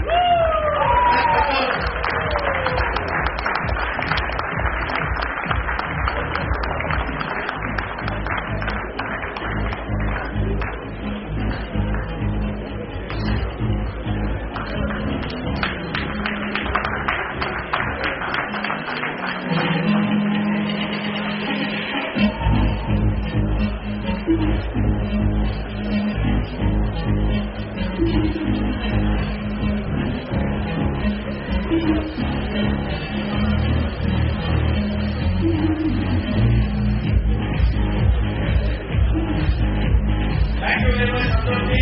told me,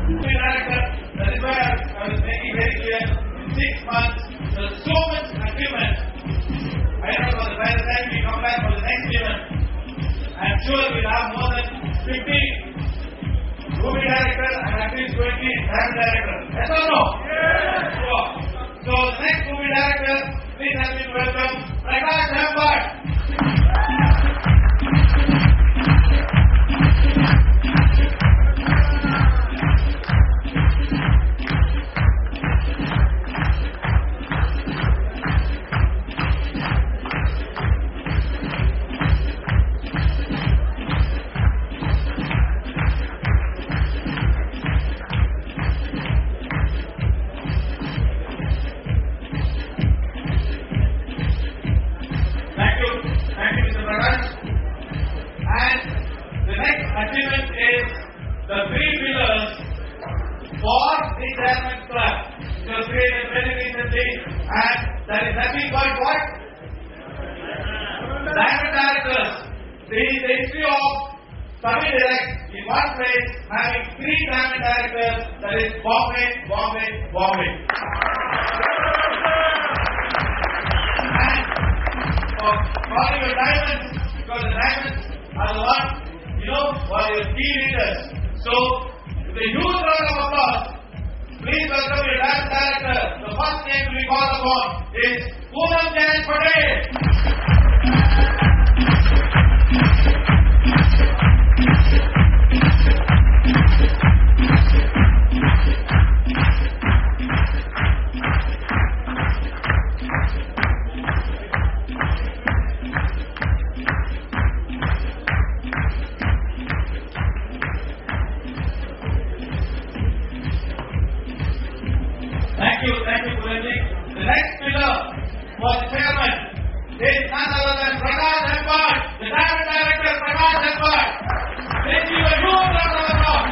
movie director, that is why I was making very clear, in 6 months, there's so much achievement. I don't know, by the time we come back for the next event, I'm sure we'll have more than 50 movie directors and at least 20 film directors. Yes or no? Yes. So the next movie director, please help me to welcome Prakash Hembart. Thank you, Mr. Prakash. And the next achievement is the 3 pillars for the Chairman Club. It was created very recently, and that is nothing but what? Diamond directors. The history of Tamil Direct in one place having 3 diamond directors, that is Bombay, Bombay, Bombay. And calling your diamonds, because the diamonds are the ones, who are your key leaders. So, with a huge round of applause, please welcome your diamond director. The first name to be called upon is Poonam Jain Patel. Thank you, Puranji. The next pillar for the chairman is none other than Prakash Hembart, the diamond director Prakash Hembart. Let's give a huge round of applause.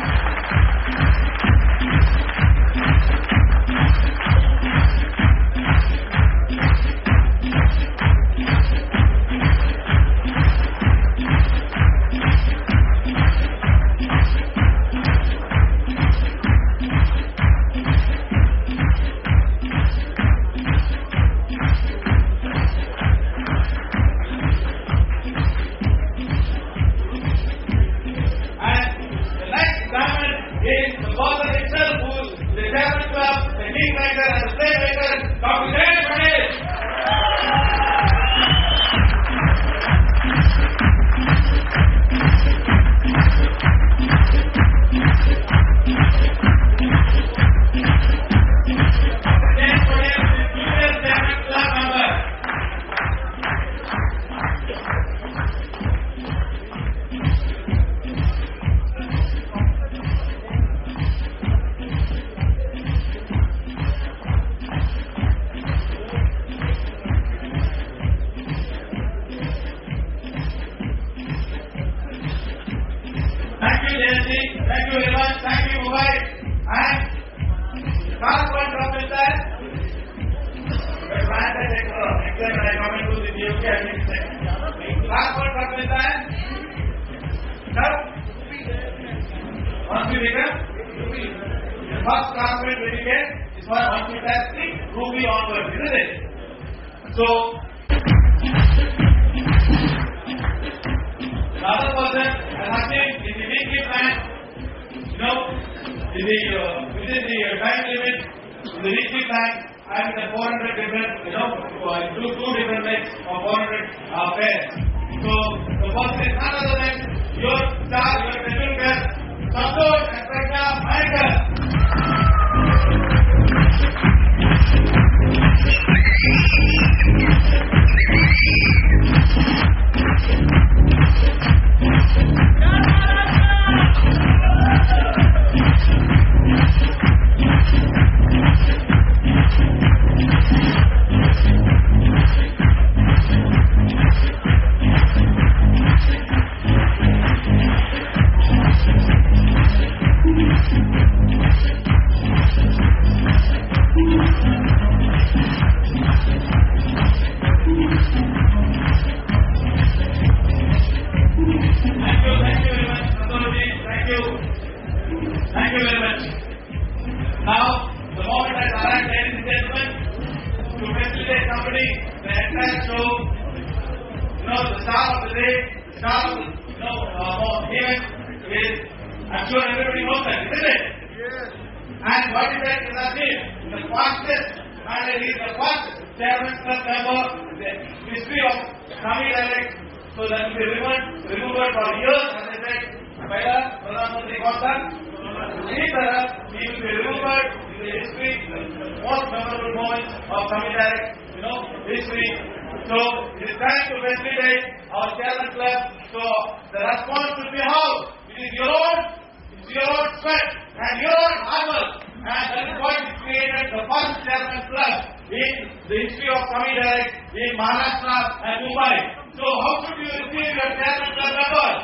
Thank you very much. Thank you, Mumbai. And last point from this side. Except I come into the DOK, I will say. Last point from this side. Sir, once we become the first classmate dedicate is for once we test the Ruby onwards, isn't it? So, the other person has achieved in the weekly plan, within the time limit, in the weekly plan, having the 400 different, two different types of 400 pairs. So, the person is none other than your star, your special guest, Santosh and Pragya Maikar. everybody, the entire show, the star of the day, the star of event is, I'm sure everybody knows that, isn't it? Yes. And what is that? Is that the fastest, and he is the first chairman club member in the history of Swami Direct. So that will be remembered for years, as I said, Pahla Pradhan Mantri Kaushal. He will be remembered in the history, the most memorable moments of Swami Direct, history. So it is time to facilitate our chairman club. So the response will be how? It is your own sweat and your own hard work. And that is why we created the first chairman club in the history of Swami Direct in Maharashtra and Mumbai. So how should you receive your chairman club members?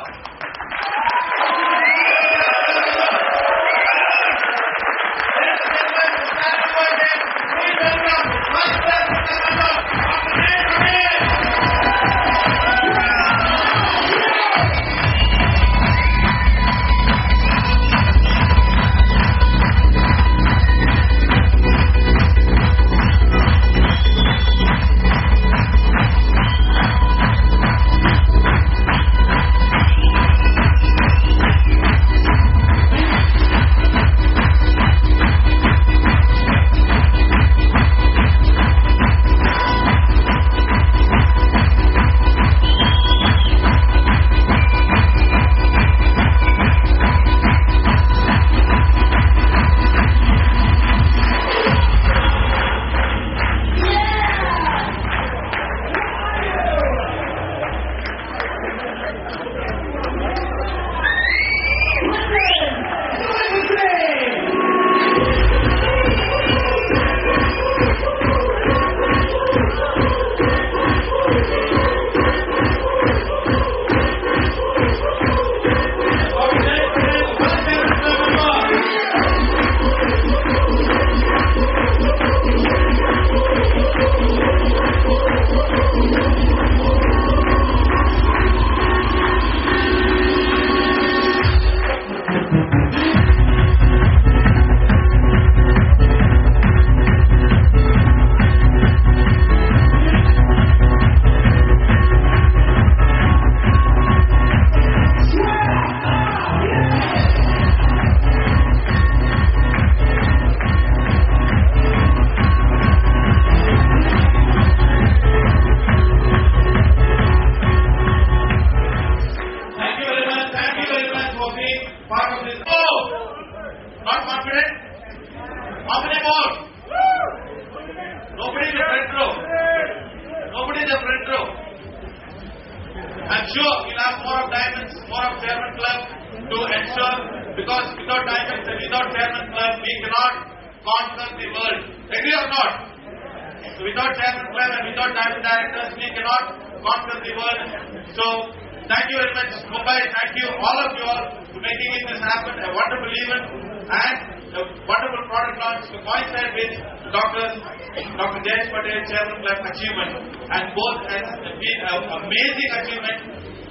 Dr. Jayesh Patel Chairman Club achievement, and both has been an amazing achievement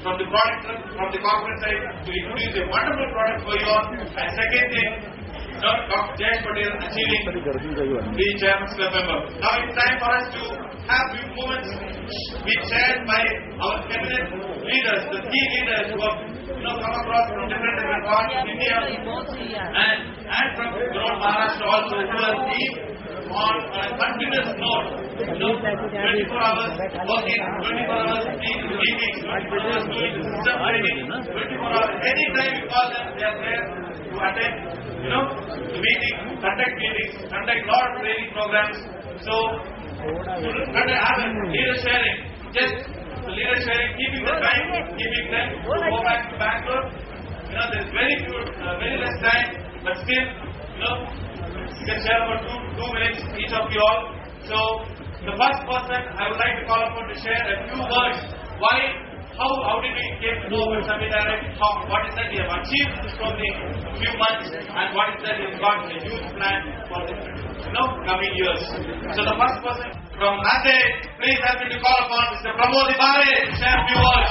from the corporate side to introduce a wonderful product for you all. And second thing, Dr. Jayesh Patel achieving the Chairman's Club member. Now it's time for us to have few moments being shared by our cabinet leaders, the key leaders who have come across from different parts of India and from Maharashtra also, who have been on a continuous note, 24 hours working, 24 hours being in meetings, 24 hours doing system training, 24 hours, anytime you call them, they are there to attend, the meeting, conduct meetings, conduct lot of training programs. So, have a leader sharing, just the leader sharing, keeping the time, keeping them to go back to Bangalore. There's very less time, but still, you can share about 2 minutes each of you all. So, the first person I would like to call upon to share a few words. How did we get to know about Swami Direct? What is that we have achieved from the few months, and what is that we have got a huge plan for the coming years. So, the first person from Nanded, please help me to call upon Mr. Pramod Ibare to share a few words.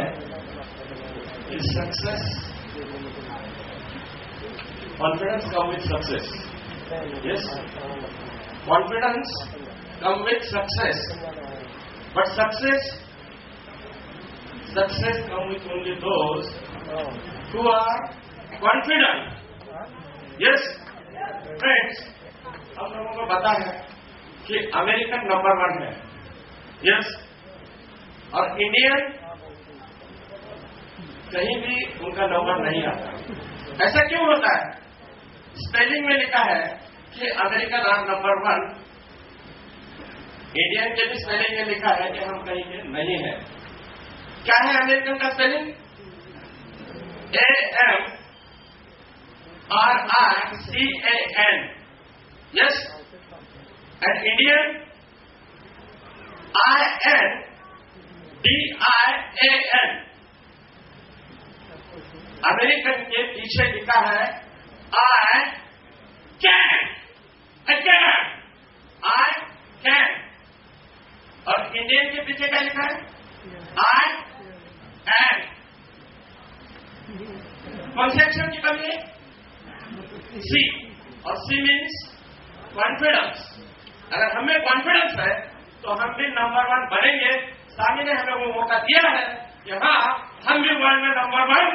है कि success, confidence come with success. Yes, confidence come with success, but success come with only those who are confident. Yes, friends, हम लोगों को पता है कि American number 1 है. Yes, और इंडियन कहीं भी उनका नंबर नहीं आता. ऐसा क्यों होता है? स्पेलिंग में लिखा है कि अमेरिकन नंबर 1, इंडियन के भी स्पेलिंग में लिखा है कि हम कहीं के नहीं है. क्या है अमेरिकन का spelling? AMRICAN. Yes, and Indian INDIAN. American के पीछे लिखा है I can, I can. और इंडियन के पीछे क्या लिखा है? I am. कौन से अक्षर की कमी है? C. और C मीन्स कॉन्फिडेंस. अगर हमें कॉन्फिडेंस है तो हम भी नंबर 1 बनेंगे. स्वामी ने हमें वो मौका दिया है कि हाँ, हम भी वर्ल्ड में नंबर 1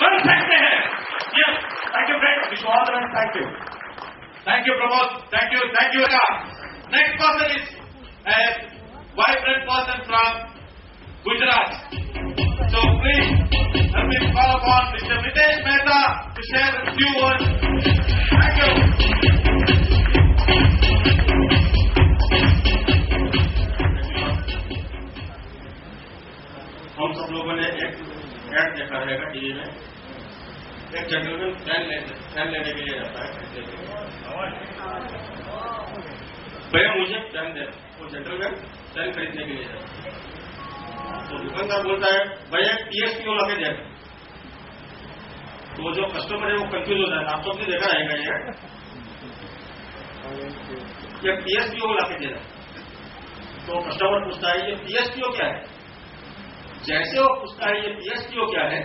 बन सकते हैं. Thank you friend. Wish all the best. Thank you. Thank you, Pramod. Thank you. Next person is a vibrant person from Gujarat. So please, let me call upon Mr. Mitesh Mehta to share a few words. Thank you. हम सब लोगों ने एक add देखा रहेगा TV में. एक gentleman fan लेने के लिए जाता है. भैया मुझे फैन दे. वो जेंटलमैन फैन खरीदने के लिए जाता है. तो दुकानदार बोलता है भैया PSPO ला के दे. तो जो कस्टमर है वो कंफ्यूज हो जाता है. आप सबने देखा रहेगा ये PSPO ला के दे. तो कस्टमर पूछता है ये PSPO क्या है? जैसे वो पूछता है ये PSPO क्या है,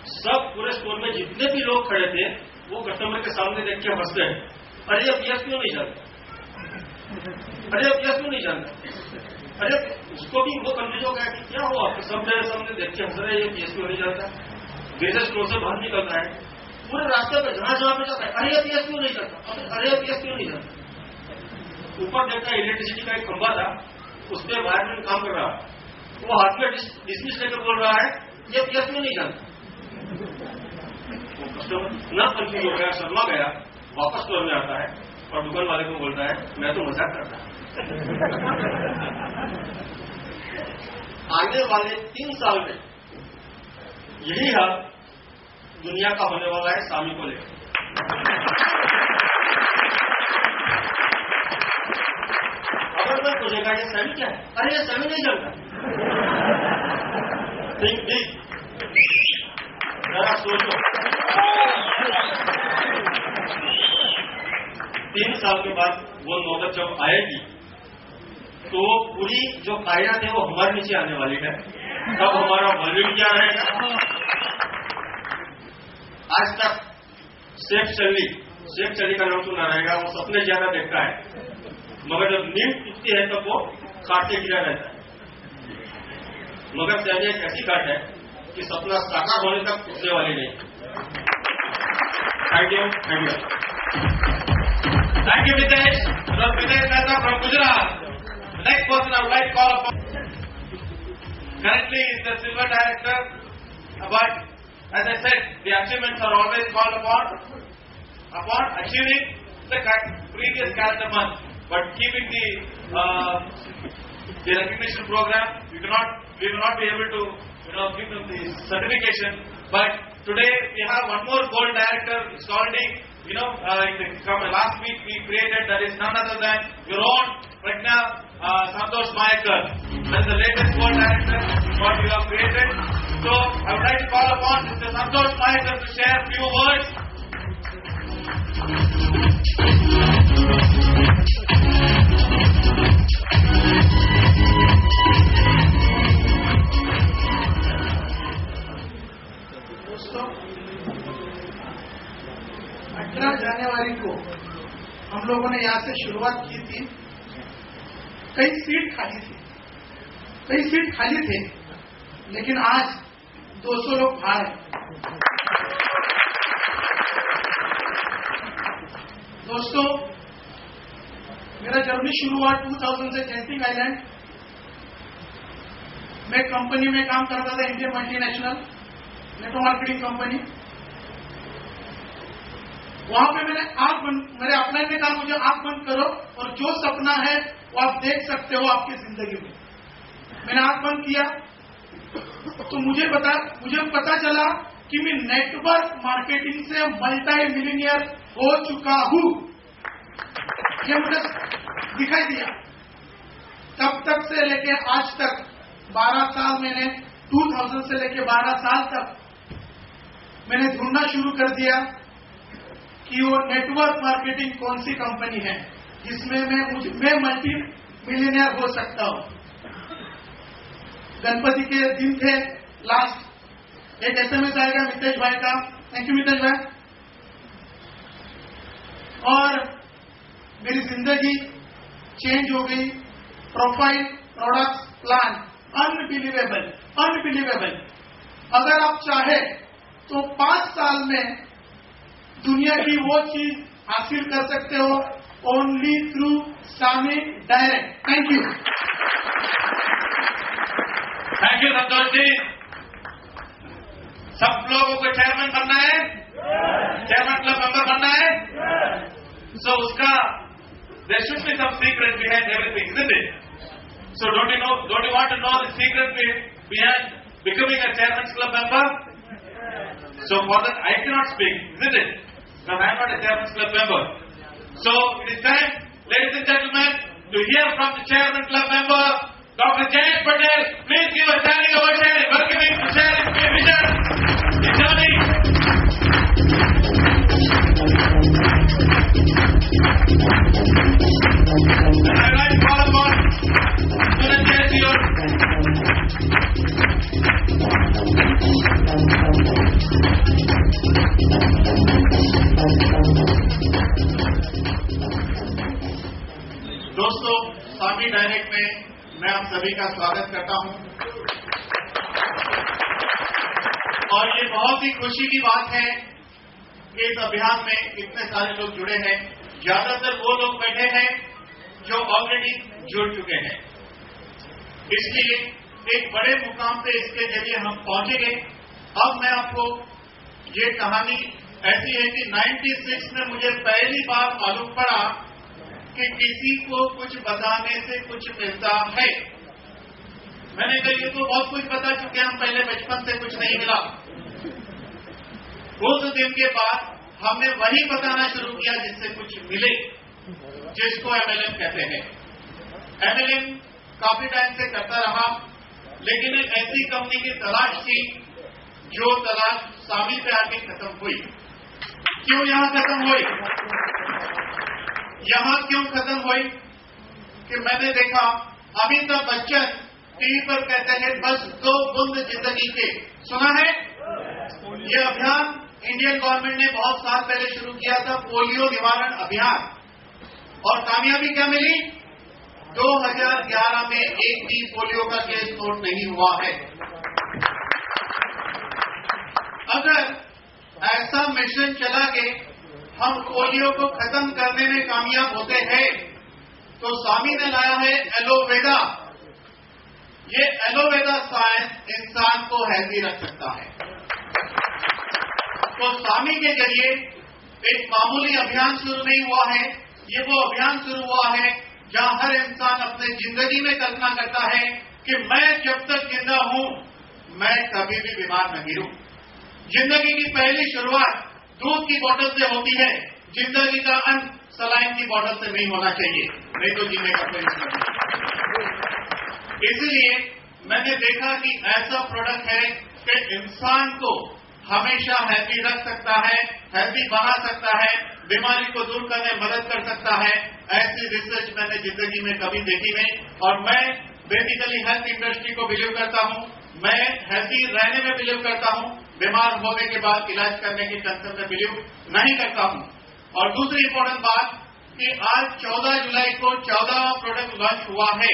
सब पूरे स्टोर में जितने भी लोग खड़े थे वो कस्टमर के सामने देख के हंसते हैं. अरे ये PSPO नहीं जानता, अरे ये PSPO नहीं जानता. अरे उसको भी वो कंफ्यूज हो गया कि क्या हुआ, सब मेरे सामने देख के हंस रहे. ये PSPO नहीं जानता. बिजनेस स्टोर से बाहर निकलता है, पूरे रास्ते पे जहां पे जाता है अरे ये PSPO नहीं जानता, अरे ये PSPO नहीं जानता. ऊपर देखता है इलेक्ट्रिसिटी का एक खंभा था, उस पर वायरमैन काम कर रहा है. वो हाथ में डिसमिस लेकर बोल रहा है ये PSPO नहीं जानता. वो कस्टमर ना कंफ्यूज हो गया, शर्मा गया, वापस स्टोर में आता है और दुकान वाले को बोलता है मैं तो मजाक करता. आने वाले 3 साल में यही हाल दुनिया का होने वाला है स्वामी को लेकर. अगर मैं पूछेगा ये स्वामी क्या है, अरे ये स्वामी नहीं जानता. थिंक बिग, जरा सोचो. 3 साल के बाद वो नौबत जब आएगी तो पूरी जो कायनात है वो हमारे नीचे आने वाली है. तब हमारा वॉल्यूम क्या रहेगा? आज तक शेख चली का नाम सुना रहेगा. वो सपने ज्यादा देखता है, मगर जब नींद टूटती है तब वो काट के गिरा रहता है. मगर सैनी एक ऐसी काट है कि सपना साकार होने तक टूटने वाली नहीं. Thank you. Thank you, Mitesh. Mitesh Mehta from Gujarat. The next person I would like to call upon currently is the silver director. But as I said, the achievements are always called upon achieving the previous calendar month. But keeping the recognition program, we will not be able to give them the certification. But today we have one more gold director. It's already from last week we created, that is none other than your own Pragna Santosh Mayekar. That's the latest gold director what we have created. So I would like to call upon Mr. Santosh Mayekar to share a few words. दोस्तों, 18 जनवरी को हम लोगों ने यहाँ से शुरुआत की थी। कई सीट खाली थे, लेकिन आज 200 लोग बाहर हैं। दोस्तों, मेरा जर्नी शुरू हुआ 2000 से जेंटिंग आइलैंड में कंपनी में काम करता था, Indian multinational network marketing company. वहां पे मेरे अपलाइन ने कहा मुझे आंख बंद करो और जो सपना है वो आप देख सकते हो आपकी जिंदगी में। मैंने आंख बंद किया तो मुझे पता चला कि मैं नेटवर्क मार्केटिंग से मल्टी मिलियनियर हो चुका हूं। ये मुझे दिखाई दिया। तब तक से लेके आज तक 12 साल मैंने 2000 से लेके 12 साल तक मैंने ढूंढना शुरू कर दिया कि वो नेटवर्क मार्केटिंग कौन सी कंपनी है जिसमें मैं मल्टी मिलियनियर हो सकता हूं। गणपति के दिन थे लास्ट, एक SMS आएगा मितेश भाई का, थैंक यू मितेश भाई, और मेरी जिंदगी चेंज हो गई। Profile, products, plan, unbelievable. अगर आप चाहे तो 5 साल में दुनिया की वो चीज हासिल कर सकते हो ओनली थ्रू सामी direct. Thank you Santosh ji. सब लोगों को चेयरमैन बनना है, चेयरमैन क्लब मेंबर बनना है। सो उसका there should be some secret behind everything, isn't it? So don't you want to know the secret behind becoming a chairman's club member? So for that I cannot speak, isn't it? Because I am not a chairman's club member. So it is time, ladies and gentlemen, to hear from the chairman club member, Dr. Jayesh Patel. Please give a standing ovation and welcome him to share his vision, his journey. And I would like to call upon दोस्तों, सामी direct में मैं आप सभी का स्वागत करता हूं। और ये बहुत ही खुशी की बात है कि इस अभियान में इतने सारे लोग जुड़े हैं। ज्यादातर वो लोग बैठे हैं जो ऑलरेडी जुड़ चुके हैं। इसलिए एक बड़े मुकाम पे इसके जरिए हम पहुंचेंगे। अब मैं आपको ये कहानी ऐसी है कि 96 में मुझे पहली बार मालूम पड़ा कि किसी को कुछ बताने से कुछ मिलता है। मैंने कहा ये तो बहुत कुछ बता चुके हैं हम पहले, बचपन से कुछ नहीं मिला। उस दिन के बाद हमने वही बताना शुरू किया जिससे कुछ मिले, जिसको MLM कहते हैं। MLM काफी टाइम से करता रहा, लेकिन एक ऐसी कंपनी की तलाश थी जो तलाश सामी पे आके खत्म हुई। क्यों यहां खत्म हुई? यहां क्यों खत्म हुई कि मैंने देखा अमिताभ बच्चन टीवी पर कहते हैं बस 2 बूंद जिंदगी के। सुना है? यह अभियान इंडियन गवर्नमेंट ने बहुत साल पहले शुरू किया था, पोलियो निवारण अभियान। और कामयाबी क्या मिली? 2011 में एक भी पोलियो का केस नोट नहीं हुआ है। अगर ऐसा मिशन चला के हम पोलियो को खत्म करने में कामयाब होते हैं तो सामी ने लाया है एलोवेरा। ये एलोवेरा साइंस इंसान को हेल्दी रख सकता है। तो सामी के जरिए एक मामूली अभियान शुरू नहीं हुआ है, ये वो अभियान शुरू हुआ है जहां हर इंसान अपने जिंदगी में कल्पना करता है कि मैं जब तक जिंदा हूं मैं कभी भी बीमार नहीं हूं। जिंदगी की पहली शुरुआत दूध की बोतल से होती है, जिंदगी का अंत सलाइन की बोतल से नहीं होना चाहिए, नहीं तो जीने का कोई मतलब। इसलिए मैंने देखा कि ऐसा प्रोडक्ट है कि इंसान को हमेशा हैप्पी रख सकता है, हैप्पी बना सकता है, बीमारी को दूर करने में मदद कर सकता है। ऐसी रिसर्च मैंने जिंदगी में कभी देखी नहीं। और मैं बेसिकली हेल्थ इंडस्ट्री को बिलीव करता हूं। मैं हेल्थी रहने में बिलीव करता हूं, बीमार होने के बाद इलाज करने की टेंशन में बिलीव नहीं करता हूं। और दूसरी इंपॉर्टेंट बात कि आज 14 जुलाई को 14वां प्रोडक्ट लॉन्च हुआ है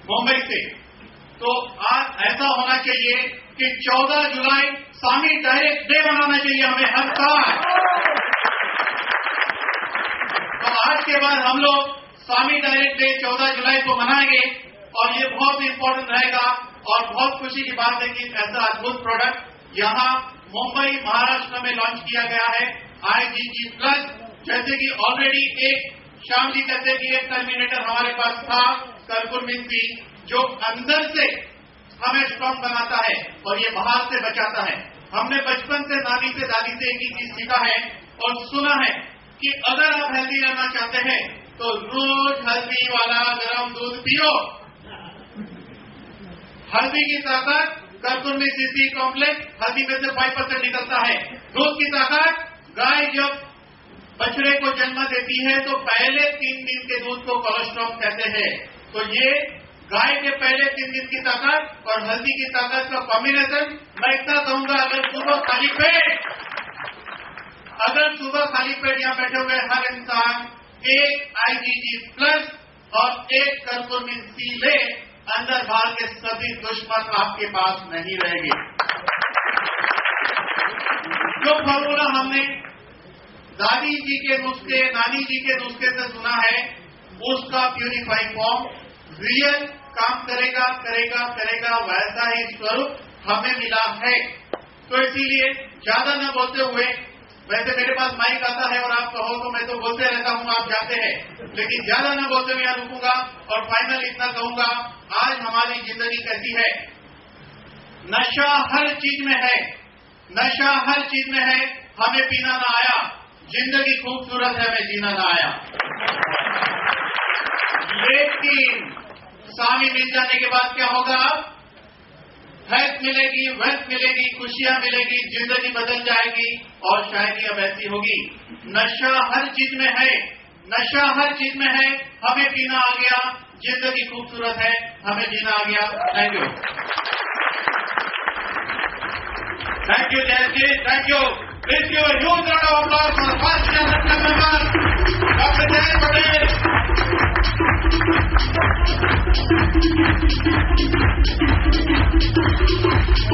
मुंबई से, तो आज ऐसा होना चाहिए कि 14 जुलाई स्वामी डायरेक्ट डे मनाना चाहिए हमें हर साल। तो आज के बाद हम लोग स्वामी डायरेक्ट डे 14 जुलाई को मनाएंगे और ये बहुत इंपॉर्टेंट रहेगा और बहुत खुशी की बात है कि ऐसा अद्भुत प्रोडक्ट यहाँ मुंबई महाराष्ट्र में लॉन्च किया गया है IgG प्लस। जैसे कि ऑलरेडी एक श्याम जी कहते कि एक टर्मिनेटर हमारे पास था कर्कुमिन सी, जो अंदर से हमें स्ट्रॉन्ग बनाता है और ये बाहर से बचाता है। हमने बचपन से नानी से दादी से एक ही चीज सीखा है और सुना है कि अगर आप हेल्दी रहना चाहते हैं तो रोज हल्दी वाला गर्म दूध पियो। हल्दी की ताकत कर्कुमिन सी कॉम्प्लेक्स, हल्दी में से 5% निकलता है। दूध की ताकत, गाय जब बछड़े को जन्म देती है तो पहले 3 दिन के दूध को कोलेस्ट्रॉल कहते हैं। तो ये गाय के पहले 3 दिन की ताकत और हल्दी की ताकत का कॉम्बिनेशन। मैं इतना कहूंगा, अगर सुबह खाली पेट यहाँ बैठे हुए हर इंसान एक IgG प्लस और एक कर्कुमिन सी ले, अंदर बाहर के सभी दुश्मन आपके पास नहीं रहेंगे। जो फॉर्मूला हमने दादी जी के नुस्खे, नानी जी के नुस्खे से सुना है, उसका प्यूरिफाइंग फॉर्म रियल काम करेगा करेगा करेगा, वैसा ही स्वरूप हमें मिला है। तो इसीलिए ज्यादा न बोलते हुए, वैसे मेरे पास माइक आता है और आप कहो तो मैं तो बोलते रहता हूं, आप जानते हैं, लेकिन ज्यादा न बोलते हुए यहाँ रुकूंगा और फाइनल इतना कहूंगा, आज हमारी जिंदगी कैसी है? नशा हर चीज में है, नशा हर चीज में है। हमें पीना ना आया, जिंदगी खूबसूरत है, हमें जीना ना आया। लेकिन स्वामी मिल जाने के बाद क्या होगा? हेल्थ मिलेगी, वेल्थ मिलेगी, खुशियां मिलेगी, जिंदगी बदल जाएगी और शायद अब ऐसी होगी। नशा हर चीज में है, नशा हर चीज में है। हमें पीना आ गया, जिंदगी खूबसूरत है, हमें जीना आ गया। Thank you, thank you Jay ji, thank you. Please give a huge round of applause for first general member doctor Jay Patel.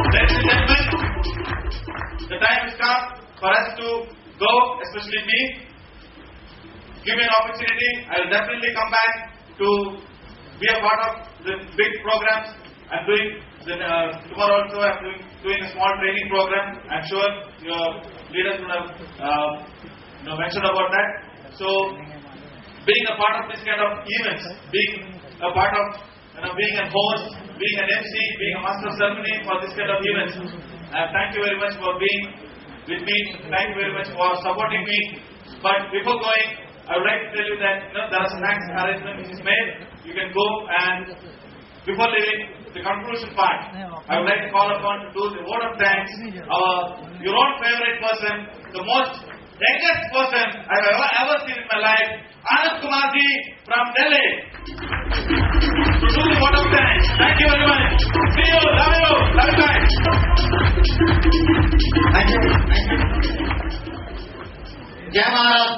Ladies and gentlemen, the time has come for us to go, especially me. Give me an opportunity. I will definitely come back to be a part of the big programs. I'm doing tomorrow also. I'm doing a small training program. I'm sure your leaders would have mentioned about that. So, being a part of this kind of events, being a part of being a host, being an MC, being a master of ceremony for this kind of events. Thank you very much for being with me. Thank you very much for supporting me. But before going, I would like to tell you that there are snacks arrangement which is made. You can go, and before leaving the conclusion part, I would like to call upon to do the vote of thanks. Your own favorite person, the most youngest person I have ever seen in my life, Anand Kumar ji from Delhi, to do the vote of thanks. Thank you very much. See you. Love you. Love you guys. Thank you. जय महाराज।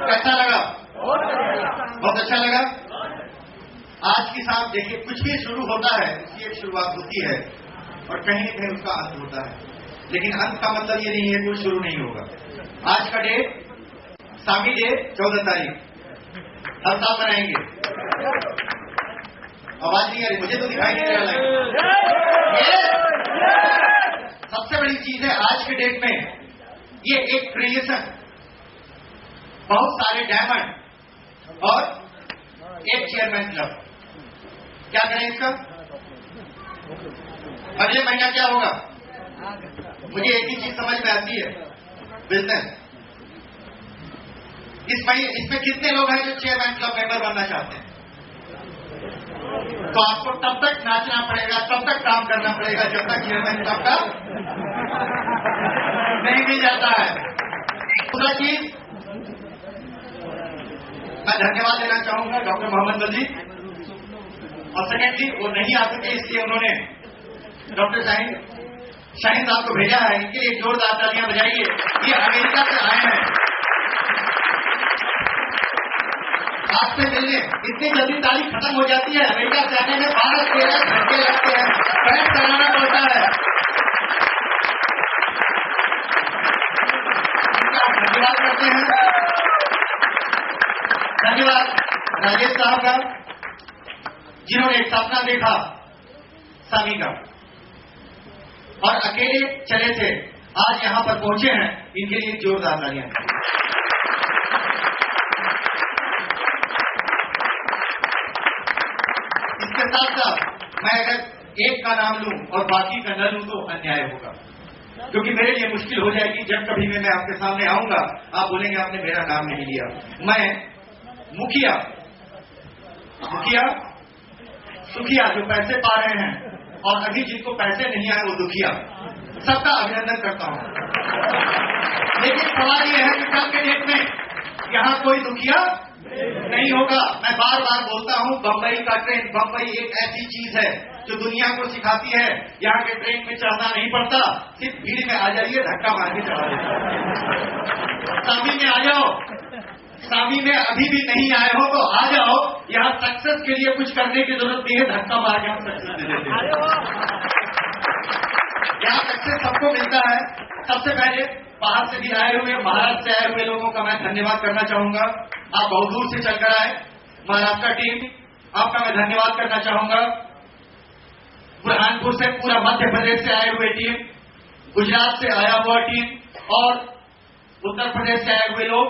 कैसा लगा? बहुत अच्छा लगा। आज की शाम देखिए, कुछ भी शुरू होता है उसकी एक शुरुआत होती है और कहीं न कहीं उसका अंत होता है, लेकिन अंत का मतलब ये नहीं है कोई शुरू नहीं होगा। आज का डेट स्वामी डे 14 तारीख हर साल मनाएंगे। आवाज नहीं आ रही, मुझे तो दिखाई नहीं दे रहा। ये सबसे बड़ी चीज है आज के डेट में, ये एक क्रिएशन, बहुत सारे डायमंड और एक चेयरमैन क्लब। क्या करें इसका? अगले महीना क्या होगा? मुझे एक ही चीज समझ में आती है, बिजनेस। इसमें कितने लोग हैं जो चेयरमैन क्लब मेंबर बनना चाहते हैं? तो आपको तब तक नाचना पड़ेगा, तब तक काम करना पड़ेगा जब तक चेयरमैन क्लब का नहीं मिल जाता है। दूसरा चीज, मैं धन्यवाद देना चाहूंगा डॉक्टर मोहम्मद नजीर, और सेकेंडली वो नहीं आ सके इसलिए उन्होंने डॉक्टर शाहीन साहब को भेजा है, इनके लिए जोरदार तालियां बजाइए। ये अमेरिका से आए हैं आपसे मिलने। इतनी जल्दी ताली खत्म हो जाती है, अमेरिका से आने में 12-13 घंटे लगते हैं, बैठ कराना पड़ता है। इनका धन्यवाद करते हैं। धन्यवाद राजेश साहब का, जिन्होंने एक सपना देखा स्वामी का और अकेले चले थे, आज यहां पर पहुंचे हैं। इनके लिए जोरदार तालियां। इसके साथ साथ मैं अगर एक का नाम लूं और बाकी का न लूं तो अन्याय होगा, क्योंकि मेरे लिए मुश्किल हो जाएगी। जब कभी मैं आपके सामने आऊंगा, आप बोलेंगे आपने मेरा नाम नहीं लिया। मैं मुखिया सुखिया जो पैसे पा रहे हैं और अभी जिनको पैसे नहीं आए वो दुखिया, सबका अभिनंदन करता हूं। लेकिन सवाल यह है कि कल के डेट में यहां कोई दुखिया नहीं होगा। मैं बार बार बोलता हूं, बंबई का ट्रेन, बंबई एक ऐसी चीज है जो दुनिया को सिखाती है यहाँ के ट्रेन में चढ़ना नहीं पड़ता, सिर्फ भीड़ में आ जाइए, धक्का मार के चढ़ा देता। शामी में आ जाओ, शामी में अभी भी नहीं आए हो तो आ जाओ। यहाँ सक्सेस के लिए कुछ करने की जरूरत नहीं है, धक्का मार के हम सक्सेस दे देते हैं। यहाँ सक्सेस सबको मिलता है। सबसे पहले बाहर से भी आए हुए, महाराष्ट्र से आए हुए लोगों का मैं धन्यवाद करना चाहूंगा। आप बहुत दूर से चलकर आए। महाराष्ट्र टीम, आपका मैं धन्यवाद करना चाहूंगा। बुरहानपुर से, पूरा मध्य प्रदेश से आए हुए टीम, गुजरात से आया हुआ टीम और उत्तर प्रदेश से आए हुए लोग।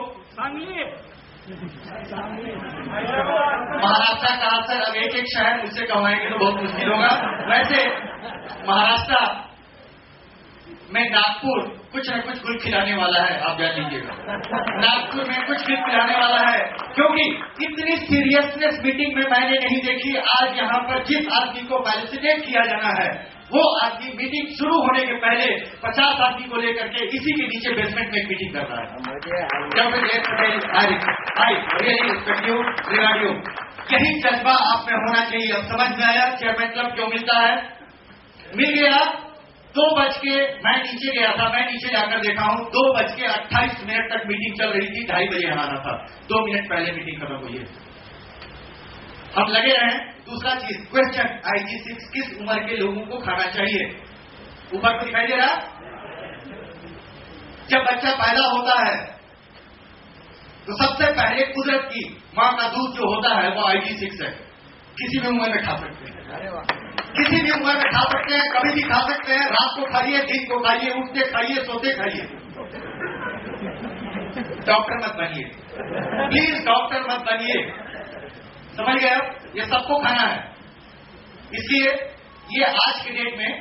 महाराष्ट्र का सर अब एक शहर मुझसे कहवाएंगे तो बहुत मुश्किल होगा। वैसे महाराष्ट्र में नागपुर कुछ न कुछ गुल खिलाने वाला है, आप जान लीजिएगा। नागपुर में कुछ गुल खिलाने वाला है, क्योंकि इतनी सीरियसनेस मीटिंग में मैंने नहीं देखी। आज यहाँ पर जिस आदमी को फेलिसिटेट किया जाना है, वो आदमी मीटिंग शुरू होने के पहले 50 आदमी को लेकर के इसी के नीचे बेसमेंट में एक मीटिंग कर रहा है। यही जज्बा आप में होना चाहिए। अब समझ में आया चेयरमैन क्लब क्यों मिलता है। मिल गया 2 बज के, मैं नीचे गया था, मैं नीचे जाकर देखा हूं 2:28 तक मीटिंग चल रही थी। 2:30 बजे हमारा था, 2 मिनट पहले मीटिंग खत्म हुई है। हम लगे रहे। दूसरा चीज, क्वेश्चन IG6 किस उम्र के लोगों को खाना चाहिए। ऊपर को दिखाई दे रहा, जब बच्चा पैदा होता है तो सबसे पहले कुदरत की मां का दूध जो होता है वो IG6 है। किसी भी उम्र में खा सकते हैं, किसी भी उम्र में खा सकते हैं, कभी भी खा सकते हैं। रात को खाइए, दिन को खाइए, उठते खाइए, सोते खाइए। डॉक्टर मत बनिए प्लीज, डॉक्टर मत बनिए, समझ गए आप। ये सबको खाना है। इसलिए ये आज के डेट में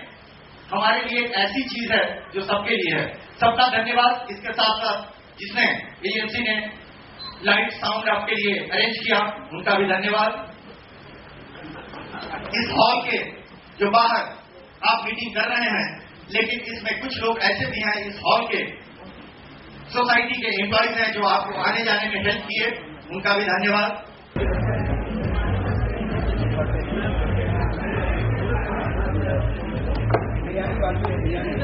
हमारे लिए एक ऐसी चीज है जो सबके लिए है। सबका धन्यवाद। इसके साथ साथ जिसने एजेंसी ने लाइट साउंड आपके लिए अरेंज किया, उनका भी धन्यवाद। इस हॉल के जो बाहर आप मीटिंग कर रहे हैं, लेकिन इसमें कुछ लोग ऐसे भी हैं इस हॉल के सोसाइटी के एम्प्लॉइज हैं जो आपको आने जाने में हेल्प किए, उनका भी धन्यवाद। बिरयानी